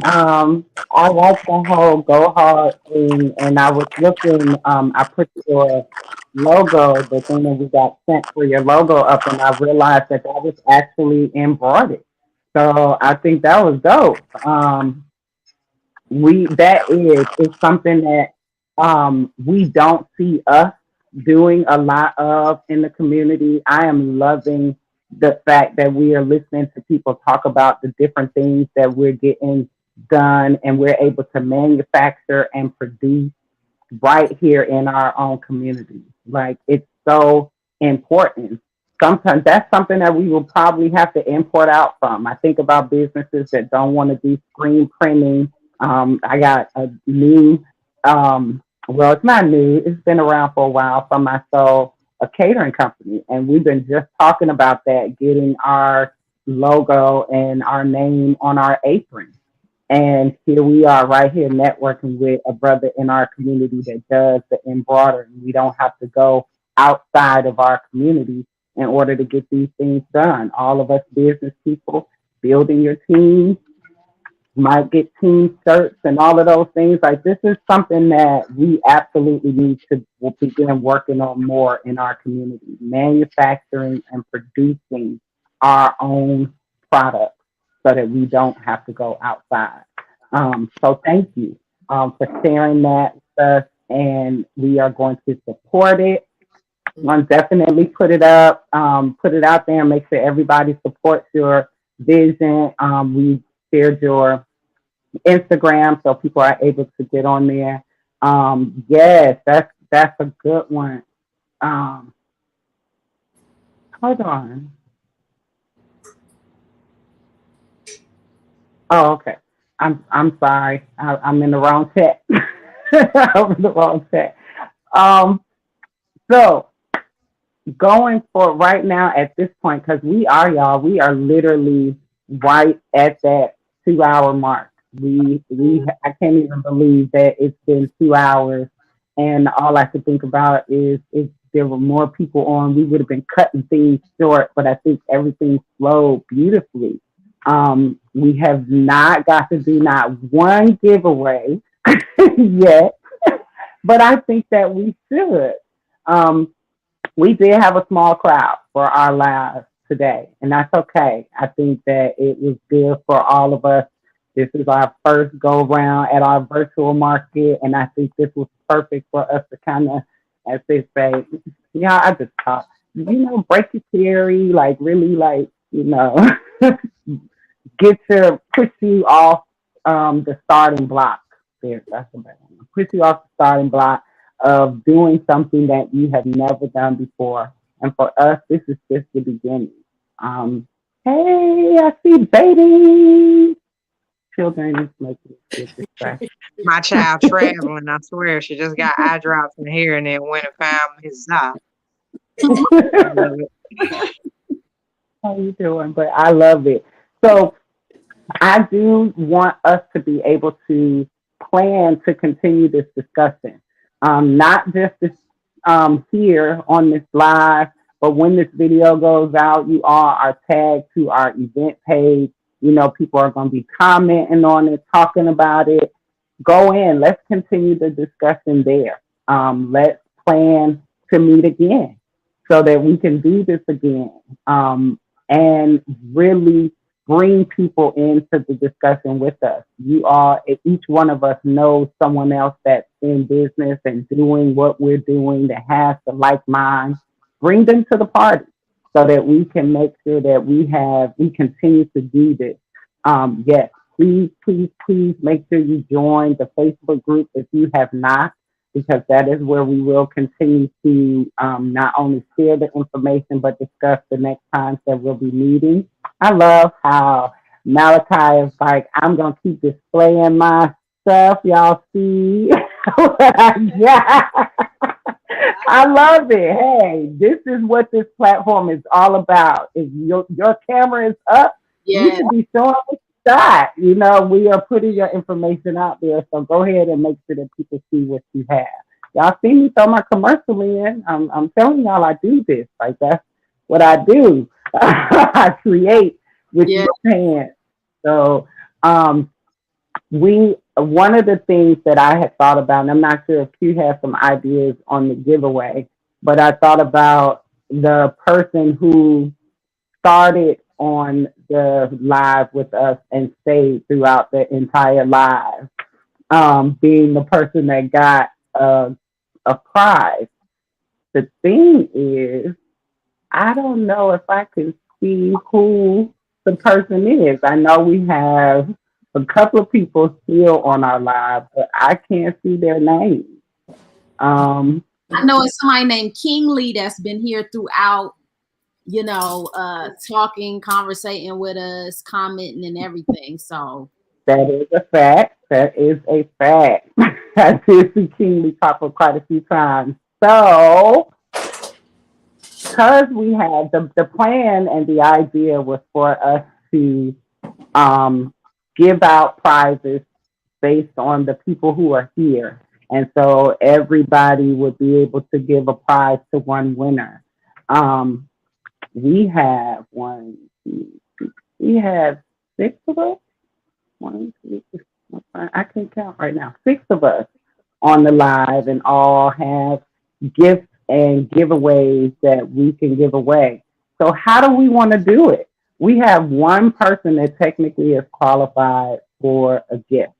I like the whole go hard thing, and I was looking. I put your logo, the thing that we got sent for your logo up, and I realized that that was actually embroidered. So I think that was dope. We that is something that we don't see us doing a lot of in the community. I am loving the fact that we are listening to people talk about the different things that we're getting done, and we're able to manufacture and produce right here in our own community. Like, it's so important. Sometimes that's something that we will probably have to import out from. I think about businesses that don't want to do screen printing. I got a new, well, it's not new, it's been around for a while, from my soul, a catering company. And we've been just talking about that, getting our logo and our name on our apron. And here we are right here networking with a brother in our community that does the embroidery. We don't have to go outside of our community in order to get these things done. All of us business people building your team, might get team shirts and all of those things. Like, this is something that we absolutely need to begin working on more in our community, manufacturing and producing our own products so that we don't have to go outside. So thank you for sharing that with us, and we are going to support it. I'm definitely put it out there, and make sure everybody supports your vision. We shared your Instagram so people are able to get on there. Yes, that's a good one. Um, Hold on. Oh, okay. I'm sorry. I'm in the wrong chat. I'm in the wrong chat. Um, so going for right now at this point, because we are, y'all, we are literally right at that 2 hour mark. I can't even believe that it's been 2 hours, and all I could think about is if there were more people on, we would have been cutting things short. But I think everything flowed beautifully. We have not got to do not one giveaway yet, but I think that we should. Um, we did have a small crowd for our live today, and that's okay. I think that it was good for all of us. This is our first go round at our virtual market, and I think this was perfect for us to kind of as they say. Yeah, I just talk. Break your theory, like really, like get to push you off the starting block. There, that's the better one. Push you off the starting block of doing something that you have never done before. And for us, this is just the beginning. Um, hey, I see baby. Children is making me get distracted. My child traveling, I swear, she just got eye drops in here and then went and found his eye. I love it. How you doing? But I love it. So I do want us to be able to plan to continue this discussion, not just this, here on this live, but when this video goes out, you all are tagged to our event page. People are going to be commenting on it, talking about it. Go in. Let's continue the discussion there. Let's plan to meet again so that we can do this again, and really bring people into the discussion with us. Each one of us knows someone else that's in business and doing what we're doing that has the like mind. Bring them to the party so that we can make sure that we continue to do this. Yes, please, please, please make sure you join the Facebook group if you have not, because that is where we will continue to not only share the information but discuss the next times that we'll be meeting. I love how Malachi is like, I'm going to keep displaying my stuff. Y'all see what I got. I love it. Hey, this is what this platform is all about. If your camera is up, you Yeah. should be showing what you got. We are putting your information out there. So go ahead and make sure that people see what you have. Y'all see me throw my commercial in. I'm telling y'all I do this. Like, that's what I do. I create with Yeah. your hands. So one of the things that I had thought about, and I'm not sure if Q has some ideas on the giveaway, but I thought about the person who started on the live with us and stayed throughout the entire live, being the person that got a prize. The thing is, I don't know if I can see who the person is. I know we have a couple of people still on our live, but I can't see their names. I know it's somebody named Kingly that's been here throughout, talking, conversating with us, commenting and everything. So That is a fact. That is a fact. I did see Kingly pop up quite a few times. So, because we had the plan and the idea was for us to give out prizes based on the people who are here. And so everybody would be able to give a prize to one winner. We have we have six of us. One, two, three, four, five. I can't count right now. Six of us on the live and all have gifts and giveaways that we can give away. So how do we want to do it? We have one person that technically is qualified for a gift.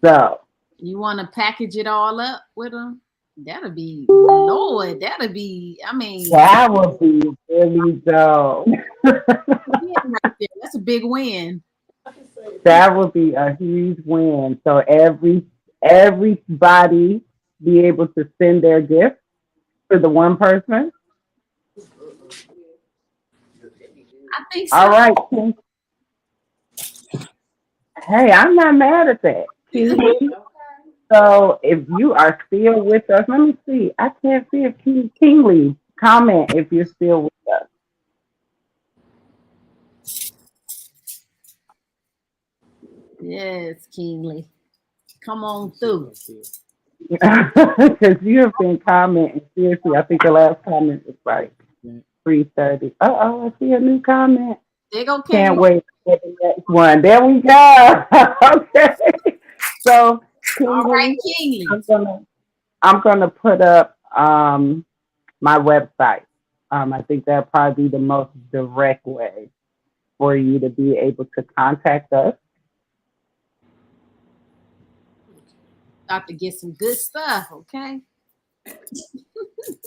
So you want to package it all up with them? That'll be, Lord, that'll be, that would be really dope. right there. That's a big win. That would be a huge win. So everybody be able to send their gift to the one person. I think so. All right. Hey, I'm not mad at that. So if you are still with us, let me see. I can't see if Kingly comment if you're still with us. Yes, Kingly. Come on through. Because you have been commenting. Seriously, I think the last comment was like 3:30. I see a new comment. There go Kingly. Can't wait for the next one. There we go. Okay. So Kingly, all right, Kingly. I'm gonna put up my website. I think that'll probably be the most direct way for you to be able to contact us. About to get some good stuff, okay?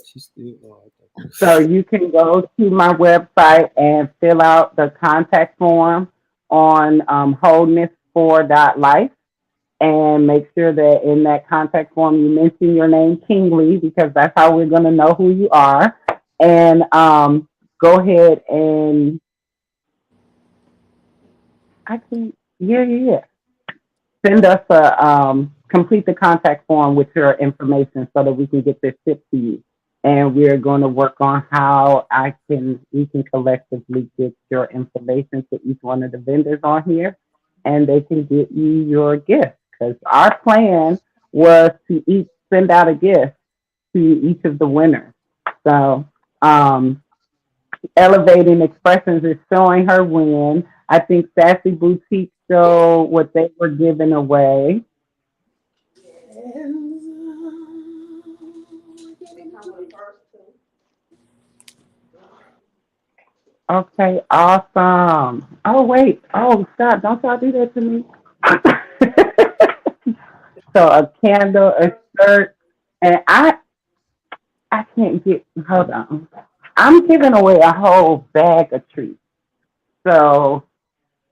She's still. So you can go to my website and fill out the contact form on wholeness4.life and make sure that in that contact form you mention your name Kingly because that's how we're going to know who you are. And go ahead and send us complete the contact form with your information so that we can get this shipped to you. And we're going to work on how we can collectively get your information to each one of the vendors on here, and they can get you your gift. Because our plan was to each send out a gift to each of the winners. So, Elevating Expressions is showing her win. I think Sassy Boutique showed what they were giving away. Okay, awesome. Oh, wait. Oh, stop. Don't y'all do that to me. So a candle, a shirt, and I can't get, hold on. I'm giving away a whole bag of treats. So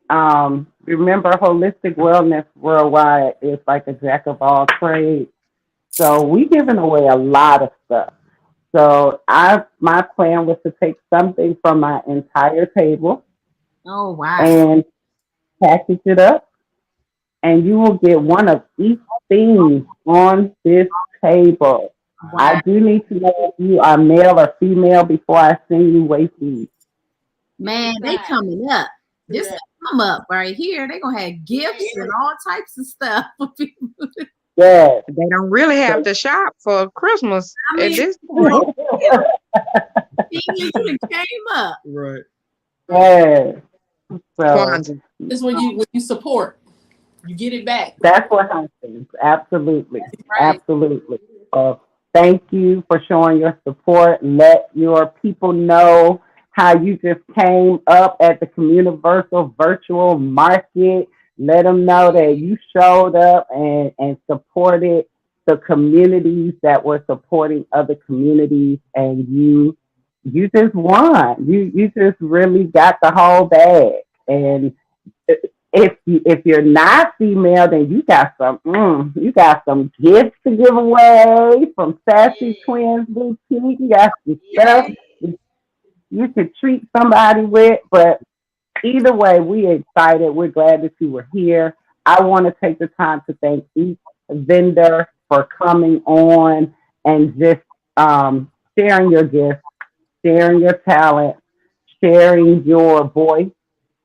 remember, Holistic Wellness Worldwide is like a jack of all trades. So we giving away a lot of stuff. So my plan was to take something from my entire table. Oh, wow. And package it up, and you will get one of each thing on this table. Wow. I do need to know if you are male or female before I send you wafties. Man, they coming up. This is come up right here. They're gonna have gifts and all types of stuff for people. Yes. They don't really have to shop for Christmas at this point. You came up. Right. Yes. So this is when you support, you get it back. That's what happens. Absolutely. Right. Absolutely. Thank you for showing your support. Let your people know how you just came up at the CommUniversal virtual market. Let them know that you showed up and supported the communities that were supporting other communities, and you just won. You just really got the whole bag. And if you're not female, then you got some gifts to give away from Sassy Twins Boutique. You got some stuff you could treat somebody with. But either way, we're excited. We're glad that you were here. I want to take the time to thank each vendor for coming on and just sharing your gifts, sharing your talent, sharing your voice.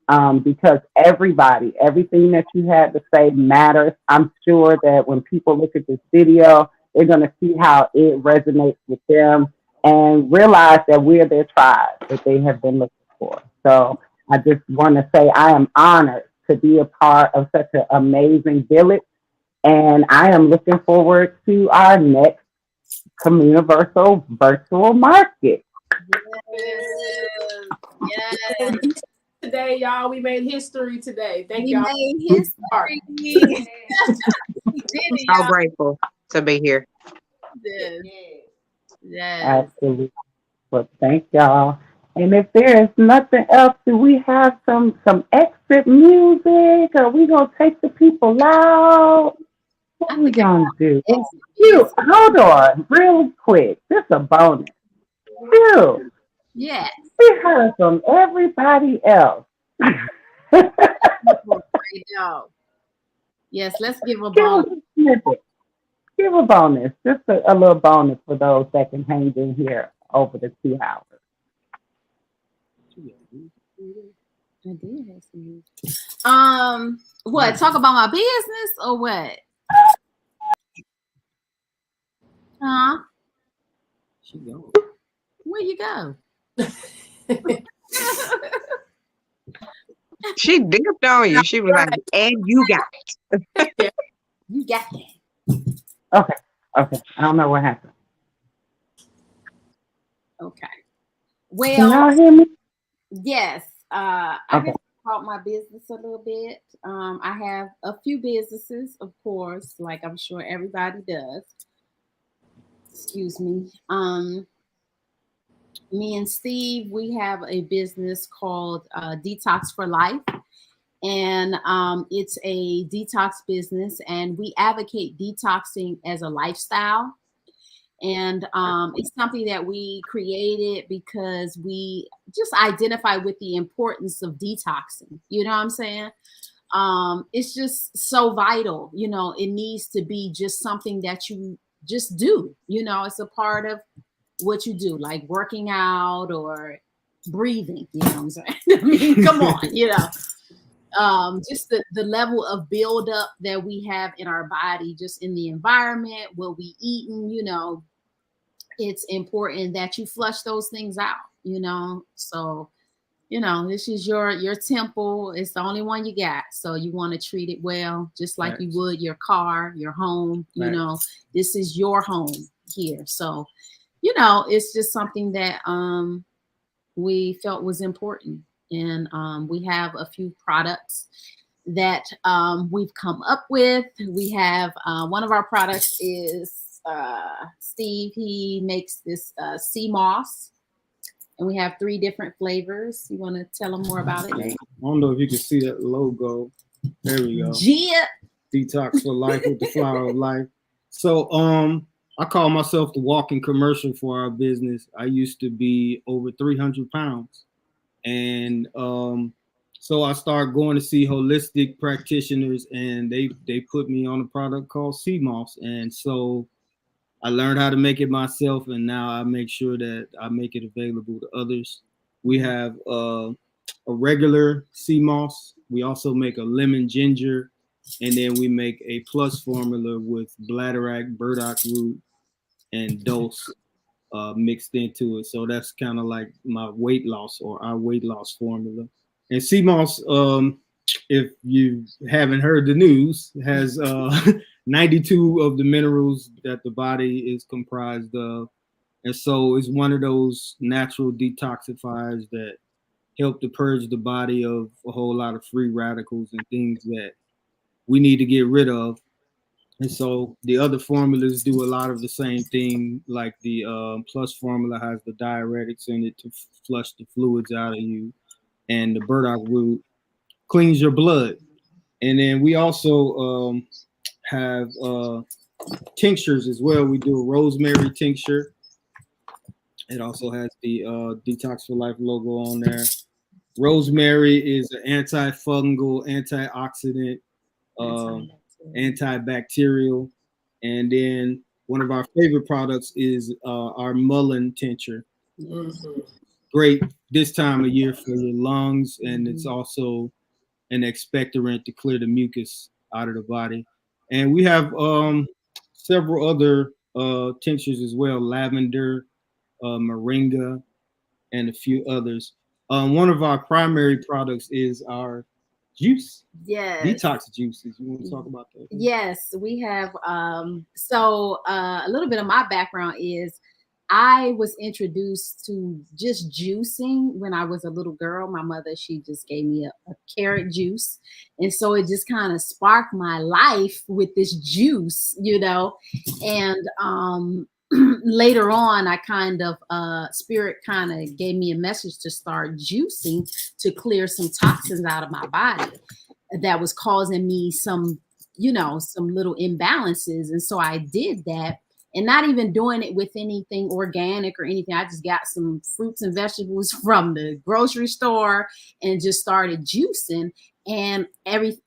Because everything that you had to say matters. I'm sure that when people look at this video, they're going to see how it resonates with them and realize that we're their tribe that they have been looking for. So I just want to say I am honored to be a part of such an amazing village, and I am looking forward to our next CommUniversal virtual market. Yes. Today, y'all, we made history today. Thank y'all. Made history. So grateful to be here. Yes. Absolutely. Well, thank y'all. And if there is nothing else, do we have some exit music? Are we gonna take the people out? What are we gonna do? Hold on, real quick. Just a bonus. Phew. Yes. We heard from everybody else. Yes, let's give a bonus. Give a bonus. Just a little bonus for those that can hang in here over the 2 hours. I did have some music. What? Talk about my business or what? Huh? She go. Where you go? She dipped on you. She was like, and you got it. You got that. Okay. I don't know what happened. Okay. Well, can y'all hear me? Yes. I can talk about my business a little bit. I have a few businesses, of course, like I'm sure everybody does. excuse me. Me and Steve, we have a business called Detox for Life. And it's a detox business, and we advocate detoxing as a lifestyle. And it's something that we created because we just identify with the importance of detoxing. You know what I'm saying? It's just so vital. You know, it needs to be just something that you just do. You know, it's a part of what you do, like working out or breathing. You know what I'm saying? I mean, come on, you know. Just the level of buildup that we have in our body, just in the environment, what we eating, you know, it's important that you flush those things out, you know. So, you know, this is your temple. It's the only one you got. So you want to treat it well, just like you would your car, your home, you know. This is your home here. So, you know, it's just something that we felt was important. And we have a few products that we've come up with. We have one of our products is Steve. He makes this sea moss, and we have 3 different flavors. You want to tell them more about it, Nate? I don't know if you can see that logo. There we go. Yeah. Detox for Life with the Flower of Life. So I call myself the walking commercial for our business. I used to be over 300 pounds. And so I started going to see holistic practitioners, and they put me on a product called sea moss. And so I learned how to make it myself, and now I make sure that I make it available to others. We have a regular sea moss. We also make a lemon ginger, and then we make a plus formula with bladderwrack, burdock root, and dose mixed into it. So that's kind of like my weight loss, or our weight loss formula. And sea moss, if you haven't heard the news, has 92 of the minerals that the body is comprised of. And so it's one of those natural detoxifiers that help to purge the body of a whole lot of free radicals and things that we need to get rid of. And so the other formulas do a lot of the same thing, like the plus formula has the diuretics in it to flush the fluids out of you, and the burdock root cleans your blood. And then we also have tinctures as well. We do a rosemary tincture. It also has the Detox for Life logo on there. Rosemary is an antifungal, antioxidant, antibacterial. And then one of our favorite products is our mullein tincture. Mm-hmm. Great this time of year for your lungs, and it's also an expectorant to clear the mucus out of the body. And we have several other tinctures as well: lavender, moringa, and a few others. One of our primary products is our juice. Yes. Detox juices. You want to talk about that? Yes, we have. So a little bit of my background is I was introduced to just juicing when I was a little girl. My mother, she just gave me a carrot juice. And so it just kind of sparked my life with this juice, you know. And later on, I kind of, spirit kind of gave me a message to start juicing to clear some toxins out of my body that was causing me some, you know, some little imbalances. And so I did that, and not even doing it with anything organic or anything. I just got some fruits and vegetables from the grocery store and just started juicing, and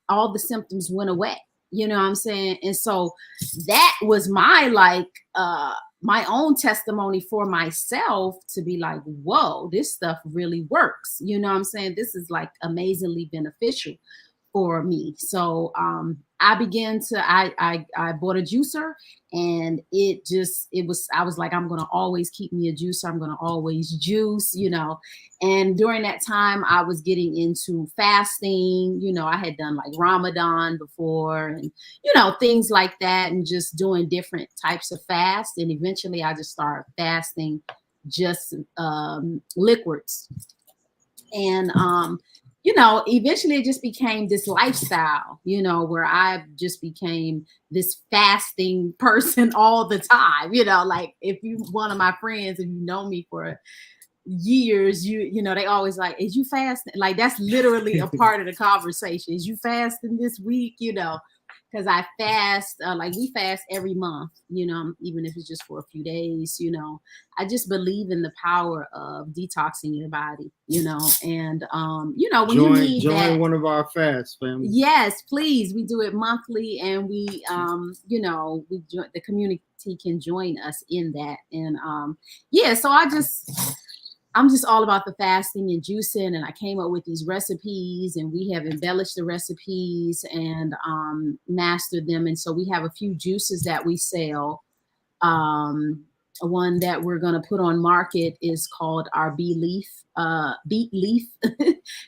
all the symptoms went away. You know what I'm saying? And so that was my own testimony for myself to be like, whoa, this stuff really works. You know what I'm saying? This is like amazingly beneficial for me. So I began to I bought a juicer, and I was like, I'm gonna always keep me a juicer. I'm gonna always juice, you know. And during that time, I was getting into fasting. You know, I had done like Ramadan before, and you know, things like that, and just doing different types of fast. And eventually I just started fasting just liquids. And you know, eventually it just became this lifestyle, you know, where I just became this fasting person all the time. You know, like if you one of my friends and you know me for years, you know, they always like, is you fasting? Like that's literally a part of the conversation. Is you fasting this week? You know, because I fast, like we fast every month, you know, even if it's just for a few days, you know. I just believe in the power of detoxing your body, you know, and you know, when you need join that, one of our fasts, family. yes, please. We do it monthly, and we, you know, the community can join us in that, and yeah. So I'm just all about the fasting and juicing, and I came up with these recipes, and we have embellished the recipes and mastered them. And so we have a few juices that we sell. One that we're going to put on market is called our beet leaf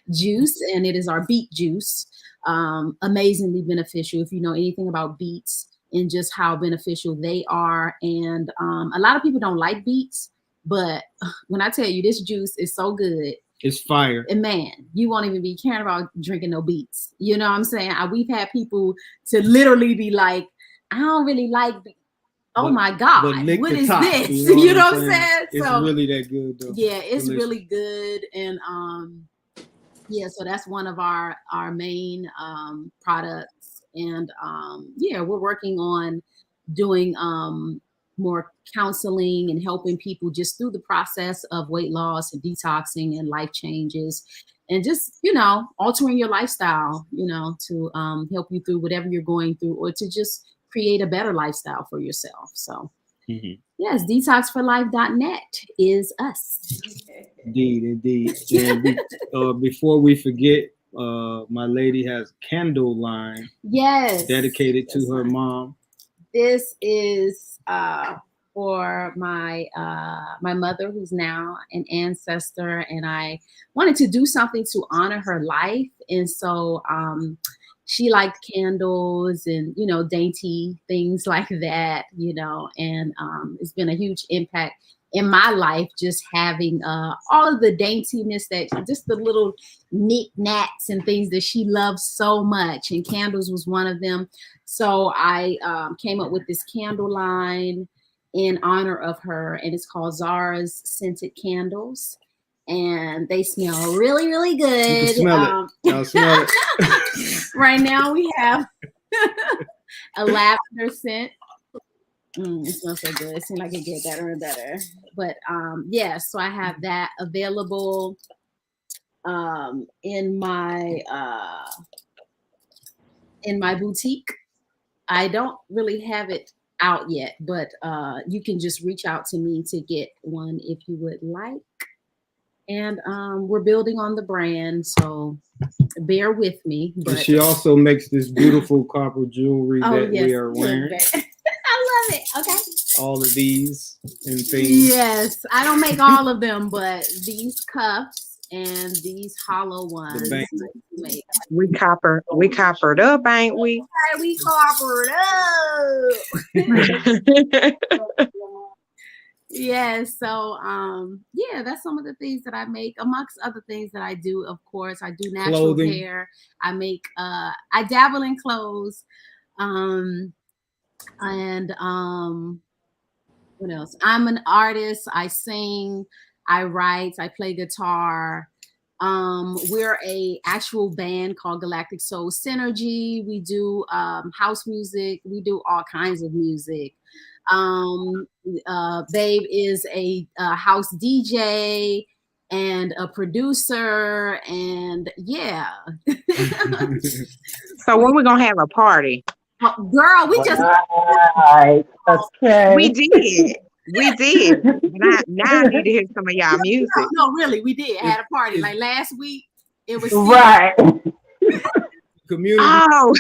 juice, and it is our beet juice. Amazingly beneficial if you know anything about beets and just how beneficial they are. And a lot of people don't like beets, but when I tell you this juice is so good, it's fire. And man, you won't even be caring about drinking no beets. You know what I'm saying? We've had people to literally be like, I don't really like beets. Oh my God, what is top, this? You know what I'm saying? It's so, really that good though. Yeah, it's delicious. really good. And yeah, so that's one of our main products. And yeah, we're working on doing more counseling and helping people just through the process of weight loss and detoxing and life changes, and just, you know, altering your lifestyle, you know, to help you through whatever you're going through, or to just create a better lifestyle for yourself. So yes, detoxforlife.net is us. Indeed. And before we forget, my lady has candle line. Yes. Dedicated to her mom. This is for my my mother, who's now an ancestor, and I wanted to do something to honor her life. And so she liked candles and, you know, dainty things like that, you know, and it's been a huge impact in my life, just having all of the daintiness, that just the little knickknacks and things that she loves so much. And candles was one of them. So I came up with this candle line in honor of her, and it's called Zara's Scented Candles. And they smell really, really good. You can smell it. I'll smell it. Right now we have a lavender scent. It smells so good. It seems like it gets better and better. But yeah, so I have that available in my boutique. I don't really have it out yet, but you can just reach out to me to get one if you would like. And we're building on the brand, so bear with me. But she also makes this beautiful copper jewelry that we are wearing. I love it. Okay. All of these and things. Yes, I don't make all of them, but these cuffs and these hollow ones. We coppered up, ain't we? We coppered up. Yeah, so yeah, that's some of the things that I make, amongst other things that I do. Of course, I do natural hair. I make I dabble in clothes. And what else? I'm an artist. I sing, I write, I play guitar. We're a actual band called Galactic Soul Synergy. We do house music. We do all kinds of music. Babe is a house DJ and a producer, and yeah. So when we gonna have a party? Girl, we just okay. We did. Now I need to hear some of y'all music. No, really, we did. I had a party like last week. It was right. Community. Oh.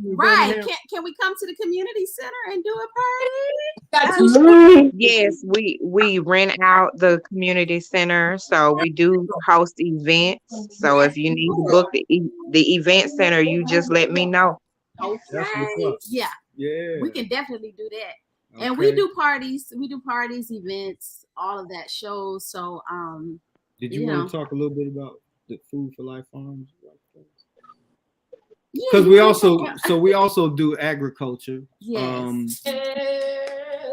Right. Can we come to the community center and do a party? Yes, we rent out the community center, so we do host events. So if you need to book the event center, you just let me know. Okay. Yeah. We can definitely do that. Okay. And we do parties, events, all of that, shows. So did you want to talk a little bit about the Food for Life Farms? Yeah, Because you we also do agriculture. yes.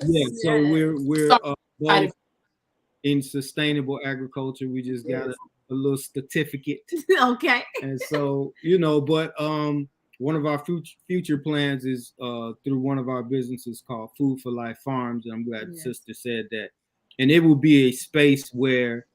Yeah, so we're Sorry, both in sustainable agriculture. We just got a little certificate. Okay. And so, but one of our future plans is through one of our businesses called Food for Life Farms. And I'm glad the sister said that. And it will be a space where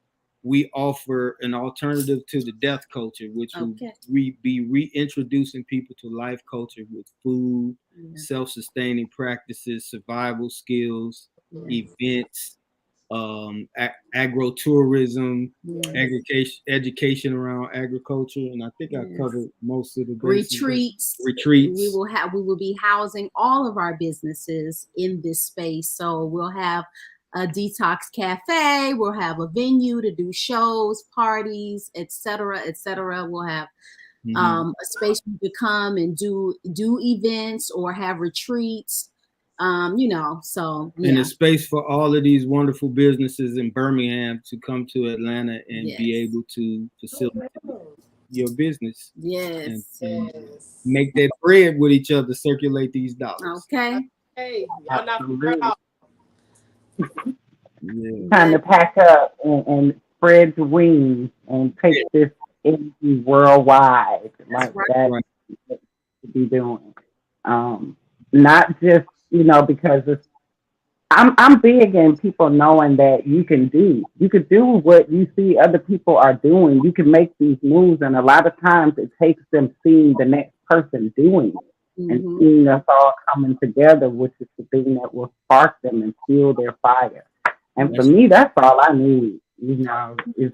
we offer an alternative to the death culture, which will be reintroducing people to life culture with food, self-sustaining practices, survival skills, events, agro-tourism, education around agriculture, and I think I covered most of the bases. Retreats. We will be housing all of our businesses in this space. So we'll have a detox cafe, we'll have a venue to do shows, parties, etc., etc. We'll have a space for you to come and do events or have retreats. So and a space for all of these wonderful businesses in Birmingham to come to Atlanta and be able to facilitate your business. Yes. And make that bread with each other, circulate these dollars. Okay. Hey, y'all not proud. Time to pack up and spread the wings and take this energy worldwide. That's what to be doing. Not just, because I'm big in people knowing that you could do what you see other people are doing. You can make these moves, and a lot of times it takes them seeing the next person doing it and seeing us all coming together, which is the thing that will spark them and fuel their fire. And for me, that's all I need, is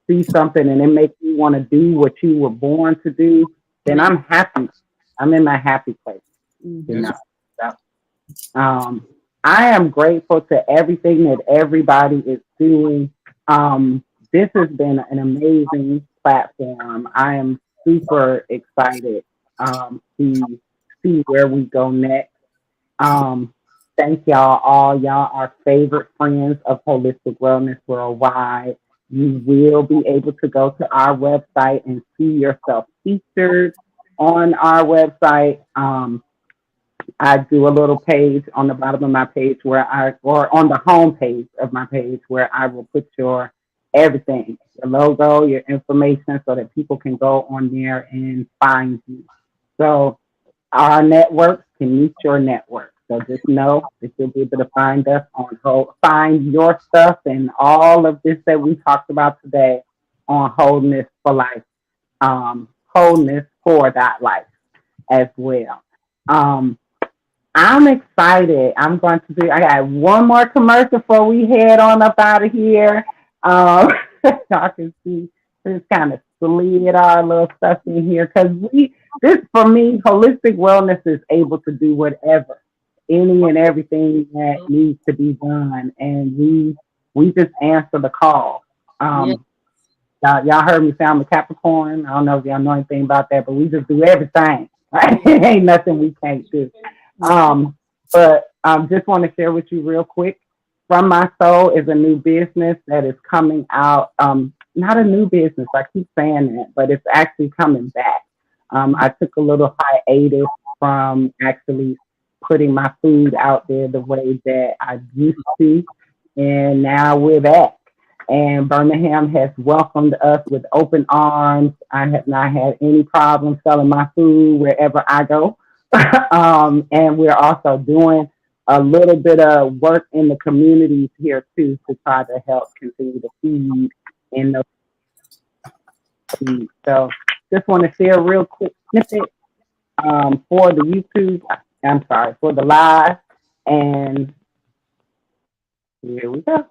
see something and it makes you want to do what you were born to do, then I'm happy. I'm in my happy place. I am grateful to everything that everybody is doing. This has been an amazing platform. I am super excited to see where we go next. Thank y'all all. Y'all are favorite friends of Holistic Wellness Worldwide. You will be able to go to our website and see yourself featured on our website. I do a little page on the bottom of my page or on the home page of my page where I will put your everything, your logo, your information, so that people can go on there and find you. So our networks can meet your network. So just know that you'll be able to find us find your stuff and all of this that we talked about today on Wholeness for Life, Wholeness for Life as well. I'm excited. I got one more commercial before we head on up out of here. Y'all can see this kind of slid our little stuff in here because for me, holistic wellness is able to do whatever, any and everything that needs to be done, and we just answer the call. Y'all heard me say I'm a Capricorn. I don't know if y'all know anything about that, but we just do everything. Right? Ain't nothing we can't do. But just want to share with you real quick. From My Soul is a new business that is coming out. Not a new business, I keep saying that, but it's actually coming back. I took a little hiatus from actually putting my food out there the way that I used to, and now we're back. And Birmingham has welcomed us with open arms. I have not had any problem selling my food wherever I go. And we're also doing a little bit of work in the communities here too to try to help continue to feed in the feed. So just want to share a real quick snippet for the for the live. And here we go.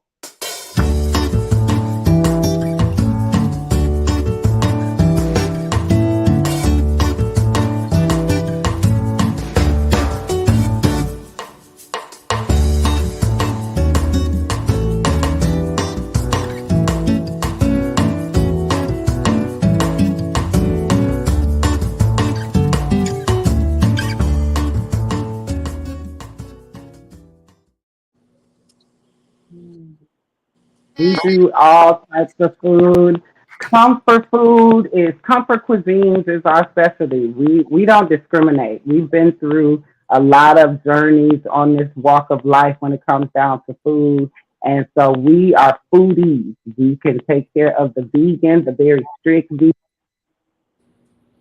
We do all types of food. Comfort food is comfort cuisines is our specialty. We don't discriminate. We've been through a lot of journeys on this walk of life when it comes down to food. And so we are foodies. We can take care of the vegan, the very strict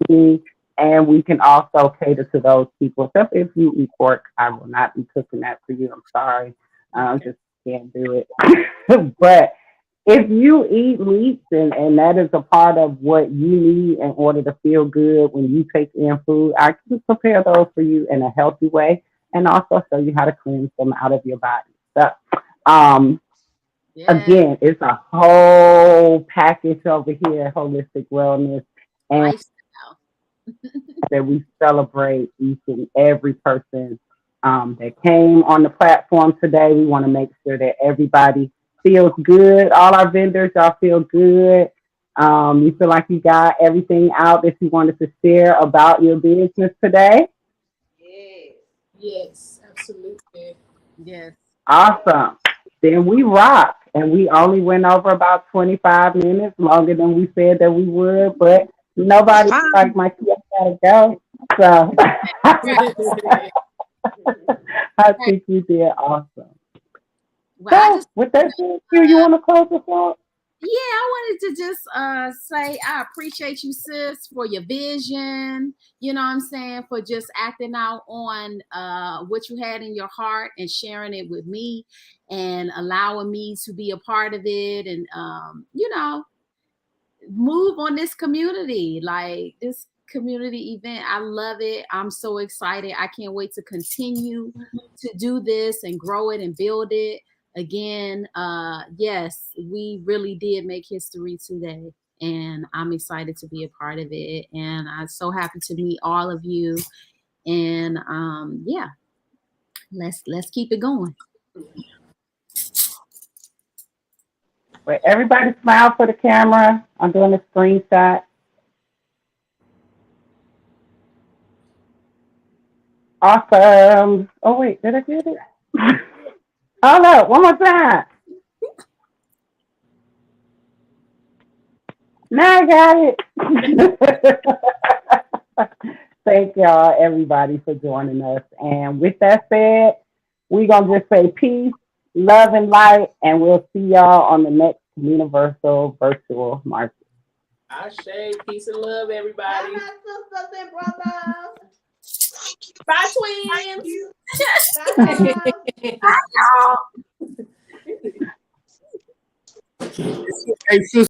vegan, and we can also cater to those people. Except if you eat pork, I will not be cooking that for you. I'm sorry. I just can't do it. But if you eat meats and that is a part of what you need in order to feel good when you take in food, I can prepare those for you in a healthy way and also show you how to cleanse them out of your body. So, Yes. again, it's a whole package over here, holistic wellness, and Lifestyle. that we celebrate each and every person that came on the platform today. We want to make sure that everybody feels good. All our vendors, y'all feel good. You feel like you got everything out that you wanted to share about your business today? Yes. Yes, absolutely. Yes. Awesome. Then we rock. And we only went over about 25 minutes, longer than we said that we would, but nobody like my kids gotta go. So I think you did awesome. Well, I So just with that said, you want to close us out? yeah, I wanted to just say I appreciate you, sis, for your vision. You know what I'm saying? For just acting out on what you had in your heart and sharing it with me and allowing me to be a part of it and you know, move on this community. Like this community event. I love it. I'm so excited. I can't wait to continue to do this and grow it and build it. Again, yes, we really did make history today. And I'm excited to be a part of it. And I'm so happy to meet all of you. And yeah, let's keep it going. Wait, everybody smile for the camera. I'm doing a screenshot. Awesome. Oh wait, did I get it? Hold up, one more time. Now I got it. Thank y'all, everybody, for joining us. And with that said, we're going to just say peace, love, and light, and we'll see y'all on the next Universal Virtual Market. Ashe, peace and love, everybody. Bye, my sisters and brothers. Bye, twins. Bye, guys. Hey, sister.